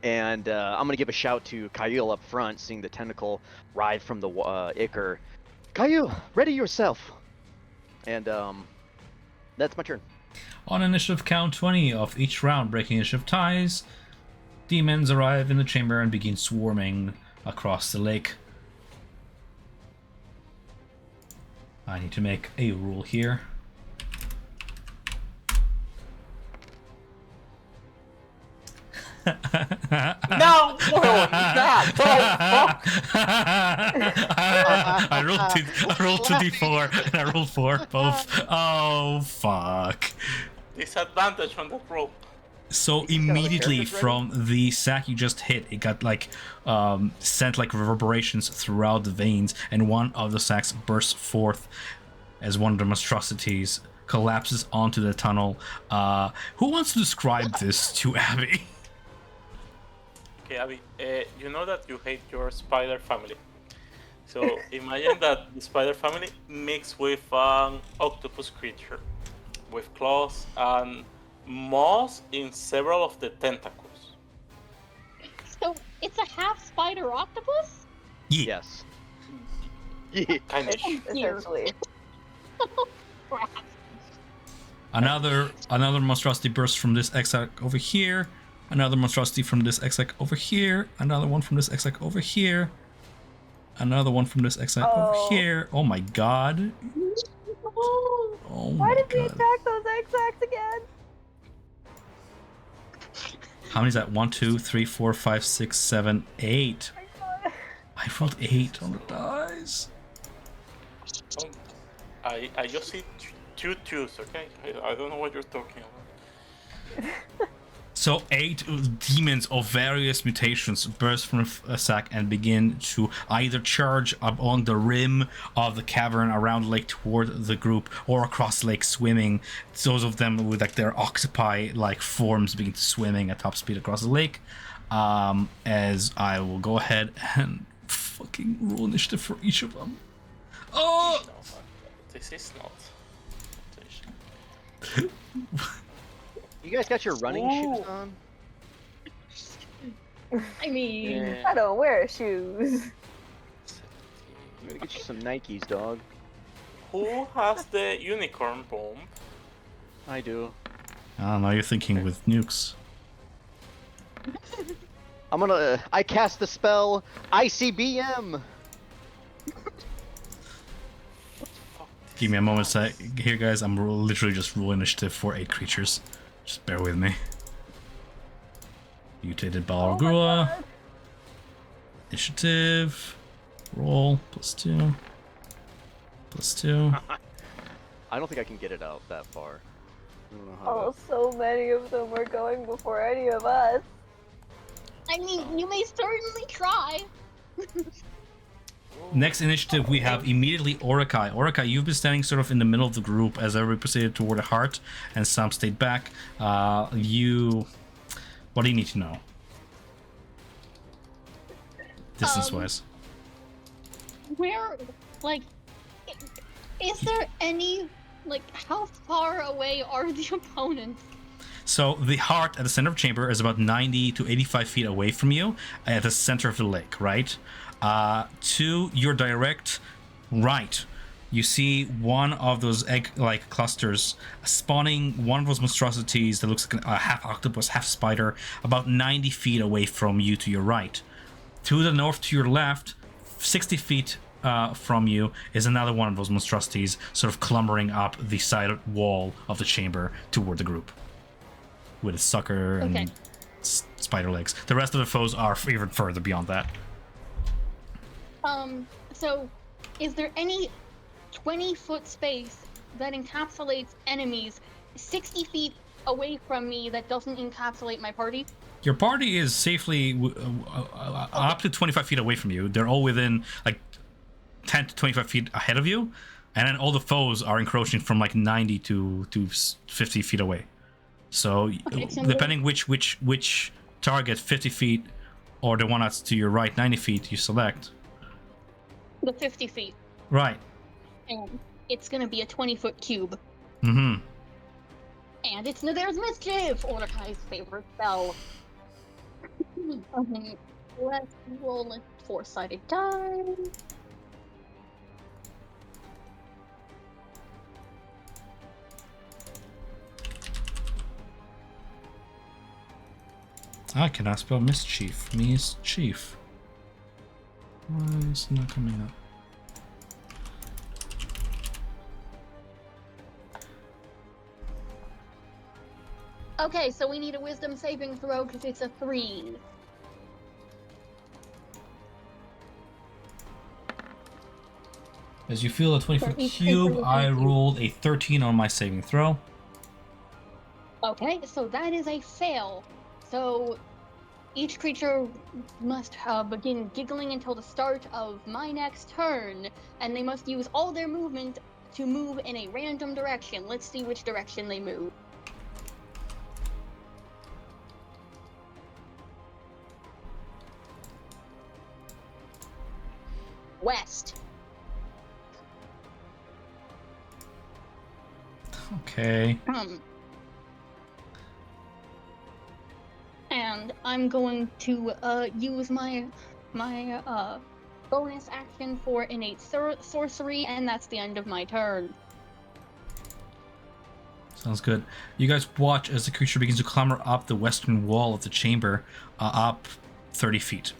And I'm going to give a shout to Kyle up front, seeing the tentacle writhe from the Ichor. Kyle, ready yourself. And that's my turn. On initiative count 20 of each round, breaking initiative ties, demons arrive in the chamber and begin swarming across the lake. I need to make a rule here. No! I rolled 2d4 and I rolled 4 both. Oh fuck. Disadvantage on that roll. So immediately from the sack you just hit, it got like sent like reverberations throughout the veins, and one of the sacks bursts forth as one of the monstrosities collapses onto the tunnel. Who wants to describe this to Abby? Okay, Abby, you know that you hate your spider family. So imagine that the spider family mixed with an octopus creature with claws and moss in several of the tentacles. So it's a half spider octopus? Yeah. Yes. Yeah. Kind of. Essentially. Crap. Another monstrosity bursts from this exarch over here. Another monstrosity from this exarch over here. Another one from this exarch over here. Another one from this exarch over here. Oh my god. Oh Why my did we god. attack those X-Acts again? How many is that? 1, 2, 3, 4, 5, 6, 7, 8. I rolled 8 on the dice. I just see two twos, okay? I don't know what you're talking about. So 8 demons of various mutations burst from a sack and begin to either charge up along the rim of the cavern around the lake toward the group, or across the lake swimming. Those of them with like their octopi-like forms begin swimming at top speed across the lake. As I will go ahead and fucking roll initiative for each of them. Oh! No, this is not. You guys got your running shoes on? I mean, Yeah. I don't wear shoes. I'm gonna get you some Nikes, dog. Who has the unicorn bomb? I do. I don't know, you're thinking with nukes. I cast the spell ICBM! Give me a moment here, guys. I'm literally just rolling initiative for 8 creatures. Just bear with me. Mutated Balrogula. Initiative. Roll. +2. +2. I don't think I can get it out that far. I don't know how Oh, so many of them are going before any of us. I mean, you may certainly try. Next initiative, we have immediately Orakai. Orakai, you've been standing sort of in the middle of the group as everybody proceeded toward the heart, and some stayed back. What do you need to know? Distance-wise. Where, like, is there any, like, how far away are the opponents? So the heart at the center of the chamber is about 90 to 85 feet away from you at the center of the lake, right? To your direct right, you see one of those egg-like clusters spawning one of those monstrosities that looks like a half octopus, half spider, about 90 feet away from you to your right. To the north, to your left, 60 feet from you is another one of those monstrosities sort of clumbering up the side wall of the chamber toward the group with its sucker and spider legs. The rest of the foes are even further beyond that. So is there any 20-foot space that encapsulates enemies 60 feet away from me that doesn't encapsulate my party? Your party is safely up to 25 feet away from you. They're all within like 10 to 25 feet ahead of you, and then all the foes are encroaching from like 90 to 50 feet away. So depending which target, 50 feet or the one that's to your right, 90 feet, you select. The 50 feet. Right. And it's gonna be a 20-foot cube. Mm-hmm. And it's there's mischief, Ordekai's favorite spell. Let's roll a 4-sided die. I cannot spell mischief. Mischief. Why is it not coming up? Okay, so we need a wisdom saving throw because it's a 3. As you feel a 20-foot cube, I rolled a 13 on my saving throw. Okay, so that is a fail. So each creature must begin giggling until the start of my next turn, and they must use all their movement to move in a random direction. Let's see which direction they move. West. Okay. And I'm going to use my bonus action for innate sorcery, and that's the end of my turn. Sounds good. You guys watch as the creature begins to clamber up the western wall of the chamber, up 30 feet.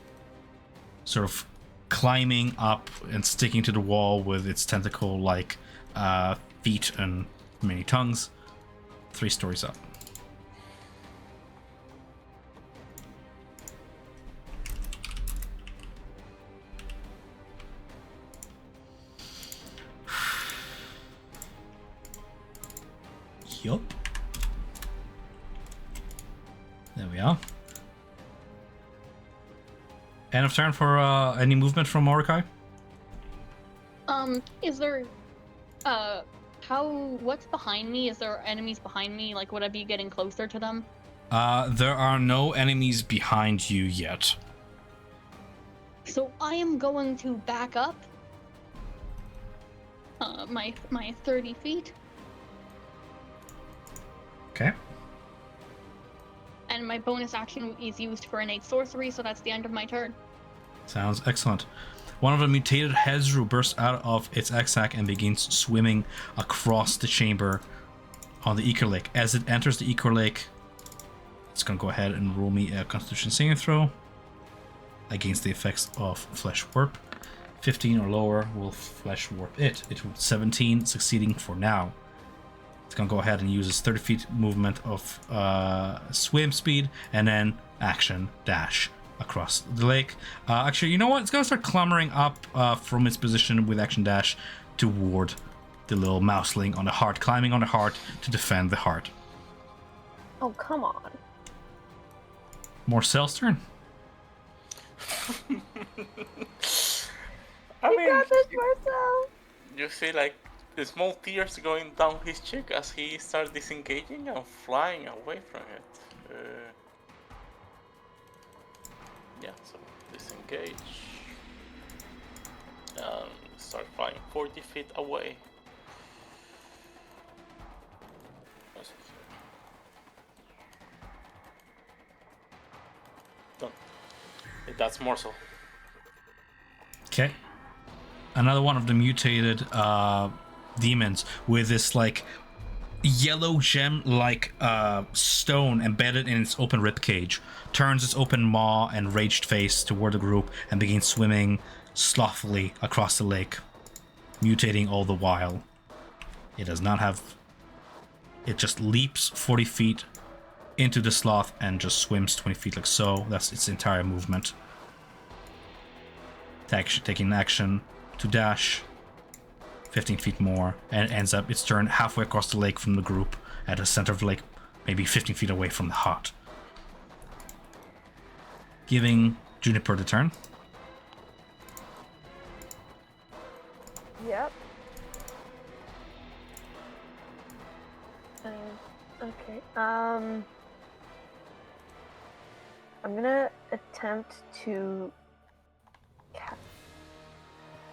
Sort of climbing up and sticking to the wall with its tentacle-like feet and many tongues. 3 stories up. Yup. There we are. End of turn for any movement from Mordecai? Is there what's behind me? Is there enemies behind me? Like, would I be getting closer to them? There are no enemies behind you yet. So I am going to back up my 30 feet. Okay. And my bonus action is used for innate sorcery, so that's the end of my turn. Sounds excellent. One of the mutated Hezru bursts out of its egg-sac and begins swimming across the chamber on the Eco Lake. As it enters the Eco Lake, it's going to go ahead and roll me a Constitution saving throw against the effects of Flesh Warp. 15 or lower will Flesh Warp it. It will 17, succeeding for now. It's going to go ahead and use its 30 feet movement of swim speed and then action dash across the lake. Actually, you know what? It's going to start clambering up from its position with action dash toward the little mouseling on the heart, climbing on the heart to defend the heart. Oh, come on. More Cell's turn. I You mean, got this, Marcel. you see like the small tears going down his cheek as he starts disengaging and flying away from it. Yeah, so disengage. Start flying 40 feet away. Done. That's Morsel. Okay. Another one of the mutated demons with this like yellow gem like stone embedded in its open rib cage turns its open maw and raged face toward the group and begins swimming slothfully across the lake, mutating all the while. It does not have... It just leaps 40 feet into the sloth and just swims 20 feet like so. That's its entire movement. Taking action to dash 15 feet more, and ends up its turn halfway across the lake from the group at the center of the lake, maybe 15 feet away from the hut. Giving Juniper the turn. Yep. Okay. I'm gonna attempt to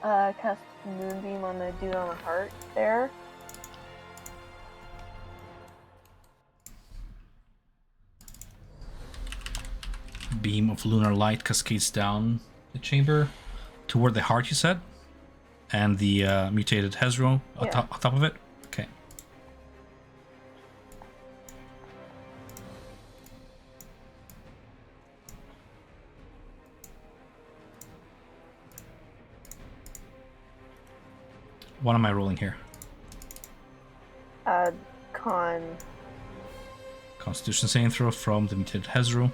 cast Moonbeam on the dude on the heart there. Beam of lunar light cascades down the chamber toward the heart, you said? And the mutated Hezro on top of it? Okay. What am I rolling here? Constitution saving throw from the mutated Hezro.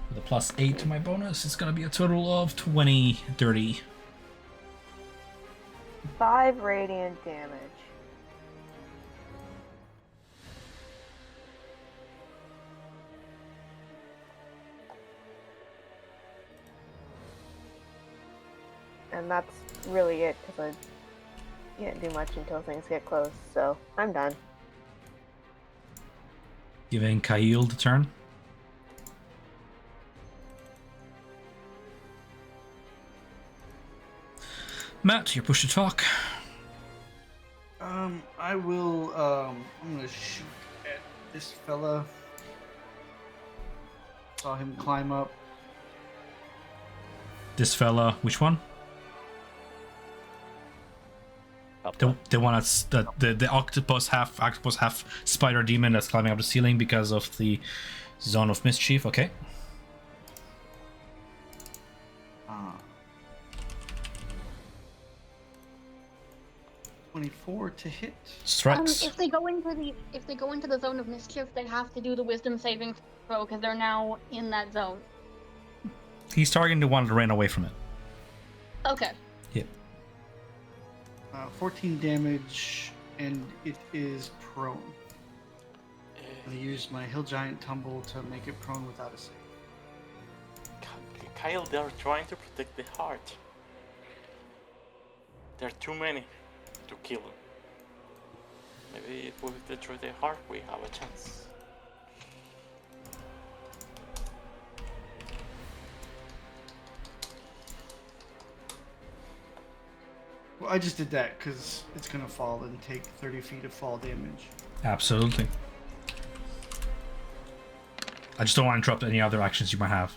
With a +8 to my bonus, it's gonna be a total of 20, 30. 5 radiant damage. And that's really it, because I can't do much until things get close, so I'm done. Giving Kyle the turn. Matt, you're push to talk. I will, I'm gonna shoot at this fella. Saw him climb up. This fella, which one? The one that's the octopus half spider demon that's climbing up the ceiling because of the zone of mischief. Okay. 24 to hit. Strikes. If they go into the zone of mischief, they have to do the wisdom saving throw because they're now in that zone. He's targeting the one that ran away from it. Okay. Yep. 14 damage, and it is prone. I'm gonna use my Hill Giant Tumble to make it prone without a save. Kyle, they are trying to protect the heart. There are too many to kill them. Maybe if we destroy the heart, we have a chance. Well, I just did that because it's gonna fall and take 30 feet of fall damage. Absolutely. I just don't want to interrupt any other actions you might have.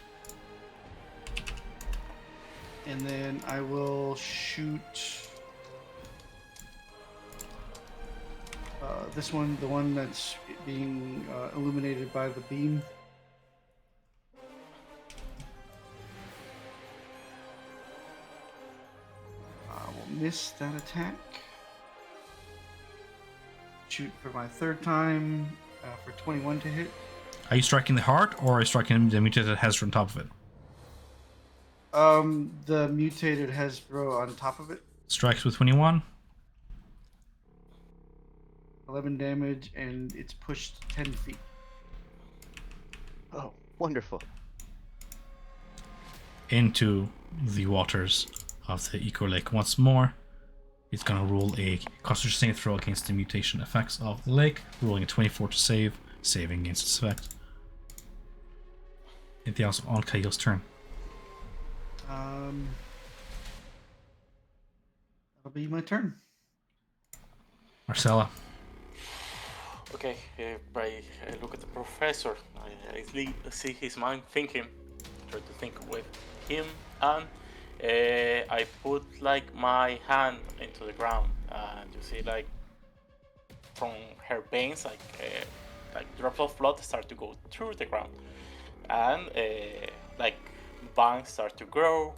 And then I will shoot this one, the one that's being illuminated by the beam. I will miss that attack. Shoot for my third time for 21 to hit. Are you striking the heart, or are you striking the mutated Hezro on top of it? The mutated Hezro on top of it. Strikes with 21. 11 damage, and it's pushed 10 feet. Oh, wonderful. Into the waters of the Eco Lake once more. It's gonna roll a Constitution saving throw against the mutation effects of the lake, rolling a 24 to save, saving against its effect. Anything else on Kyle's turn? That'll be my turn. Marcella. Okay, I look at the professor. I see his mind thinking. Try to think with him, and I put like my hand into the ground, and you see like from her veins, like drops of blood start to go through the ground, and like vines start to grow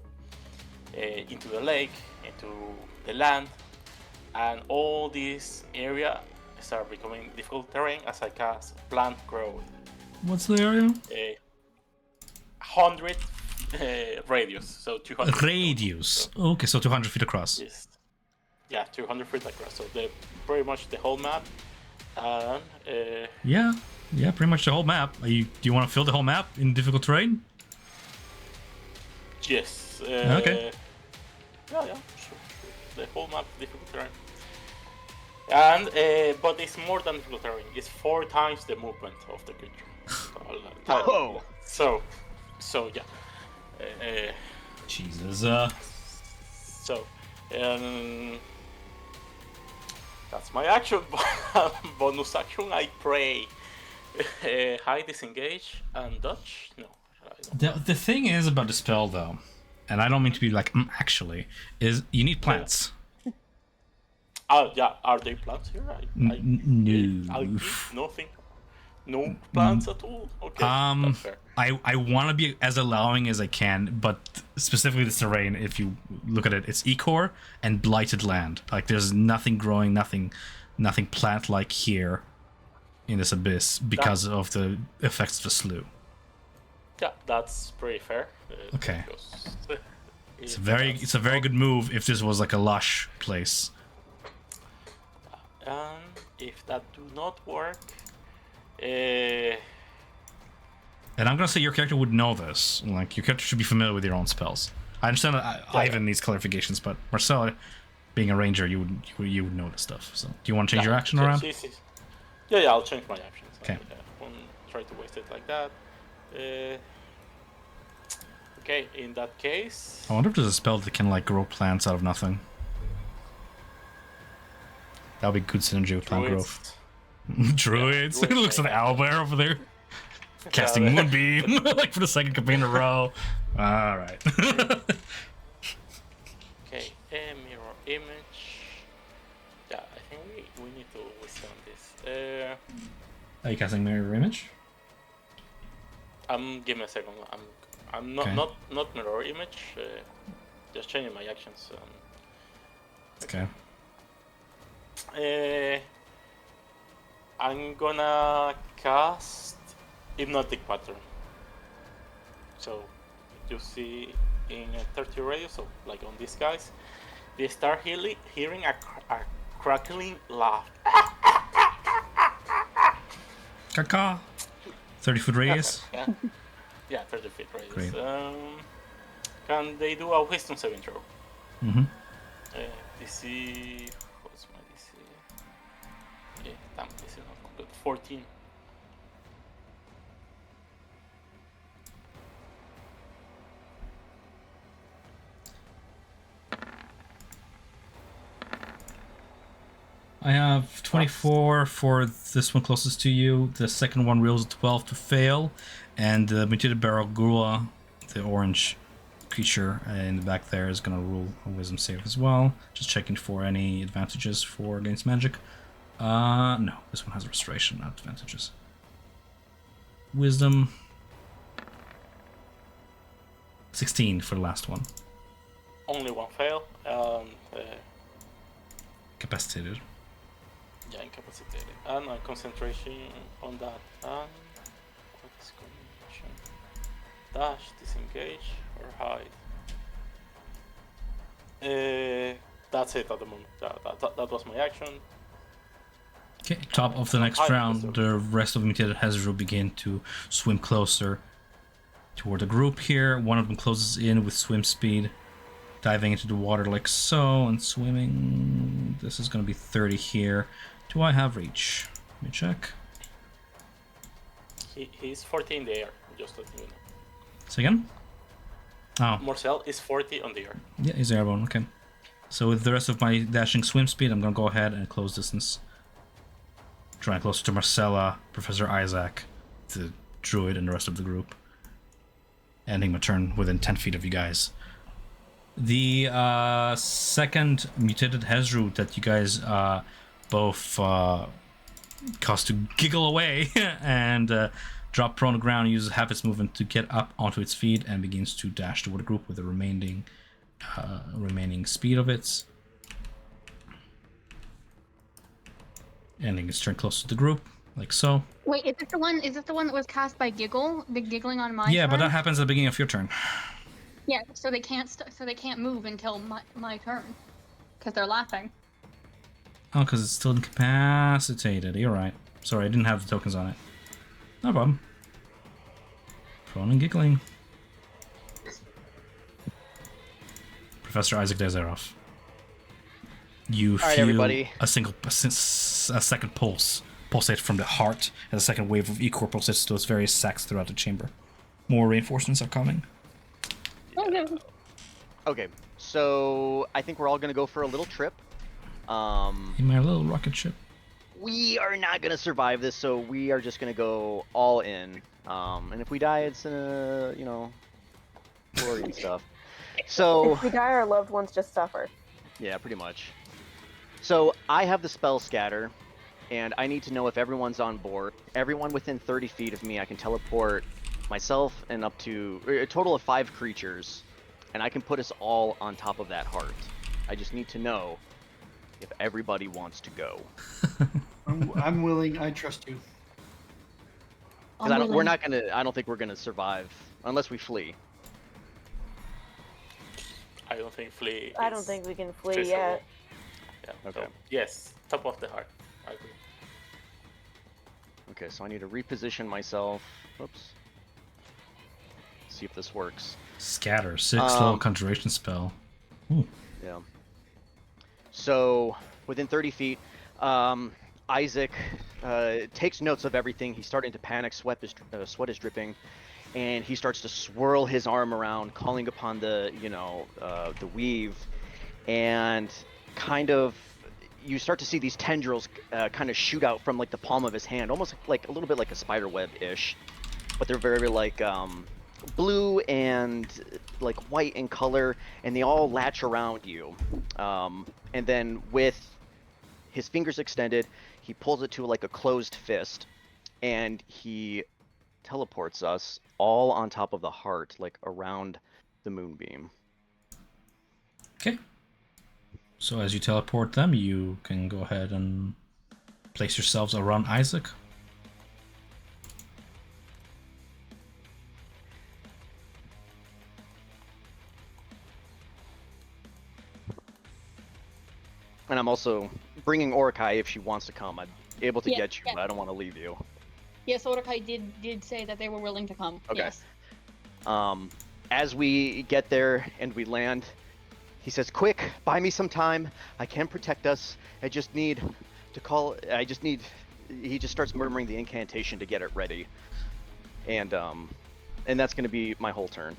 into the lake, into the land, and all this area start becoming difficult terrain as I cast plant growth. What's the area? 100 radius, so 200. Radius. Okay, so 200 feet across. Yes. Yeah, 200 feet across. So pretty much the whole map. And Yeah, pretty much the whole map. Do you want to fill the whole map in difficult terrain? yes. Okay. Yeah, sure. The whole map difficult terrain. And but it's more than difficult terrain. It's 4 times the movement of the creature. Whoa. So yeah. Jesus. So, that's my action. Bonus action, I pray. Hide, disengage, and dodge. No. I don't. The thing is about the spell, though, and I don't mean to be like, actually, is you need plants. Oh yeah, are there plants here? No. I give nothing. No plants at all. Okay. That's fair. I want to be as allowing as I can, but specifically the terrain, if you look at it, it's Ecor and blighted land. Like there's nothing growing, nothing plant-like here in this abyss because of the effects of the slough. Yeah, that's pretty fair. Okay. Because, It's a very good move if this was like a lush place. And if that do not work, And I'm gonna say your character would know this. Like your character should be familiar with your own spells. I understand that Ivan needs clarifications, but Marcella, being a ranger, you would know this stuff. So, do you want to change your action around? Yeah, I'll change my actions. Okay. I won't try to waste it like that. Okay, in that case. I wonder if there's a spell that can like grow plants out of nothing. That would be good synergy with plant growth. Druids. It looks like owlbear over there. Casting Moonbeam, like for the second campaign in a row. Alright. Okay, a mirror image. Yeah, I think we need to withstand this. Are you casting mirror image? Give me a second. I'm not Okay. not mirror image. Just changing my actions. Okay. I'm gonna cast Hypnotic Pattern. So you see in a 30 radius, so like on these guys, they start hearing a crackling laugh. Caca. 30-foot radius. Yeah, 30 feet radius. Great. Can they do a wisdom saving throw? Mm-hmm. DC. What's my DC? Yeah, damn, this is not good. 14. I have 24 for this one closest to you. The second one rolls a 12 to fail. And the mutated barrel Gula, the orange creature in the back there, is going to roll a wisdom save as well. Just checking for any advantages for against magic. No, this one has restoration, not advantages. Wisdom. 16 for the last one. Only one fail. Capacitated. Yeah, incapacitated. And concentration on that. And what is combination? Dash, disengage, or hide. That's it at the moment. That was my action. Okay, top of the next round, the rest of the mutated hazards will begin to swim closer toward the group here. One of them closes in with swim speed. diving into the water like so and swimming. This is going to be 30 here. Do I have reach? Let me check. He's 40 in the air, just let you know. Say again? Oh. Marcel is 40 on the air. Yeah, he's airborne, okay. So with the rest of my dashing swim speed, I'm gonna go ahead and close distance. Trying closer to Marcella, Professor Isaac, the druid, and the rest of the group. Ending my turn within 10 feet of you guys. The second mutated Hezru that you guys both caused to giggle away and drop prone on the ground, uses half its movement to get up onto its feet and begins to dash toward the group with the remaining speed of its. Ending its turn close to the group, like so. Wait, is this the one? Is this the one that was cast by Giggle? The giggling on my Yeah, turn? but that happens at the beginning of your turn. Yeah, so they can't move until my turn, because they're laughing. Oh, because it's still incapacitated. You're right. Sorry, I didn't have the tokens on it. No problem. Prone and giggling. Professor Isaac Dezeroff. You right, feel everybody. a second pulsate from the heart, as a second wave of E-core pulsates to those various sacs throughout the chamber. More reinforcements are coming. Okay, so I think we're all gonna go for a little trip. In my little rocket ship. We are not gonna survive this, so we are just gonna go all in. And if we die, it's you know, glory and stuff. So If we die, our loved ones just suffer. yeah, pretty much. So I have the spell scatter, and I need to know if everyone's on board. Everyone within 30 feet of me, I can teleport myself and up to a total of 5 creatures, and I can put us all on top of that heart. I just need to know if everybody wants to go. I'm willing. I trust you. 'Cause we're not gonna. I don't think we're gonna survive unless we flee. I don't think flee. I don't is think we can flee feasible. yet. Yeah. Okay. So, yes, top of the heart. I agree. Okay, so I need to reposition myself. Oops. See if this works. Scatter, 6 level conjuration spell. Ooh. Yeah. So within 30 feet, Isaac takes notes of everything. He's starting to panic. Sweat is dripping, and he starts to swirl his arm around, calling upon the the weave, and kind of you start to see these tendrils kind of shoot out from like the palm of his hand, almost like a little bit like a spider web ish, but they're very like blue and like white in color, and they all latch around you. And then with his fingers extended, he pulls it to like a closed fist, and he teleports us all on top of the heart, like around the moonbeam. Okay. So as you teleport them, you can go ahead and place yourselves around Isaac. And I'm also bringing Orakai if she wants to come. I'm able to Yeah, get you, yeah. but I don't want to leave you. Yes, Orakai did say that they were willing to come. Okay. Yes. As we get there and we land, he says, "Quick, buy me some time. I can protect us. I just need to call. He just starts murmuring the incantation to get it ready, and that's going to be my whole turn.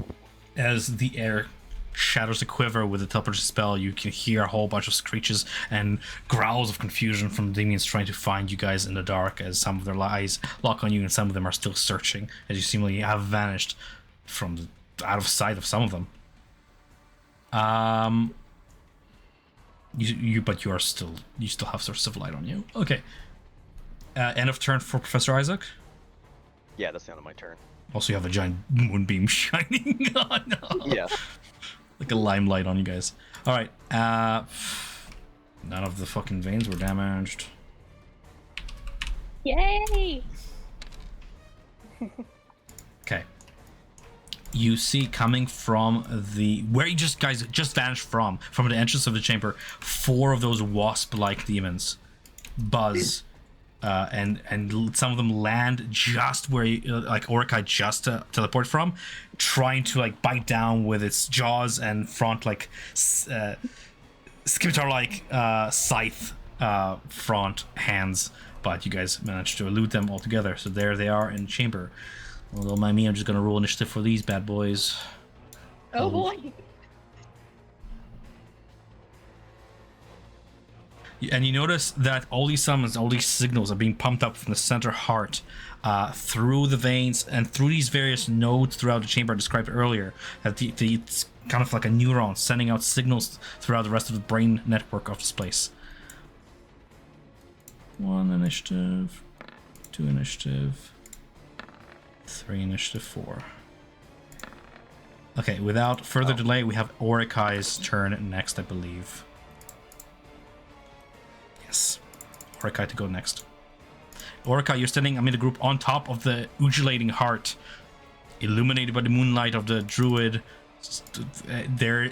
As the air shatters a quiver with the teleportation spell, you can hear a whole bunch of screeches and growls of confusion from demons trying to find you guys in the dark, as some of their eyes lock on you and some of them are still searching, as you seemingly have vanished from out of sight of some of them. But you still have source of light on you. Okay. End of turn for Professor Isaac. Yeah, that's the end of my turn. Also, you have a giant moonbeam shining on. Yeah. Like a limelight on you guys. All right. None of the fucking veins were damaged. Yay! Okay. You see coming from where you guys just vanished from the entrance of the chamber, 4 of those wasp-like demons buzz and some of them land just where like Orakai just teleport from, trying to like bite down with its jaws and front like scimitar like scythe front hands. But you guys managed to elude them altogether, so there they are in chamber. Well, don't mind me, I'm just gonna roll initiative for these bad boys. Oh boy. And you notice that all these summons, all these signals are being pumped up from the center heart through the veins and through these various nodes throughout the chamber I described earlier. That it's kind of like a neuron sending out signals throughout the rest of the brain network of this place. 1 initiative, 2 initiative, 3 initiative, 4. Okay, without further delay, we have Orikai's turn next, I believe. Yes, Orikai to go next. Orikai, you're standing amid the group on top of the undulating heart, illuminated by the moonlight of the druid. The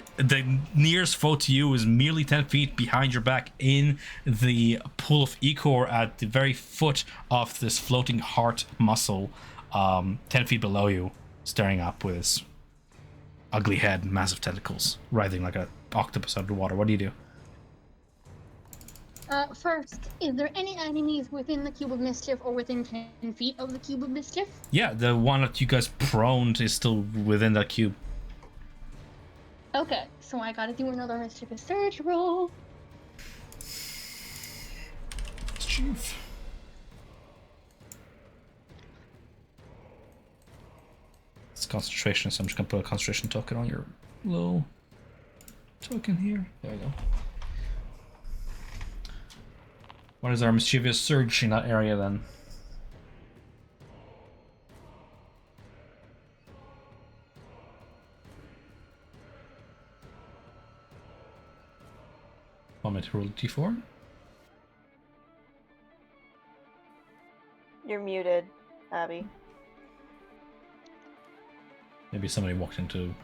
nearest foe to you is merely 10 feet behind your back in the pool of ichor at the very foot of this floating heart muscle, 10 feet below you, staring up with his ugly head, massive tentacles, writhing like an octopus out of the water. What do you do? First, is there any enemies within the Cube of Mischief or within 10 feet of the Cube of Mischief? Yeah, the one that you guys proned is still within that cube. Okay, so I gotta do another Mischievous Surge roll. Chief. It's concentration, so I'm just gonna put a concentration token on your little token here. There we go. What is our mischievous surge in that area then? Want me to roll d4? You're muted, Abby. Maybe somebody walked into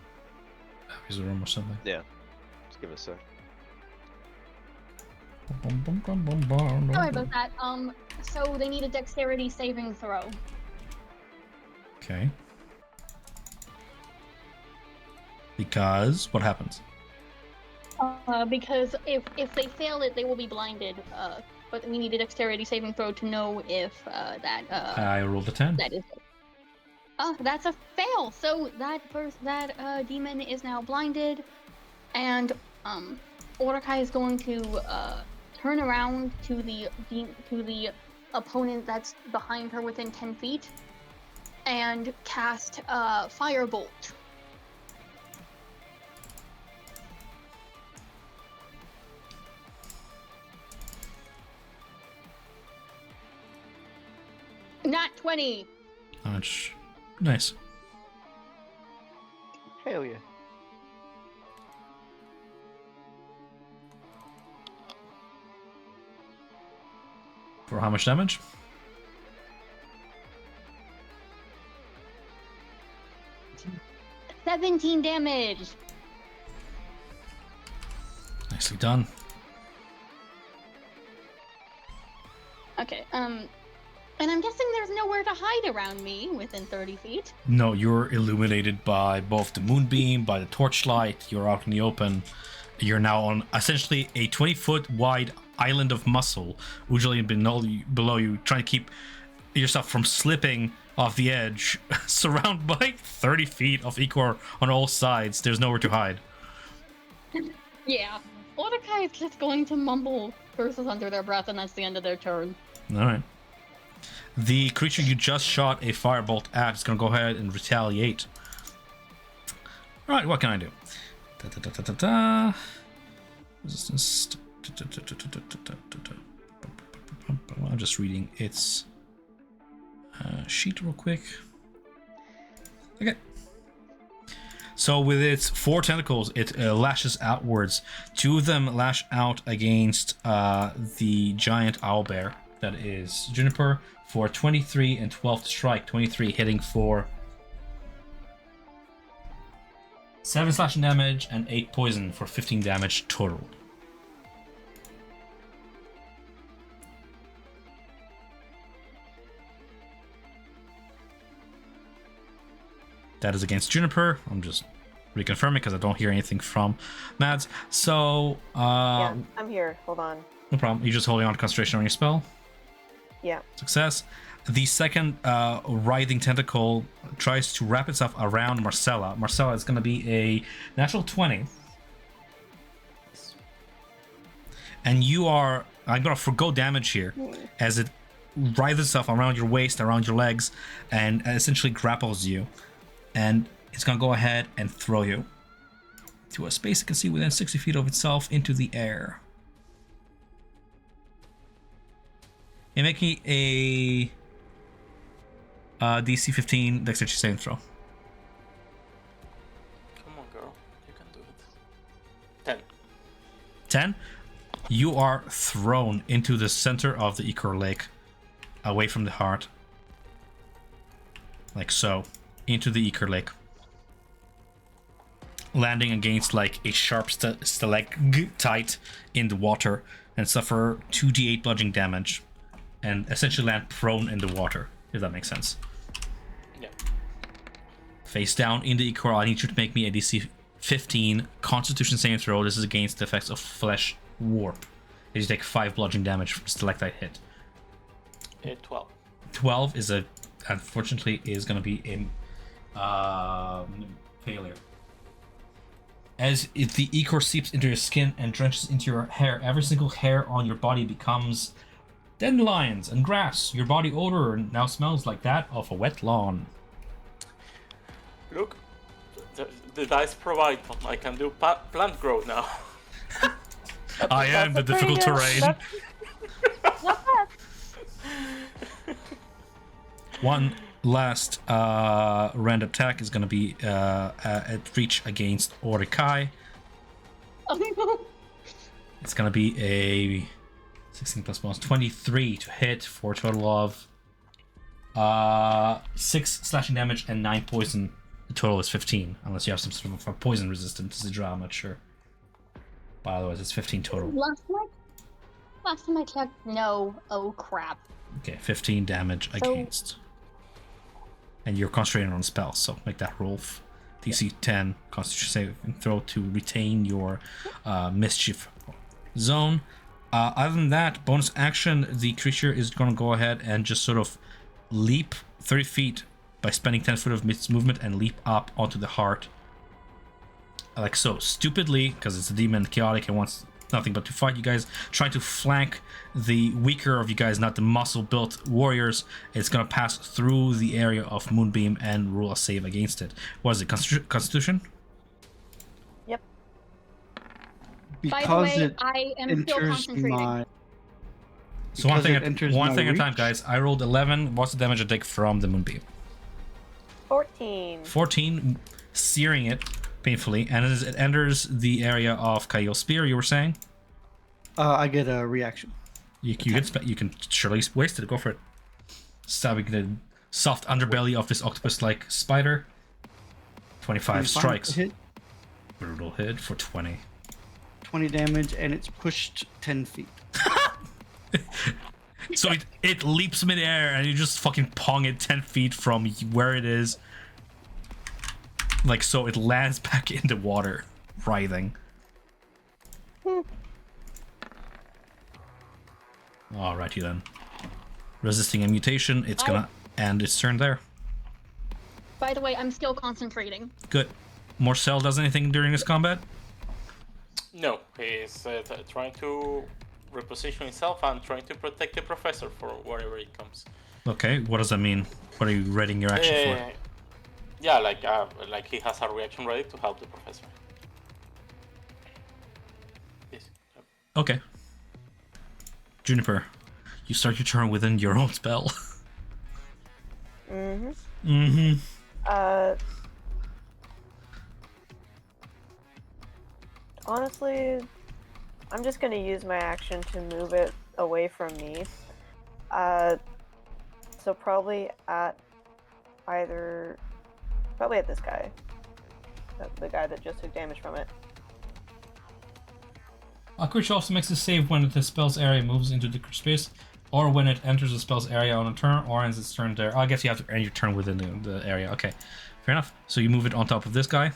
Abby's room or something. Yeah. Just give it a sec. Sorry about that. So they need a dexterity saving throw. Okay. Because what happens? Because if they fail it, they will be blinded. But we need a dexterity saving throw to know if I rolled a 10. that is. That's a fail. So that demon is now blinded, and Orakai is going to turn around to the opponent that's behind her within 10 feet, and cast Firebolt. Not 20. Ouch. Nice. Hell yeah. For how much damage? $17 damage. Nicely done. Okay, and I'm guessing there's nowhere to hide around me within 30 feet. No, you're illuminated by both the moonbeam, by the torchlight. You're out in the open. You're now on essentially a 20-foot wide island of muscle, usually below you, trying to keep yourself from slipping off the edge, surrounded by 30 feet of ichor on all sides. There's nowhere to hide. Yeah, Mordecai is just going to mumble curses under their breath, and that's the end of their turn. All right. The creature you just shot a firebolt at is going to go ahead and retaliate. All right, what can I do? Resistance. I'm just reading its sheet real quick. Okay. So with its 4 tentacles, it lashes outwards. 2 of them lash out against the giant owlbear that is Juniper for 23 and 12 to strike. 23 hitting for 7 slashing damage and 8 poison for 15 damage total. That is against Juniper. I'm just reconfirming because I don't hear anything from Mads. So, Yeah, I'm here. Hold on. no problem. You're just holding on to concentration on your spell. Yeah. Success. The second writhing tentacle tries to wrap itself around Marcella. Marcella is going to be a natural 20. And you are... I'm going to forgo damage here as it writhes itself around your waist, around your legs, and essentially grapples you. And it's going to go ahead and throw you to a space it can see within 60 feet of itself into the air. And make me a DC 15 dexterity saving throw. Come on, girl. You can do it. 10. 10. You are thrown into the center of the Ichor Lake, away from the heart. Like so. Into the Ichor Lake. Landing against like a sharp stalactite in the water and suffer 2d8 bludgeoning damage. And essentially land prone in the water, if that makes sense. Yeah. Face down in the Ichor, I need you to make me a DC 15 Constitution saving throw. This is against the effects of flesh warp. You take 5 bludgeoning damage from stalactite hit. 12. 12 is unfortunately going to be a failure. As if the Ichor seeps into your skin and drenches into your hair, every single hair on your body becomes dandelions and grass. Your body odor now smells like that of a wet lawn. Look, the dice provide. I can do plant growth now. I am the difficult terrain. Not bad. One last rand attack is going to be at reach against Orikai. Oh no. It's going to be a 16 plus bonus, 23 to hit for a total of 6 slashing damage and 9 poison. The total is 15, unless you have some sort of a poison resistance to the draw, I'm not sure. But otherwise, it's 15 total. Last time I checked, no. Oh crap. Okay, 15 damage against. And you're concentrating on spells, so make that roll. DC 10 Constitution saving throw to retain your mischief zone. Other than that, bonus action, the creature is going to go ahead and just sort of leap 30 feet by spending 10 foot of its movement and leap up onto the heart. Like so, stupidly, because it's a demon, chaotic, and wants nothing but to fight you guys, trying to flank the weaker of you guys, not the muscle-built warriors. It's going to pass through the area of Moonbeam and roll a save against it. What is it, Constitution? Yep. By the Because way, it I am still enters concentrating. my. So one Because thing, it enters one my thing at a time, reach. guys. I rolled 11. What's the damage I take from the Moonbeam? 14. 14, searing it painfully, and as it enters the area of Kaio's spear, you were saying? I get a reaction. You can surely waste it. Go for it. Stabbing the soft underbelly of this octopus-like spider. 25 strikes. Hit, Brutal hit for 20. 20 damage, and it's pushed 10 feet. So it leaps midair, and you just fucking pong it 10 feet from where it is. Like so, it lands back in the water, writhing. Alrighty then. Resisting a mutation, it's gonna end its turn there. By the way, I'm still concentrating. Good. Morcel does anything during this combat? No, he's trying to reposition himself and trying to protect the professor for wherever he comes. Okay, what does that mean? What are you readying your action for? Yeah, like he has a reaction ready to help the professor. Yes. Okay. Juniper, you start your turn within your own spell. Honestly, I'm just gonna use my action to move it away from me. So probably at this guy. The guy that just took damage from it. A creature also makes a save when the spell's area moves into the space, or when it enters the spell's area on a turn, or ends its turn there. I guess you have to end your turn within the area. Okay, Fair enough. So you move it on top of this guy.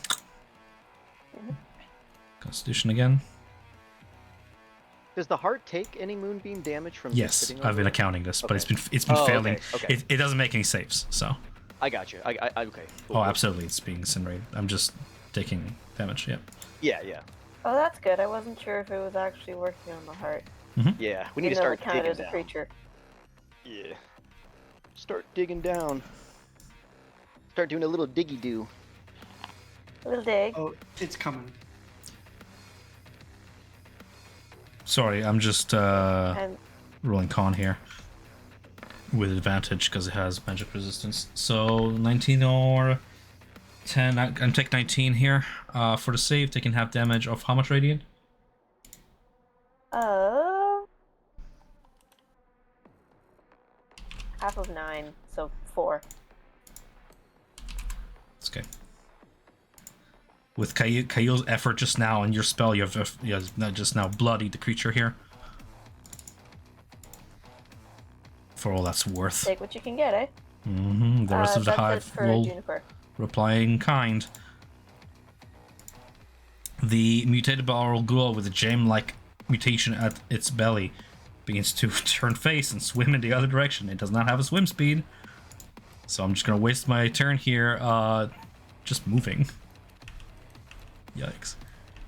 Constitution again. Does the heart take any moonbeam damage from? Yes, sitting I've been over it? accounting this, but Okay. it's been Oh, failing. okay. It doesn't make any saves, so. I got you. I okay. Cool, Oh, cool. absolutely, it's being incinerated. I'm just taking damage. Yep. Yeah. Oh, that's good. I wasn't sure if it was actually working on the heart. Yeah. We need to Even though start it counted digging as a down. creature. Yeah. Start digging down. Start doing a little diggy do. A little dig. Oh, it's coming. Sorry, I'm just And rolling con here with advantage because it has magic resistance. So 19 or 10. I'm taking 19 here for the save. Taking half damage of how much radiant? half of 9, so 4. It's okay. With Kail's effort just now and your spell, you have not just now bloodied the creature here. For all that's worth. Take what you can get, eh? The rest of the That's it hive for will Juniper. reply in kind. The mutated barrel ghoul with a gem-like mutation at its belly begins to turn face and swim in the other direction. It does not have a swim speed. So I'm just gonna waste my turn here, just moving. Yikes.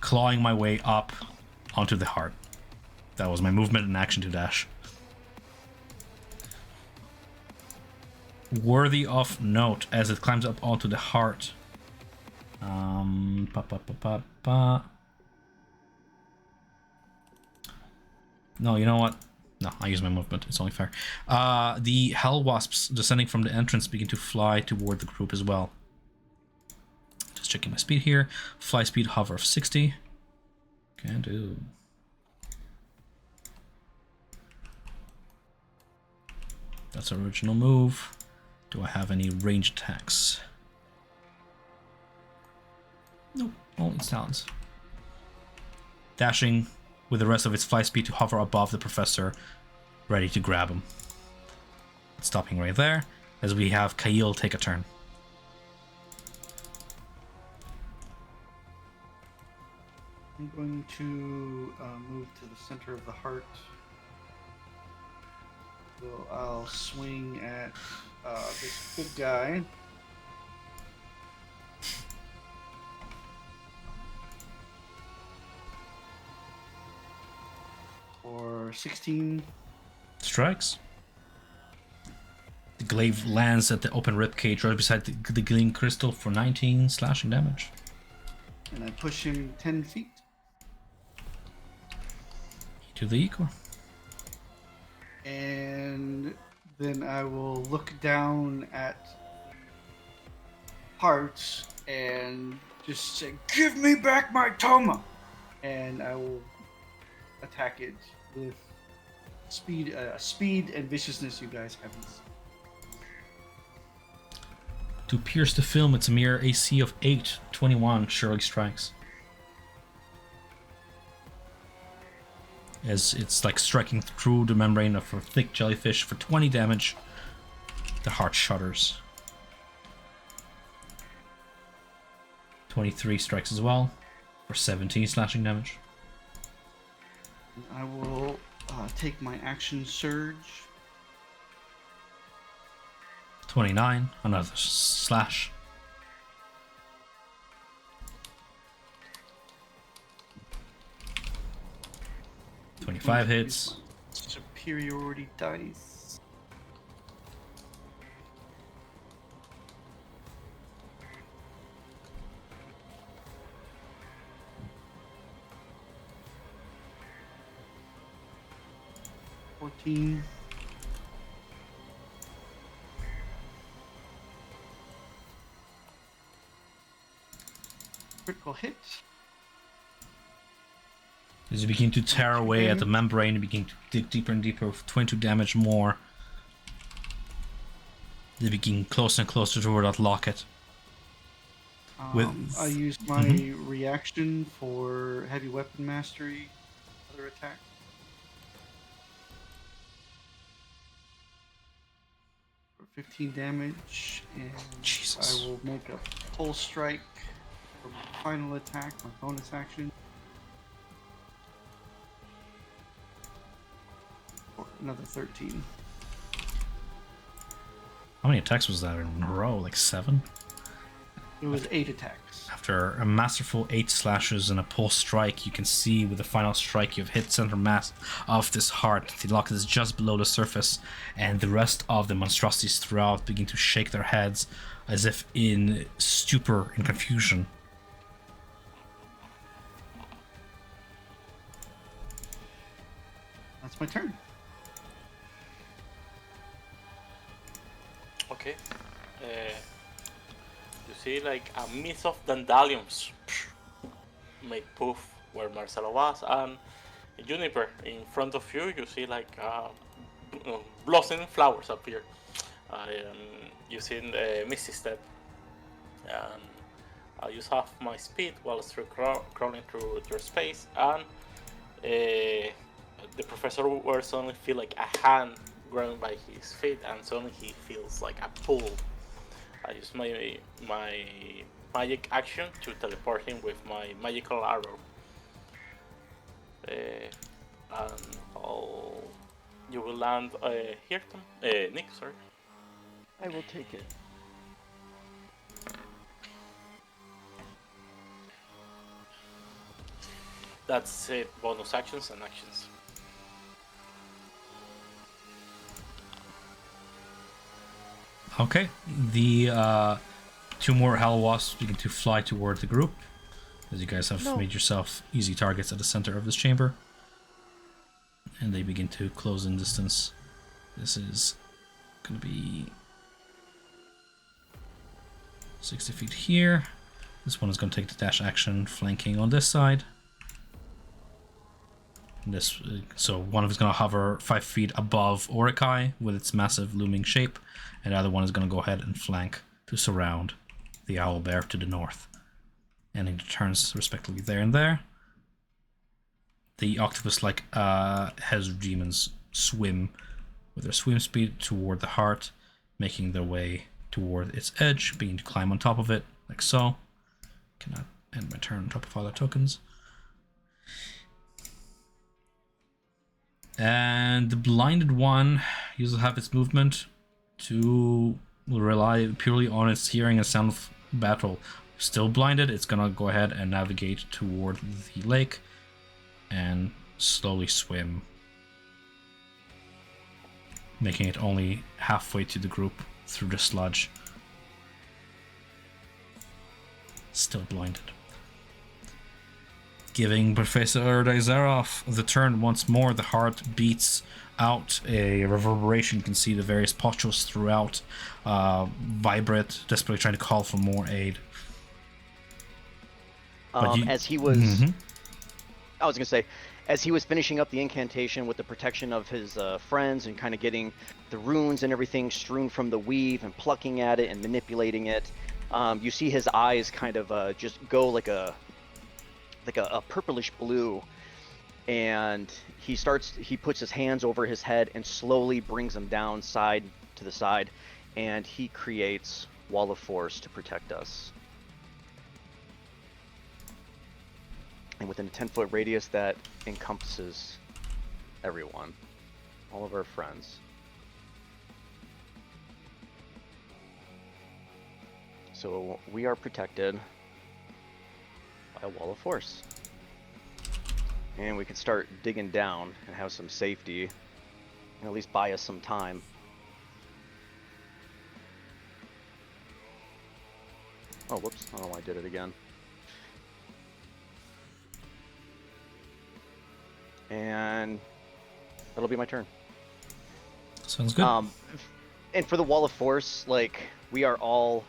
Clawing my way up onto the heart. That was my movement and action to dash. Worthy of note as it climbs up onto the heart. No, you know what? No, I use my movement. It's only fair. The hell wasps descending from the entrance begin to fly toward the group as well. Just checking my speed here. Fly speed hover of 60. Can do. That's original move. Do I have any range attacks? Nope, only talents. Dashing with the rest of its fly speed to hover above the professor, ready to grab him. Stopping right there, as we have Kail take a turn. I'm going to move to the center of the heart. So I'll swing at this big guy. For 16. Strikes. The glaive lands at the open ribcage right beside the gleam crystal for 19 slashing damage. And I push him 10 feet. To the equal. And then I will look down at hearts and just say, "Give me back my Toma!" And I will attack it with speed and viciousness you guys haven't seen. To pierce the film, it's a mere AC of 8. 21 surely strikes. As it's like striking through the membrane of a thick jellyfish for 20 damage. The heart shudders. 23 strikes as well for 17 slashing damage. I will take my action surge. 29, another slash. Five hits. Superiority dice. $14. Critical hit. As you begin to tear away at the membrane, you begin to dig deeper and deeper with 22 damage more. You begin closer and closer toward that locket. I use my reaction for heavy weapon mastery. Other attack. For 15 damage, and Jesus. I will make a full strike for my final attack, my bonus action. For another 13. How many attacks was that in a row? Like 7? It was 8 attacks. After a masterful 8 slashes and a pulse strike, you can see with the final strike you've hit center mass of this heart. The lock is just below the surface, and the rest of the monstrosities throughout begin to shake their heads as if in stupor and confusion. That's my turn. Okay. You see like a mist of dandelions make poof where Marcelo was, and Juniper in front of you. You see like blossoming flowers appear. You see Misty Step, and I just have my speed while still crawling through your space, and the professor will suddenly feel like a hand growing by his feet, and suddenly he feels like a pull. I use my magic action to teleport him with my magical arrow. And you will land here, Tom. Nick, sorry. I will take it. That's it. Bonus actions and actions. Okay, the 2 more Hell Wasps begin to fly toward the group, as you guys have made yourself easy targets at the center of this chamber. And they begin to close in distance. This is going to be 60 feet here. This one is going to take the dash action, flanking on this side. So one of is going to hover 5 feet above Orikai with its massive looming shape, and the other one is going to go ahead and flank to surround the owlbear to the north. And it turns respectively there and there. The octopus-like Hezru demons swim with their swim speed toward the heart, making their way toward its edge, beginning to climb on top of it, like so. Cannot end my turn on top of other tokens. And the blinded one uses half its movement to rely purely on its hearing and sound of battle. Still blinded, it's gonna go ahead and navigate toward the lake and slowly swim, making it only halfway to the group through the sludge. Still blinded. Giving Professor Daizaroff the turn once more. The heart beats out a reverberation. You can see the various pustules throughout vibrate, desperately trying to call for more aid. As he was, I was gonna say, as he was finishing up the incantation with the protection of his friends and kind of getting the runes and everything strewn from the weave and plucking at it and manipulating it, you see his eyes kind of just go like a purplish blue, and he puts his hands over his head and slowly brings them down side to the side, and he creates Wall of Force to protect us. And within a 10-foot radius that encompasses everyone, all of our friends. So we are protected by a Wall of Force. And we can start digging down and have some safety, and at least buy us some time. Oh, whoops, I don't know why I did it again. And that'll be my turn. Sounds good. And for the Wall of Force, like, we are all,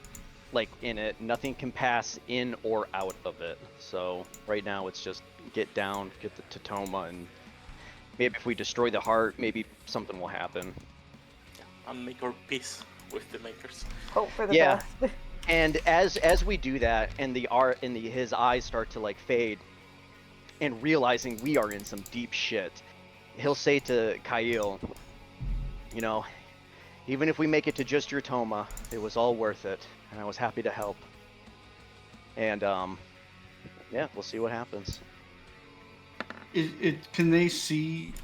like, in it. Nothing can pass in or out of it. So right now it's just get down, get the Tatoma, and maybe if we destroy the heart, maybe something will happen. And make our peace with the makers. Hope for the Yeah. best. And as we do that, and his eyes start to like fade, and realizing we are in some deep shit, he'll say to Kyle, you know, Even if we make it to just your Toma, it was all worth it, and I was happy to help. And yeah, we'll see what happens. Can they see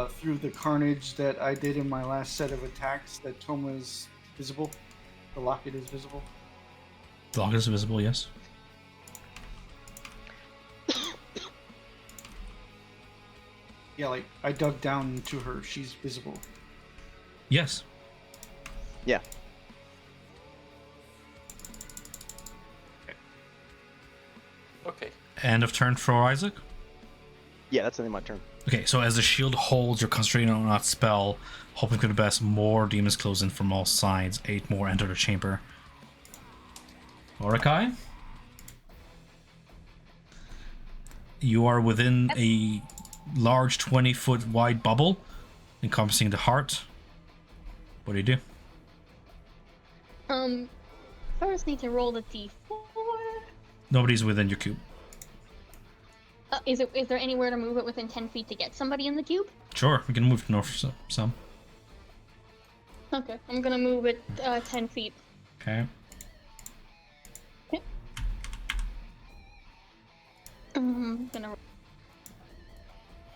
through the carnage that I did in my last set of attacks that Toma is visible? The locket is visible? The locket is visible, yes. Yeah, like I dug down to her. She's visible. Yes. Yeah. Okay. End of turn for Isaac. Yeah, that's the end of my turn. Okay, so as the shield holds, you're concentrating on that spell, hoping for the best. More demons close in from all sides. 8 more enter the chamber. Orakai? You are within a large 20-foot wide bubble encompassing the heart. What do you do? First need to roll the d4. Nobody's within your cube. Is there anywhere to move it within 10 feet to get somebody in the cube? Sure, we can move north some. Okay, I'm gonna move it 10 feet. Okay.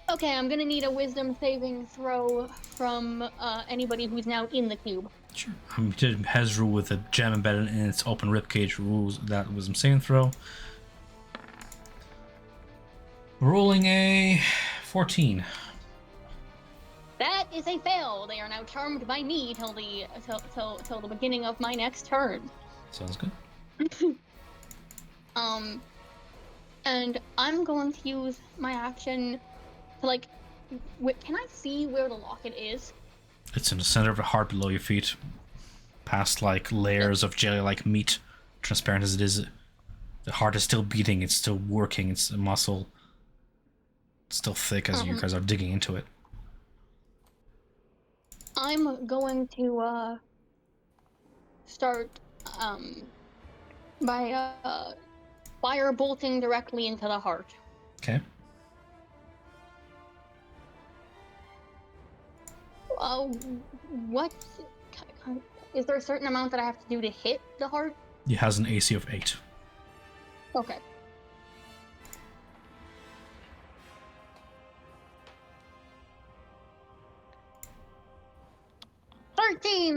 Okay, I'm gonna need a wisdom saving throw from anybody who's now in the cube. Sure. Did Hezru with a gem embedded in its open ribcage rules that wisdom saving throw. Rolling a 14. That is a fail. They are now charmed by me till the beginning of my next turn. Sounds good. And I'm going to use my action to can I see where the locket is? It's in the center of the heart below your feet. Past layers of jelly-like meat, transparent as it is. The heart is still beating, it's still working, it's a muscle. It's still thick as you guys are digging into it. I'm going to start by fire bolting directly into the heart. Okay. What is there a certain amount that I have to do to hit the heart? It has an AC of 8. Okay.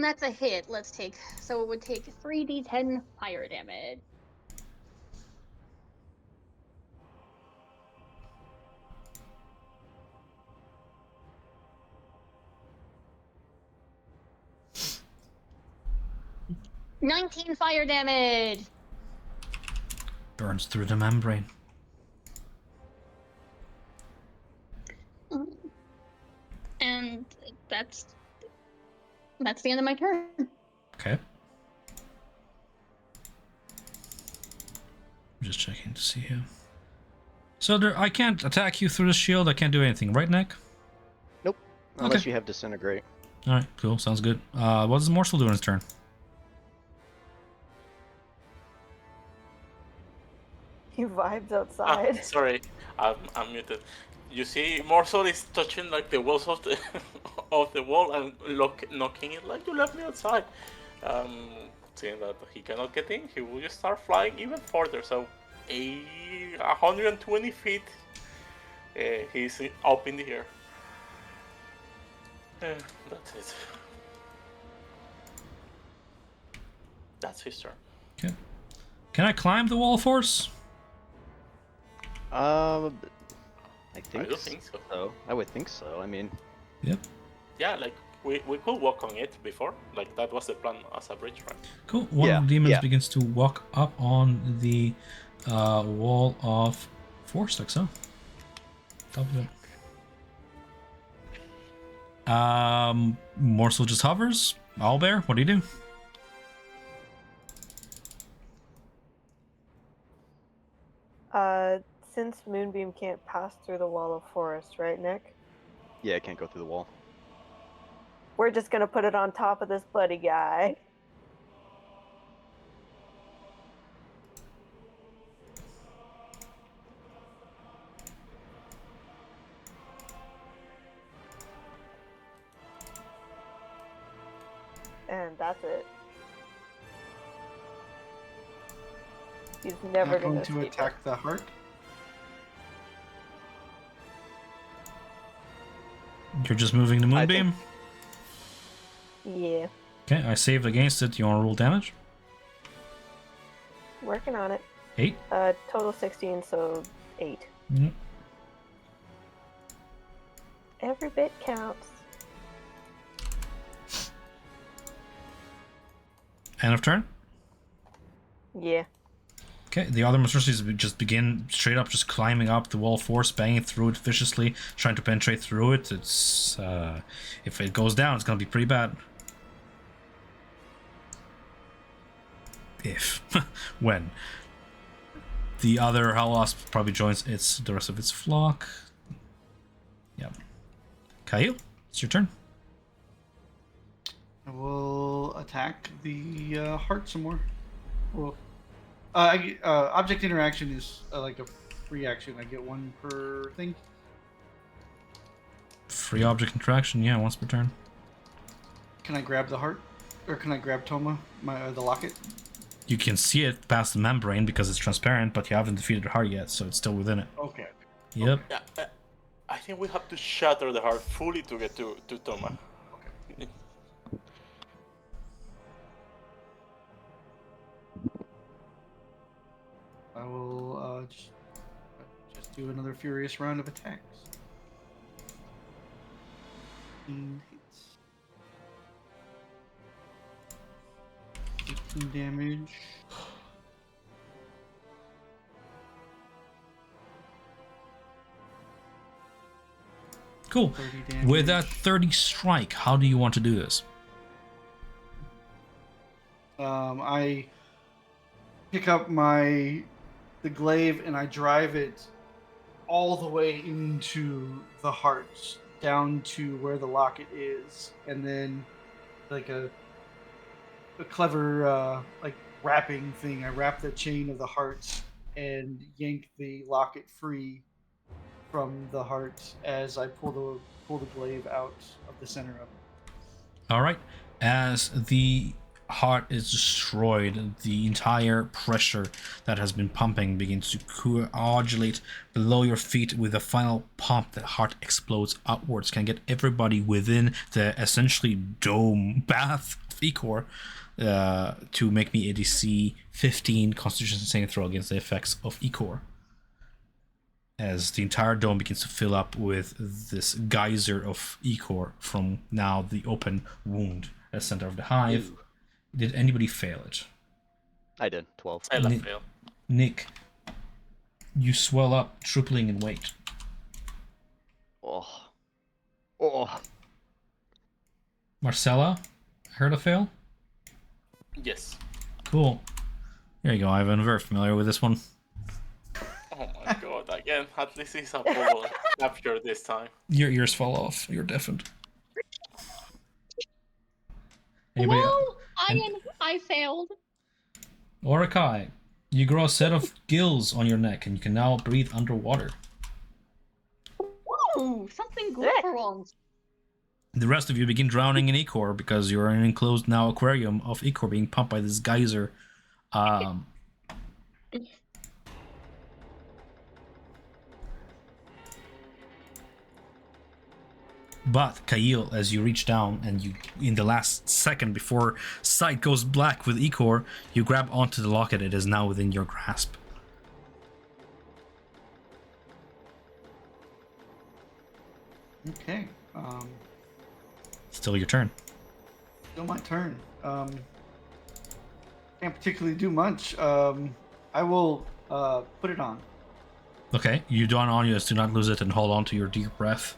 That's a hit. So it would take 3d10 fire damage. $19 fire damage. Burns through the membrane. And that's the end of my turn. Okay. I'm just checking to see here. So I can't attack you through the shield. I can't do anything, right, Nick? Nope. Unless Okay. you have Disintegrate. All right, cool. Sounds good. What does the morsel do in his turn? He vibes outside. Sorry, I'm muted. You see, Morsel is touching the walls of the of the wall and knocking it you left me outside. Seeing that he cannot get in, he will just start flying even further. So, 120 feet, he's up in the air. That's it. That's his turn. Okay. Can I climb the wall of force? I think. I don't think so. I would think so. I mean. Yep. Yeah, we could walk on it before. That was the plan as a bridge, right? Cool. One of the demons begins to walk up on the wall of force, like so. Top of it. Morsel just hovers. Owlbear, what do you do? Since Moonbeam can't pass through the wall of forest, right, Nick? Yeah, it can't go through the wall. We're just gonna put it on top of this bloody guy. and that's it. He's never Not gonna going to escape attack the heart. You're just moving the I moonbeam? it. Yeah, Okay, I saved against it. You want to roll damage? working on it. 8. Total 16, so 8. Mm. Every bit counts. End of turn? Yeah. Okay, the other monstrosities just begin straight up just climbing up the wall force, banging through it viciously, trying to penetrate through it. It's if it goes down, it's gonna be pretty bad. If when the other Howl Wasp probably joins the rest of its flock. Yep. Kyle, it's your turn. I will attack the heart some more. Well, object interaction is like a free action. I get one per thing. Free object interaction, yeah, once per turn. Can I grab the heart, or can I grab Toma, the locket? You can see it past the membrane because it's transparent, but you haven't defeated the heart yet, so it's still within it. Okay. Yep. Yeah, I think we have to shatter the heart fully to get to Toma. Okay. I will just do another furious round of attacks. 15 hits. 18 damage. Cool. 30 damage. With that 30 strike, how do you want to do this? I pick up the glaive and I drive it all the way into the heart, down to where the locket is, and then like a clever like wrapping thing, I wrap the chain of the heart and yank the locket free from the heart as I pull the glaive out of the center of it. All right. As the heart is destroyed, the entire pressure that has been pumping begins to coagulate below your feet. With a final pump, the heart explodes upwards. Can get everybody within the essentially dome bath of Ecor to make me a DC 15 Constitution saving throw against the effects of Ecor. As the entire dome begins to fill up with this geyser of Ecor from now the open wound at the center of the hive. Ew. Did anybody fail it? I did. 12. I left fail. Nick, you swell up, tripling in weight. Oh. Oh. Marcella, heard a fail? Yes. Cool. There you go, Ivan. Very familiar with this one. Oh my god, again, at least it's a bubble capture this time. Your ears fall off. You're deafened. Anybody? Well, I failed. Orakai, you grow a set of gills on your neck and you can now breathe underwater. Woo! Something good for once. The rest of you begin drowning in Ecor because you're in an enclosed now aquarium of Ecor being pumped by this geyser. But Kail, as you reach down and you, in the last second before sight goes black with Ecor, you grab onto the locket. It is now within your grasp. Okay. Still your turn. Still my turn. Can't particularly do much. I will put it on. Okay, you don on you as do not lose it and hold on to your deep breath.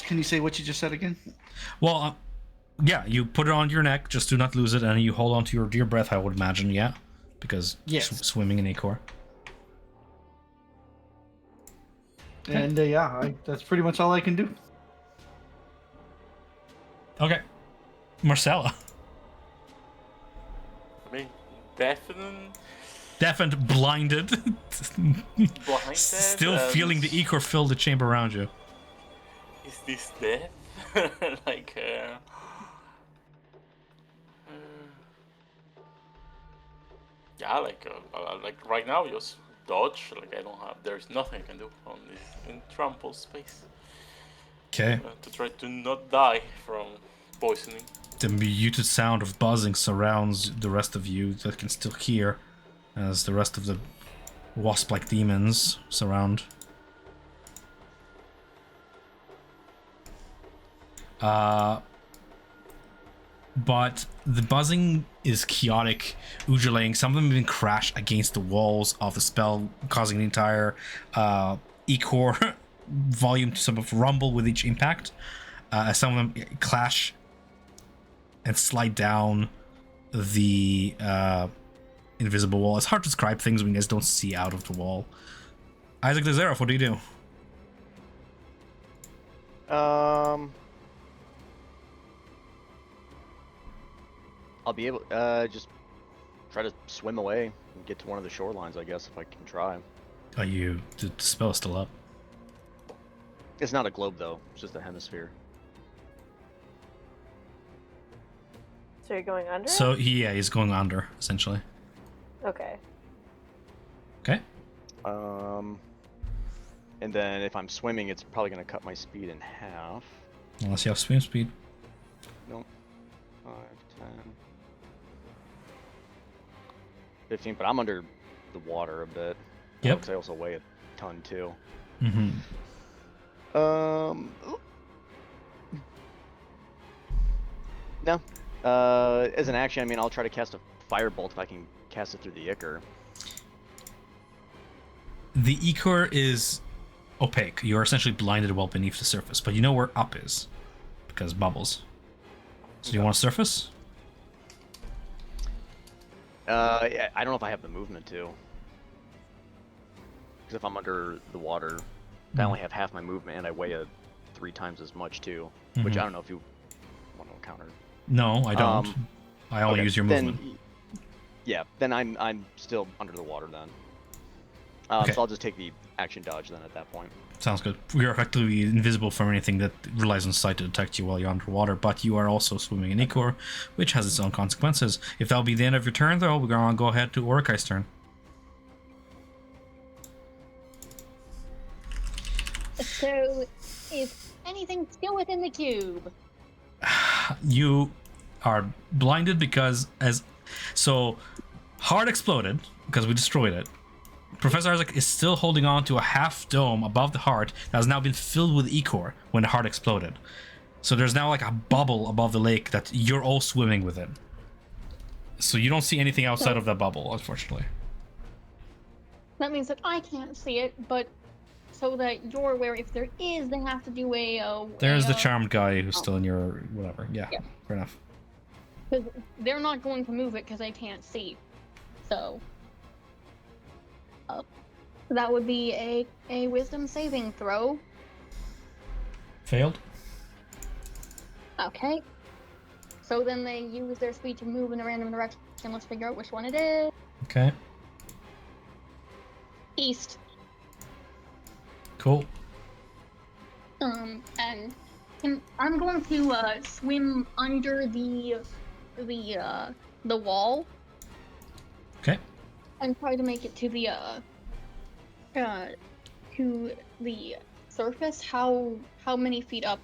Can you say what you just said again? Well, yeah, you put it on your neck, just do not lose it, and you hold on to your dear breath, I would imagine, yeah? Because Yes. Swimming in Ecor. And that's pretty much all I can do. Okay. Marcella. I mean, definitely. deafened, blinded, Blinded. still feeling the ichor fill the chamber around you. Is this death? like, yeah, like right now, just dodge. Like I don't have. There's nothing I can do on this in trample space Okay. to try to not die from poisoning. The muted sound of buzzing surrounds the rest of you that can still hear as the rest of the wasp-like demons surround. But the buzzing is chaotic, undulating. Some of them even crash against the walls of the spell, causing the entire ichor volume to sort of rumble with each impact. As some of them clash and slide down the invisible wall. It's hard to describe things when you guys don't see out of the wall. Isaac the Zeraf, what do you do? I'll be able just try to swim away and get to one of the shorelines, I guess, if I can try. Are you? The spell is still up. It's not a globe though; it's just a hemisphere. So you're going under? So yeah, he's going under essentially. Okay. Okay. And then if I'm swimming, it's probably gonna cut my speed in half. Unless you have swim speed. Nope. 5, 10, 15, but I'm under the water a bit. Yep. Because I also weigh a ton too. Mm-hmm. No. As an action, I mean, I'll try to cast a firebolt if I can cast it through the ichor. The ichor is opaque. You are essentially blinded well beneath the surface, but you know where up is because bubbles. So do you want to surface? Yeah, I don't know if I have the movement to. Because if I'm under the water, I only have half my movement, and I weigh 3 times as much too. Which I don't know if you want to encounter. No, I don't. I only use your movement. Yeah, then I'm still under the water then. Okay. So I'll just take the action dodge then at that point. Sounds good. You're effectively invisible from anything that relies on sight to detect you while you're underwater, but you are also swimming in ichor, which has its own consequences. If that'll be the end of your turn, though, we're going to go ahead to Orikai's turn. So, is anything still within the cube? You are blinded because Heart exploded because we destroyed it. Professor Isaac is still holding on to a half dome above the heart that has now been filled with ichor when the heart exploded. So there's now like a bubble above the lake that you're all swimming within. So you don't see anything outside of that bubble, unfortunately. That means that I can't see it, but so that you're aware, if there is, they have to do There's the charmed guy who's still in your whatever. Yeah, fair enough. Because they're not going to move it because they can't see. So that would be a wisdom saving throw. Failed. Okay. So then they use their speed to move in a random direction. Let's figure out which one it is. Okay. East. Cool. And I'm going to swim under the wall. Okay. And try to make it to the surface. How many feet up?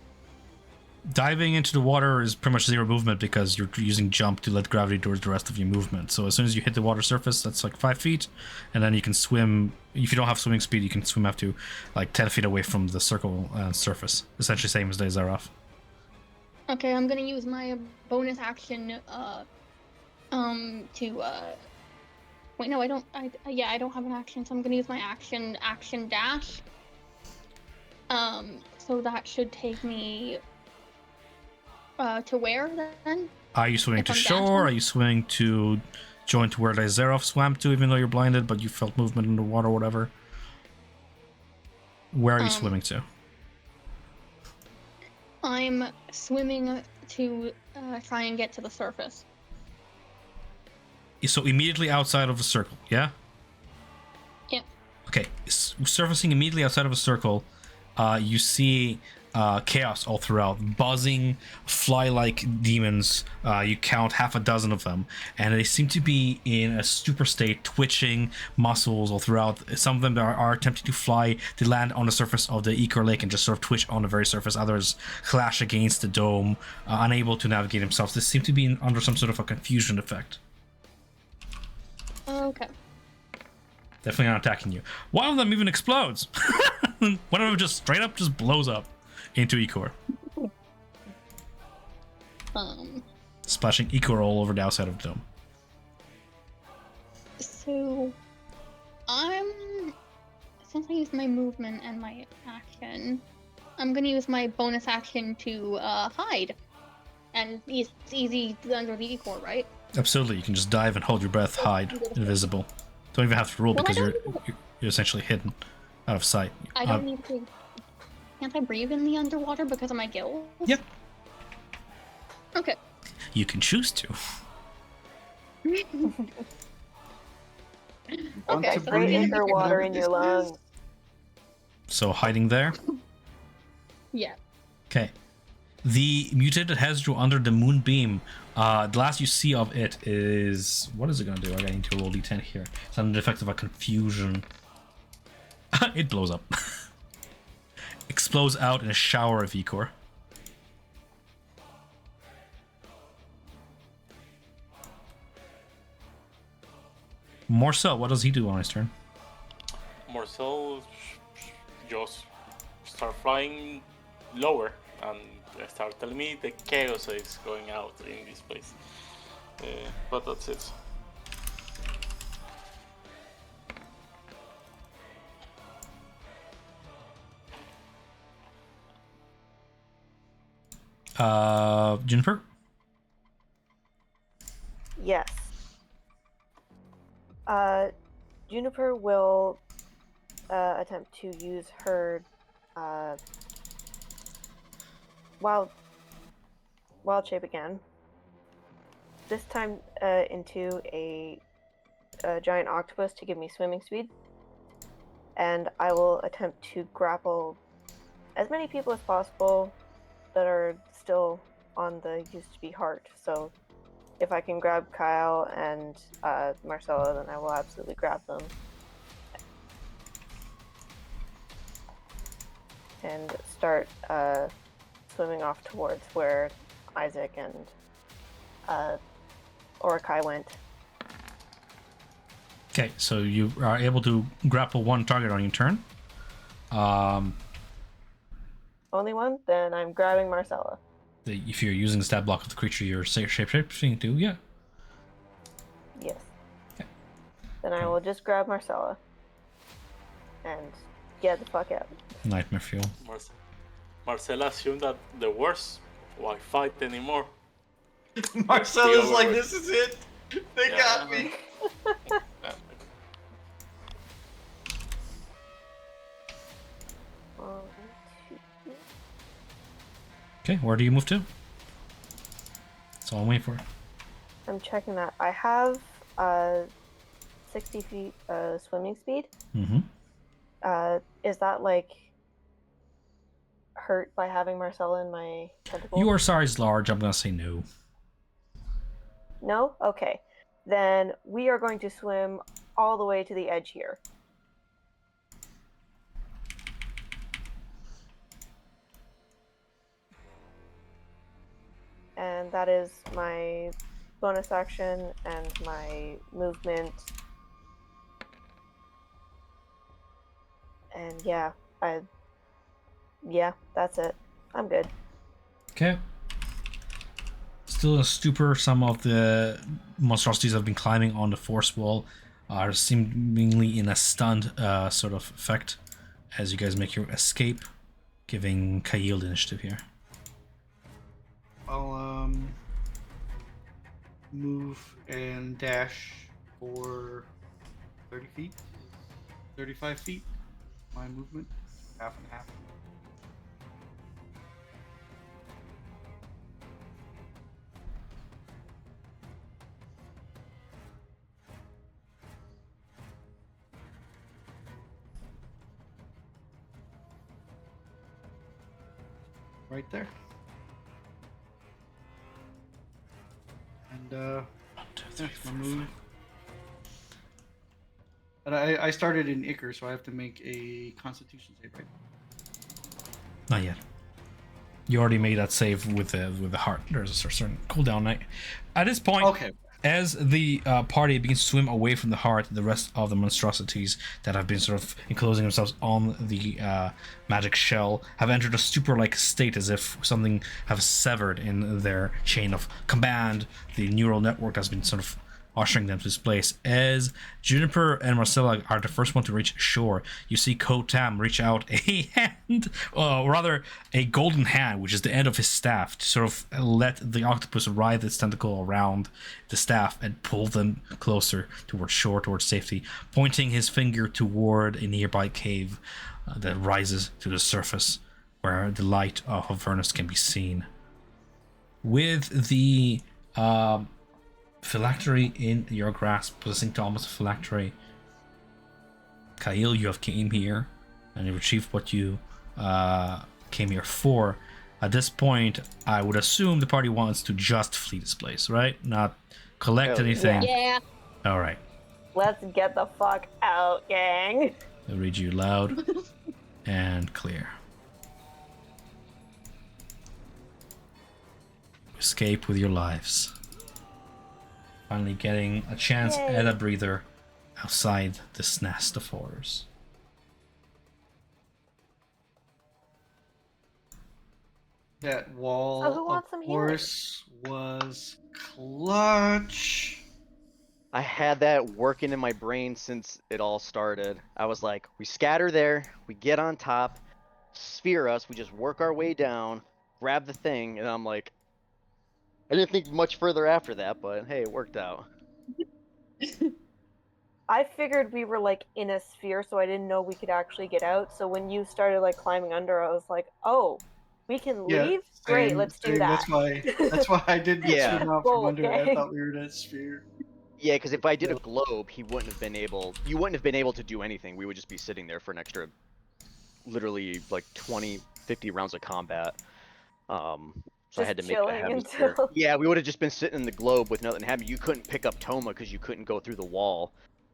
Diving into the water is pretty much zero movement because you're using jump to let gravity towards the rest of your movement. So as soon as you hit the water surface, that's like 5 feet, and then you can swim. If you don't have swimming speed, you can swim up to like 10 feet away from the circle surface. Essentially same as Zeraf. Okay, I'm gonna use my bonus action to wait, no, I don't. I don't have an action, so I'm gonna use my action dash. So that should take me to where then? Are you swimming If to I'm shore? dashing? Are you swimming to join to where Zeraf swam to, even though you're blinded, but you felt movement in the water or whatever? Where are you swimming to? I'm swimming to try and get to the surface. So immediately outside of the circle, yeah? surfacing immediately outside of a circle, you see chaos all throughout, buzzing fly-like demons. You count half a dozen of them, and they seem to be in a stupor state, twitching muscles all throughout. Some of them are attempting to fly to land on the surface of the Ecor Lake and just sort of twitch on the very surface. Others clash against the dome, unable to navigate themselves. They seem to be under some sort of a confusion effect. Okay. Definitely not attacking you. One of them even explodes. One of them just straight up just blows up into Ecor. Splashing Ecor all over the outside of the dome. So, since I used my movement and my action, I'm gonna use my bonus action to hide. And it's easy under the Ecor, right? Absolutely, you can just dive and hold your breath, hide, invisible. Don't even have to roll Well, because I you're don't essentially hidden, out of sight. I don't need to. Can't I breathe in the underwater because of my gills? Yep. Okay. You can choose to. Want Okay, to so Great breathe underwater whatever in your this is? lungs. So hiding there. Yeah. Okay. The mutated has you under the moonbeam. The last you see of it is... What is it going to do? I need to roll d10 here. It's under the effect of a confusion. It blows up. Explodes out in a shower of Ecor. Morcel, what does he do on his turn? Marcel just start flying lower and start telling me the chaos is going out in this place. But that's it. Juniper? Yes. Juniper will attempt to use her wild shape again. This time into a giant octopus to give me swimming speed. And I will attempt to grapple as many people as possible that are still on the used to be heart. So if I can grab Kyle and Marcella, then I will absolutely grab them. And start swimming off towards where Isaac and Orakai went. Okay, so you are able to grapple one target on your turn. Only one? Then I'm grabbing Marcella. If you're using the stat block of the creature you're shape-shifting to, yeah. Yes. Okay. Then I will just grab Marcella. And get the fuck out. Nightmare fuel. Marcella assumed that the worst. Why fight anymore? Marcella's like, this is it. They got me. One, two. Okay, where do you move to? That's all I'm waiting for. I'm checking that. I have 60 feet swimming speed. Mm-hmm. Is that like hurt by having Marcella in my tentacle? Your size large, I'm gonna say no. No? Okay. Then we are going to swim all the way to the edge here. And that is my bonus action and my movement. And yeah, that's it. I'm good. Okay. Still in a stupor, some of the monstrosities that have been climbing on the force wall are seemingly in a stunned sort of effect as you guys make your escape, giving Kyle the initiative here. I'll move and dash for 30 feet, 35 feet. My movement, half and half. right there. And 1, 2, 3, that's my 4, move. 5. But I started in Icar, so I have to make a Constitution save, right? Not yet. You already made that save with the heart. There's a certain cooldown. At this point, Okay. as the party begins to swim away from the heart, the rest of the monstrosities that have been sort of enclosing themselves on the magic shell have entered a stupor-like state, as if something have severed in their chain of command. The neural network has been sort of ushering them to this place. As Juniper and Marcella are the first one to reach shore, you see Kotam reach out a hand, or rather a golden hand, which is the end of his staff, to sort of let the octopus writhe its tentacle around the staff and pull them closer towards shore, towards safety, pointing his finger toward a nearby cave that rises to the surface, where the light of Avernus can be seen. With the phylactery in your grasp, possessing Thomas' phylactery, Kyle, you have came here and you retrieved what you came here for. At this point, I would assume the party wants to just flee this place, right? Not collect anything. Yeah. All right. Let's get the fuck out, gang. I'll read you loud and clear. Escape with your lives. Finally getting a chance Yay. at a breather outside this nest of horrors. That wall, So who of wants some healing? course, was clutch. I had that working in my brain since it all started. I was like, we scatter there, we get on top, sphere us, we just work our way down, grab the thing, and I'm like, I didn't think much further after that, but hey, it worked out. I figured we were like in a sphere, so I didn't know we could actually get out. So when you started like climbing under, I was like, "Oh, we can Yeah, leave? Great, same, let's do same. that." That's why I didn't Yeah. swim out Whoa, from under it. I gang. thought we were in a sphere. Yeah, because if I did a Yep. globe, you wouldn't have been able to do anything. We would just be sitting there for an extra, literally like 20, 50 rounds of combat. So I had to Just make it a chilling hemisphere. until- Yeah, we would have just been sitting in the globe with nothing happening. You couldn't pick up Toma because you couldn't go through the wall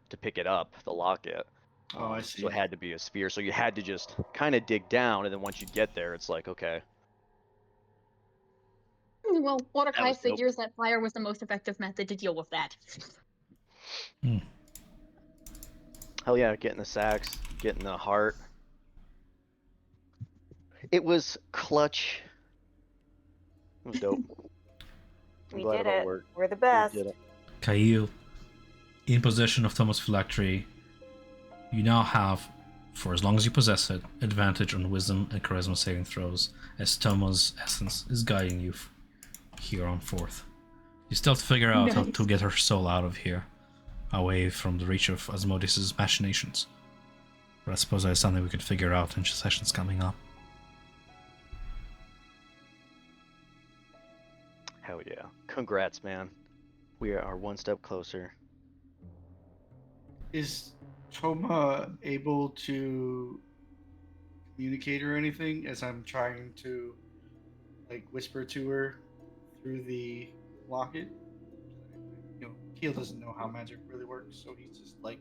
to pick it up, the locket. Oh, I see. So it had to be a sphere. So you had to just kind of dig down, and then once you get there, it's like, okay. Well, That Mordecai was dope. figures that fire was the most effective method to deal with that. Hell yeah, getting the sacks, getting the heart. It was clutch. It was dope. I'm We glad did it all it. worked. We're the We best. did it. Kyle, in possession of Thomas' phylactery, you now have, for as long as you possess it, advantage on wisdom and charisma saving throws, as Thomas' essence is guiding you here on forth. You still have to figure out how Nice. to get her soul out of here, away from the reach of Asmodeus' machinations. But I suppose that is something we could figure out in sessions coming up. Hell yeah. Congrats, man. We are one step closer. Is Toma able to communicate or anything as I'm trying to like whisper to her through the locket? You know, Keel doesn't know how magic really works, so he's just like,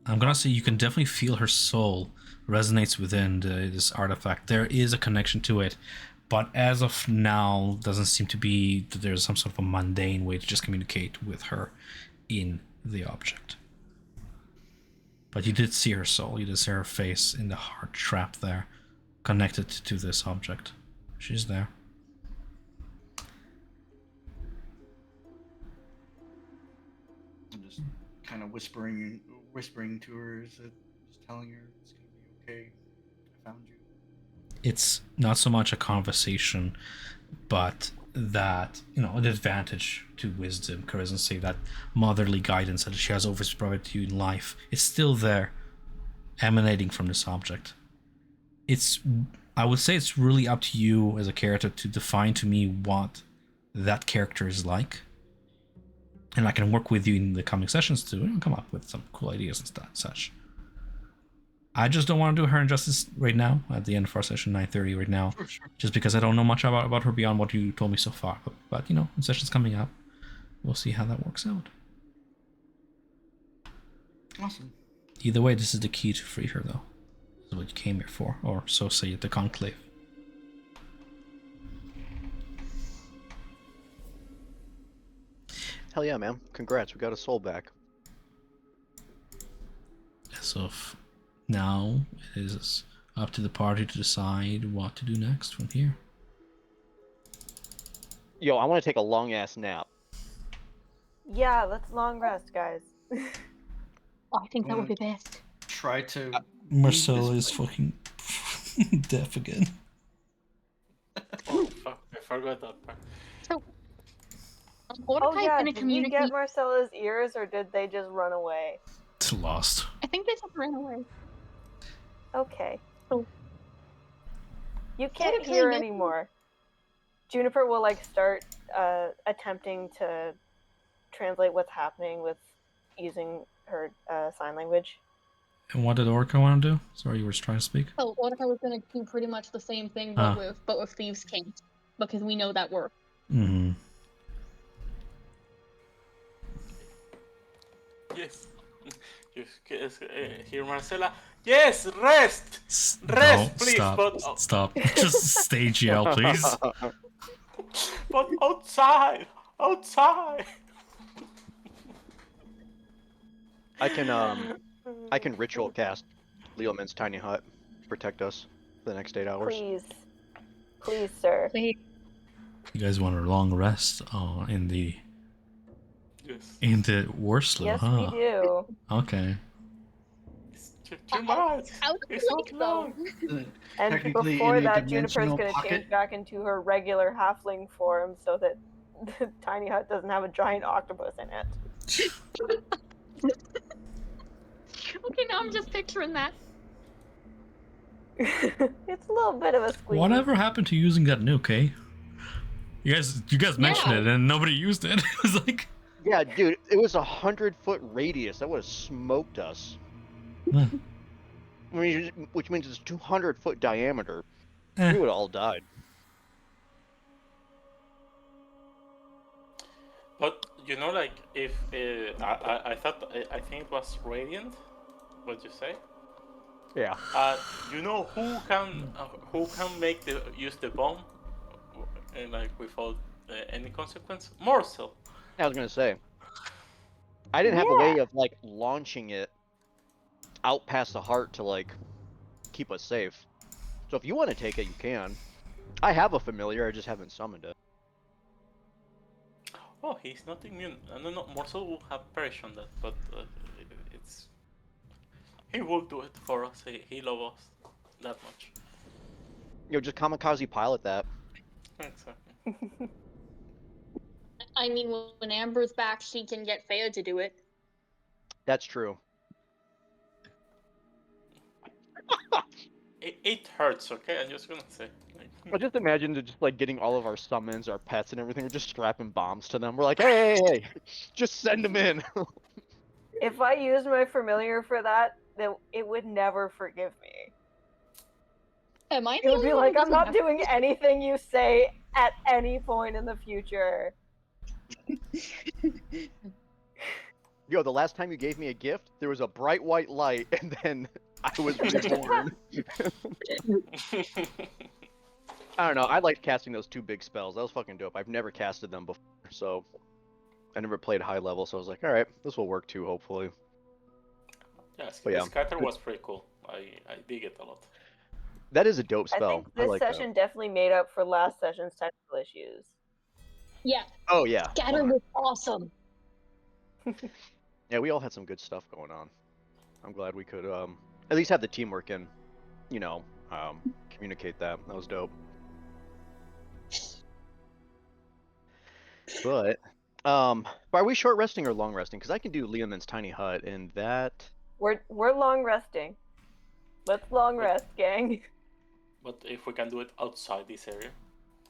I'm gonna say you can definitely feel her soul resonates within this artifact. There is a connection to it, but as of now, doesn't seem to be that there's some sort of a mundane way to just communicate with her in the object. But you did see her soul. You did see her face in the heart trap there, connected to this object. She's there. I'm just kind of whispering to her, just telling her it's gonna be okay. I found you. It's not so much a conversation, but that, an advantage to wisdom, charisma, say that motherly guidance that she has always provided to you in life is still there, emanating from this object. I would say it's really up to you as a character to define to me what that character is like. And I can work with you in the coming sessions to come up with some cool ideas and such. I just don't want to do her injustice right now at the end of our session 9:30 right now, Sure. just because I don't know much about her beyond what you told me so far. But you know, in sessions coming up, we'll see how that works out. Awesome. Either way, this is the key to free her, though. This is what you came here for, or so say the Conclave. Hell yeah, man. Congrats, we got a soul back. As of now, it is up to the party to decide what to do next from here. Yo, I want to take a long ass nap. Yeah, let's long rest, guys. Oh, I think that would be best. Try to. Marcella move is this way. fucking deaf again. Oh, fuck, I forgot that part. So, Oh Mordecai's yeah, gonna did we communicate. get Marcella's ears or did they just run away? It's lost. I think they just ran away. Okay. Oh. You can't Mordecai hear mentioned- anymore. Juniper will like start attempting to translate what's happening with using her sign language. And what did Orca want to do? Sorry, you were trying to speak. Oh, Mordecai was gonna do pretty much the same thing, but with Thieves' King, because we know that works. Mm-hmm. Yes. Yes, here, Marcella. Yes, rest! Rest, please, stop, but- stop. Just stage yell, please. But outside! Outside! I can ritual cast Leoman's tiny hut, protect us for the next 8 hours. Please. Please, sir. Please. You guys want a long rest in the Yes. Worslow, Yes, huh? we do. Okay. It's too much. Out of It's so place, though. long. And Technically before in a that, Juniper's dimensional gonna pocket. change back into her regular halfling form so that the tiny hut doesn't have a giant octopus in it. Okay, now I'm just picturing that. It's a little bit of a squeeze. Whatever happened to using that nuke, eh? You guys mentioned Yeah. it and nobody used it. It was like, Yeah, dude, it was 100-foot radius. That would have smoked us. eh. Which means it's 200-foot diameter. Eh. We would have all died. But you know, like if I thought I think it was radiant. What you say? Yeah. You know who can use the bomb, like without any consequence? Morsel. I was gonna say. I didn't have a way of like launching it out past the heart to like keep us safe. So if you want to take it, you can. I have a familiar. I just haven't summoned it. Oh, he's not immune. No, no, Morsel will have perished on that, but it's he will do it for us. He loves us that much. Just kamikaze pilot that. Exactly. I mean, when Amber's back, she can get Fea to do it. That's true. It hurts. Okay, I'm just gonna say. But just imagine just like getting all of our summons, our pets, and everything. We're just strapping bombs to them. We're like, hey, just send them in. If I used my familiar for that, then it would never forgive me. Am I It the would only be one like, who I'm doesn't not have- doing anything you say at any point in the future. Yo, the last time you gave me a gift, there was a bright white light, and then I was reborn. I don't know. I liked casting those 2 big spells. That was fucking dope. I've never casted them before, so I never played high level. So I was like, all right, this will work too, hopefully. Yes, But yeah. the scatter was pretty cool. I dig it a lot. That is a dope I spell. think this like session definitely made up for last session's technical issues. Yeah, that. Oh yeah. Scatter was awesome. Yeah, we all had some good stuff going on. I'm glad we could at least have the teamwork and communicate that. That was dope. But are we short resting or long resting? Because I can do Leoman's tiny hut, and that. We're long resting. Let's long rest, gang. But if we can do it outside this area,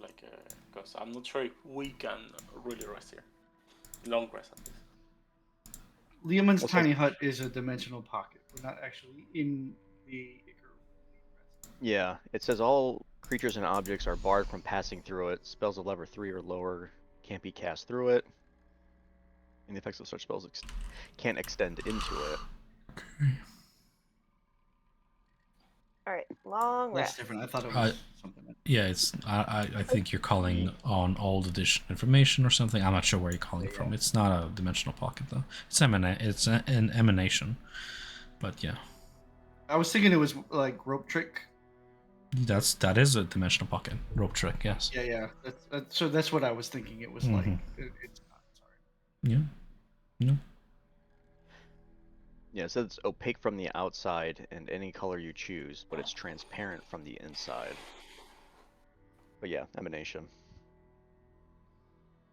like, because I'm not sure if we can really rest here. Long rest at least. Leoman's Also- tiny hut is a dimensional pocket. We're not actually in be. Yeah, it says all creatures and objects are barred from passing through it. Spells of level 3 or lower can't be cast through it. And the effects of such spells can't extend into it. All right, long That's rest. different. I thought it was something. Yeah, it's. I think you're calling on old edition information or something. I'm not sure where you're calling from. It's not a dimensional pocket though. It's an emanation. But yeah, I was thinking it was like rope trick. that is a dimensional pocket rope trick. Yes. Yeah. So that's what I was thinking. It was like. It's not. Sorry. Yeah. No. Yeah, it says it's opaque from the outside and any color you choose, but it's transparent from the inside. But yeah, emanation.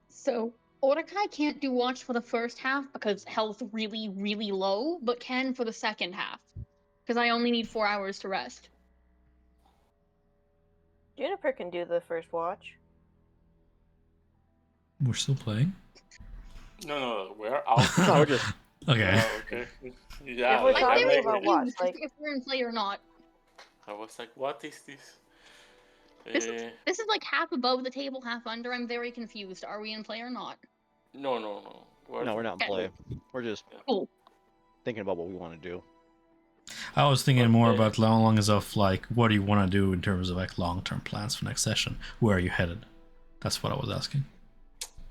So Mordecai can't do watch for the first half because health really, really low, but can for the second half. Because I only need 4 hours to rest. Juniper can do the first watch. We're still playing. No, we're out. No, we're just Okay. Oh, okay. Yeah, If we're like, talking I'm about like, watch, like if we're in play or not. I was like, what is this? This is like half above the table, half under. I'm very confused. Are we in play or not? No. no, we're not in play. We're just Cool. thinking about what we want to do. I was thinking more Okay. about long as of like, what do you want to do in terms of like long-term plans for next session? Where are you headed? That's what I was asking.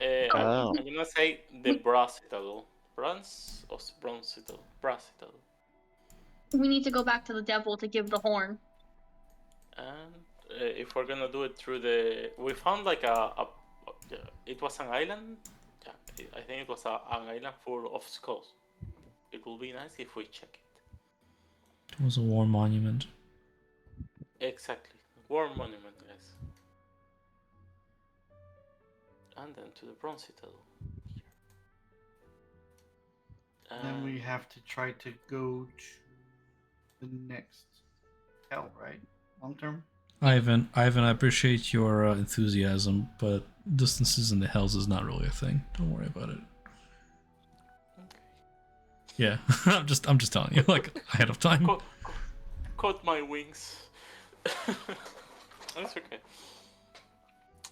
Oh. I'm gonna say the brass citadel. Bronze or bronze citadel? Brass citadel. We need to go back to the devil to give the horn. And if we're gonna do it through the, we found like it was an island. Yeah, I think it was an island full of skulls. It will be nice if we check it. It was a war monument. Exactly, war monument, guys. And then to the bronze citadel. Then we have to try to go to the next hell, right? Long term. Ivan, I appreciate your enthusiasm, but distances in the hells is not really a thing. Don't worry about it. Okay. Yeah, I'm just telling you, like ahead of time. Caught my wings. That's okay.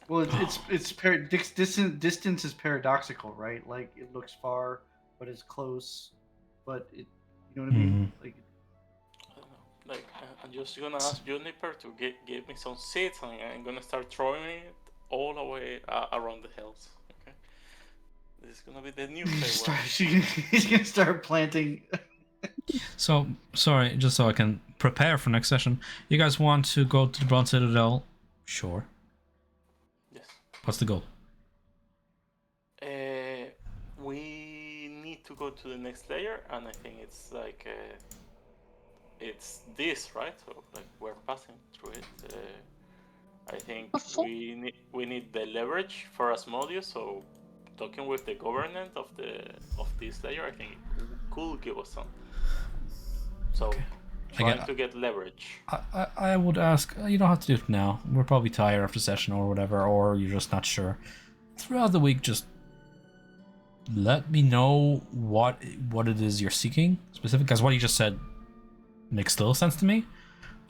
Well, distance is paradoxical, right? Like it looks far, but it's close, but it, you know what I mean? Like I don't know. Like I'm just gonna ask Juniper to give me some seeds, and I'm gonna start throwing it all the way around the hills. Okay. This is gonna be the new play. he's gonna start planting. So sorry, just so I can prepare for next session. You guys want to go to the Bronze Citadel? Sure. Yes. What's the goal? We need to go to the next layer, and I think it's like it's this, right? So like we're passing through it. I think we need the leverage for Asmodeus. So talking with the government of this layer, I think it could give us some. So trying to get leverage. I would ask, you don't have to do it now. We're probably tired after session or whatever, or you're just not sure. Throughout the week, just let me know what it is you're seeking specific, because what you just said makes little sense to me.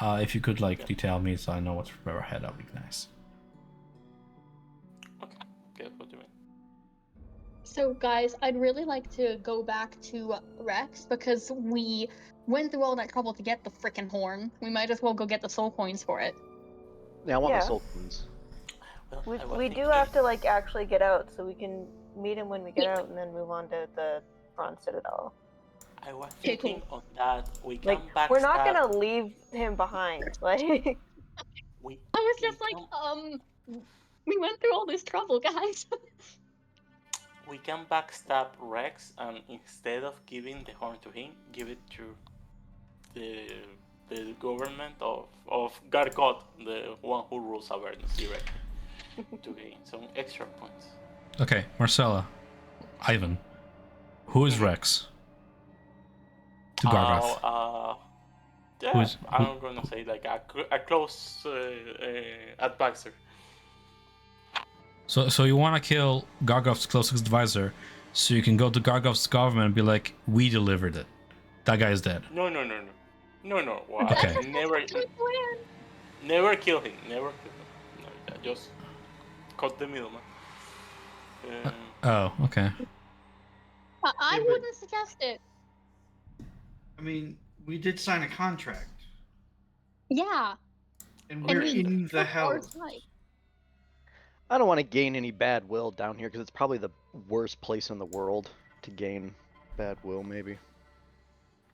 If you could like detail me so I know what to prepare ahead, that would be nice. Okay, get what you mean. So guys, I'd really like to go back to Rex because we went through all that trouble to get the frickin' horn. We might as well go get the soul coins for it. Yeah, I want the Yeah. soul coins. Well, I was we do thinking- have to like actually get out, so we can meet him when we get out, and then move on to the Bronze Citadel. I was Okay, thinking on that we can Like backstab. we're not gonna leave him behind. Like We, I was just we like, can- we went through all this trouble, guys. we can backstab Rex, and instead of giving the horn to him, give it to the government of Gargot, the one who rules Avernus directly, to gain some extra points. Okay, Marcella, Ivan, who is Rex? To Gargoth. Yeah, Who is- I'm gonna say like a close advisor. So you want to kill Gargoth's closest advisor, so you can go to Gargoth's government and be like, we delivered it. That guy is dead. No. No. Well, Okay. Never, That's my plan. never kill him. Never kill him. No, just cut the middleman. Oh, okay. I Yeah, but- wouldn't suggest it. I mean, we did sign a contract, Yeah, and And we're we in the took our house. time. I don't want to gain any bad will down here because it's probably the worst place in the world to gain bad will, maybe,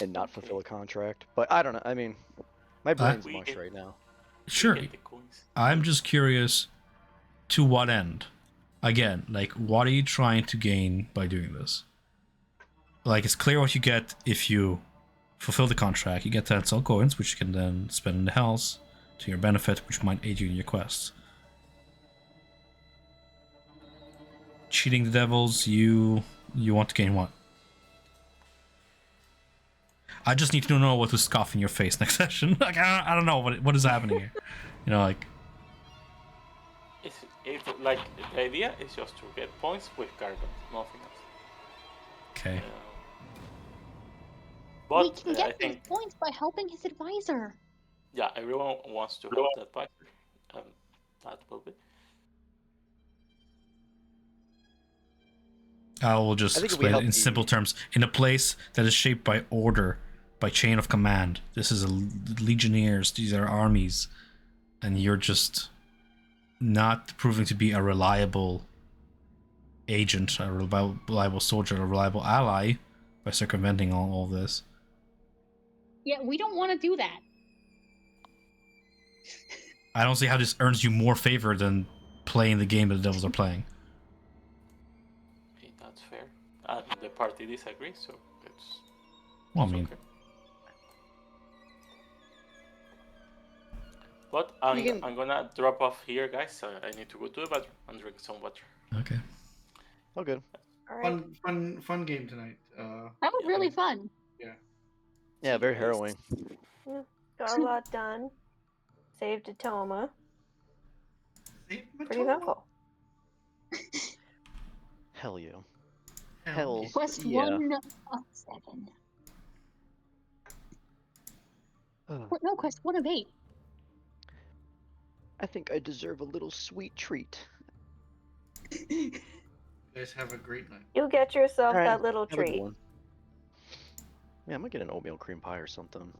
and not fulfill a contract. But I don't know. I mean, my brain's We mush get- right now. Sure. Get the coins. I'm just curious, to what end? Again, like, what are you trying to gain by doing this? Like, it's clear what you get if you fulfill the contract. You get 10 soul coins, which you can then spend in the house to your benefit, which might aid you in your quests. Cheating the devils, you want to gain what? I just need to know what to scoff in your face next session. Like, I don't know what is happening here. You know, like, It's like the idea is just to get points with Gargant, nothing else. okay. But We can I get these think points by helping his advisor. yeah, everyone wants to help that fighter. That will be. I will just I think if we explain it help in the- simple terms. In a place that is shaped by order, by chain of command, this is legionnaires, these are armies, and you're just not proving to be a reliable agent, a reliable soldier, a reliable ally by circumventing all this. Yeah, we don't want to do that. I don't see how this earns you more favor than playing the game that the devils are playing. Okay, that's fair. The party disagrees, so it's. Well, I it's mean, okay. But I'm, You can- I'm gonna drop off here, guys. I need to go to the bathroom and drink some water. okay. Oh, good. All right. Fun game tonight. That was Yeah. really fun. Yeah, very Jeez. harrowing. Got a lot done. Saved a Toma. Save Pretty Matoma? eventful. Hell yeah. Hell Hell yeah. Quest yeah. 1 of 7. Ugh. No, quest 1 of 8. I think I deserve a little sweet treat. You guys have a great night. You get yourself All right, that little have a good treat. one. Yeah, I might get an oatmeal cream pie or something.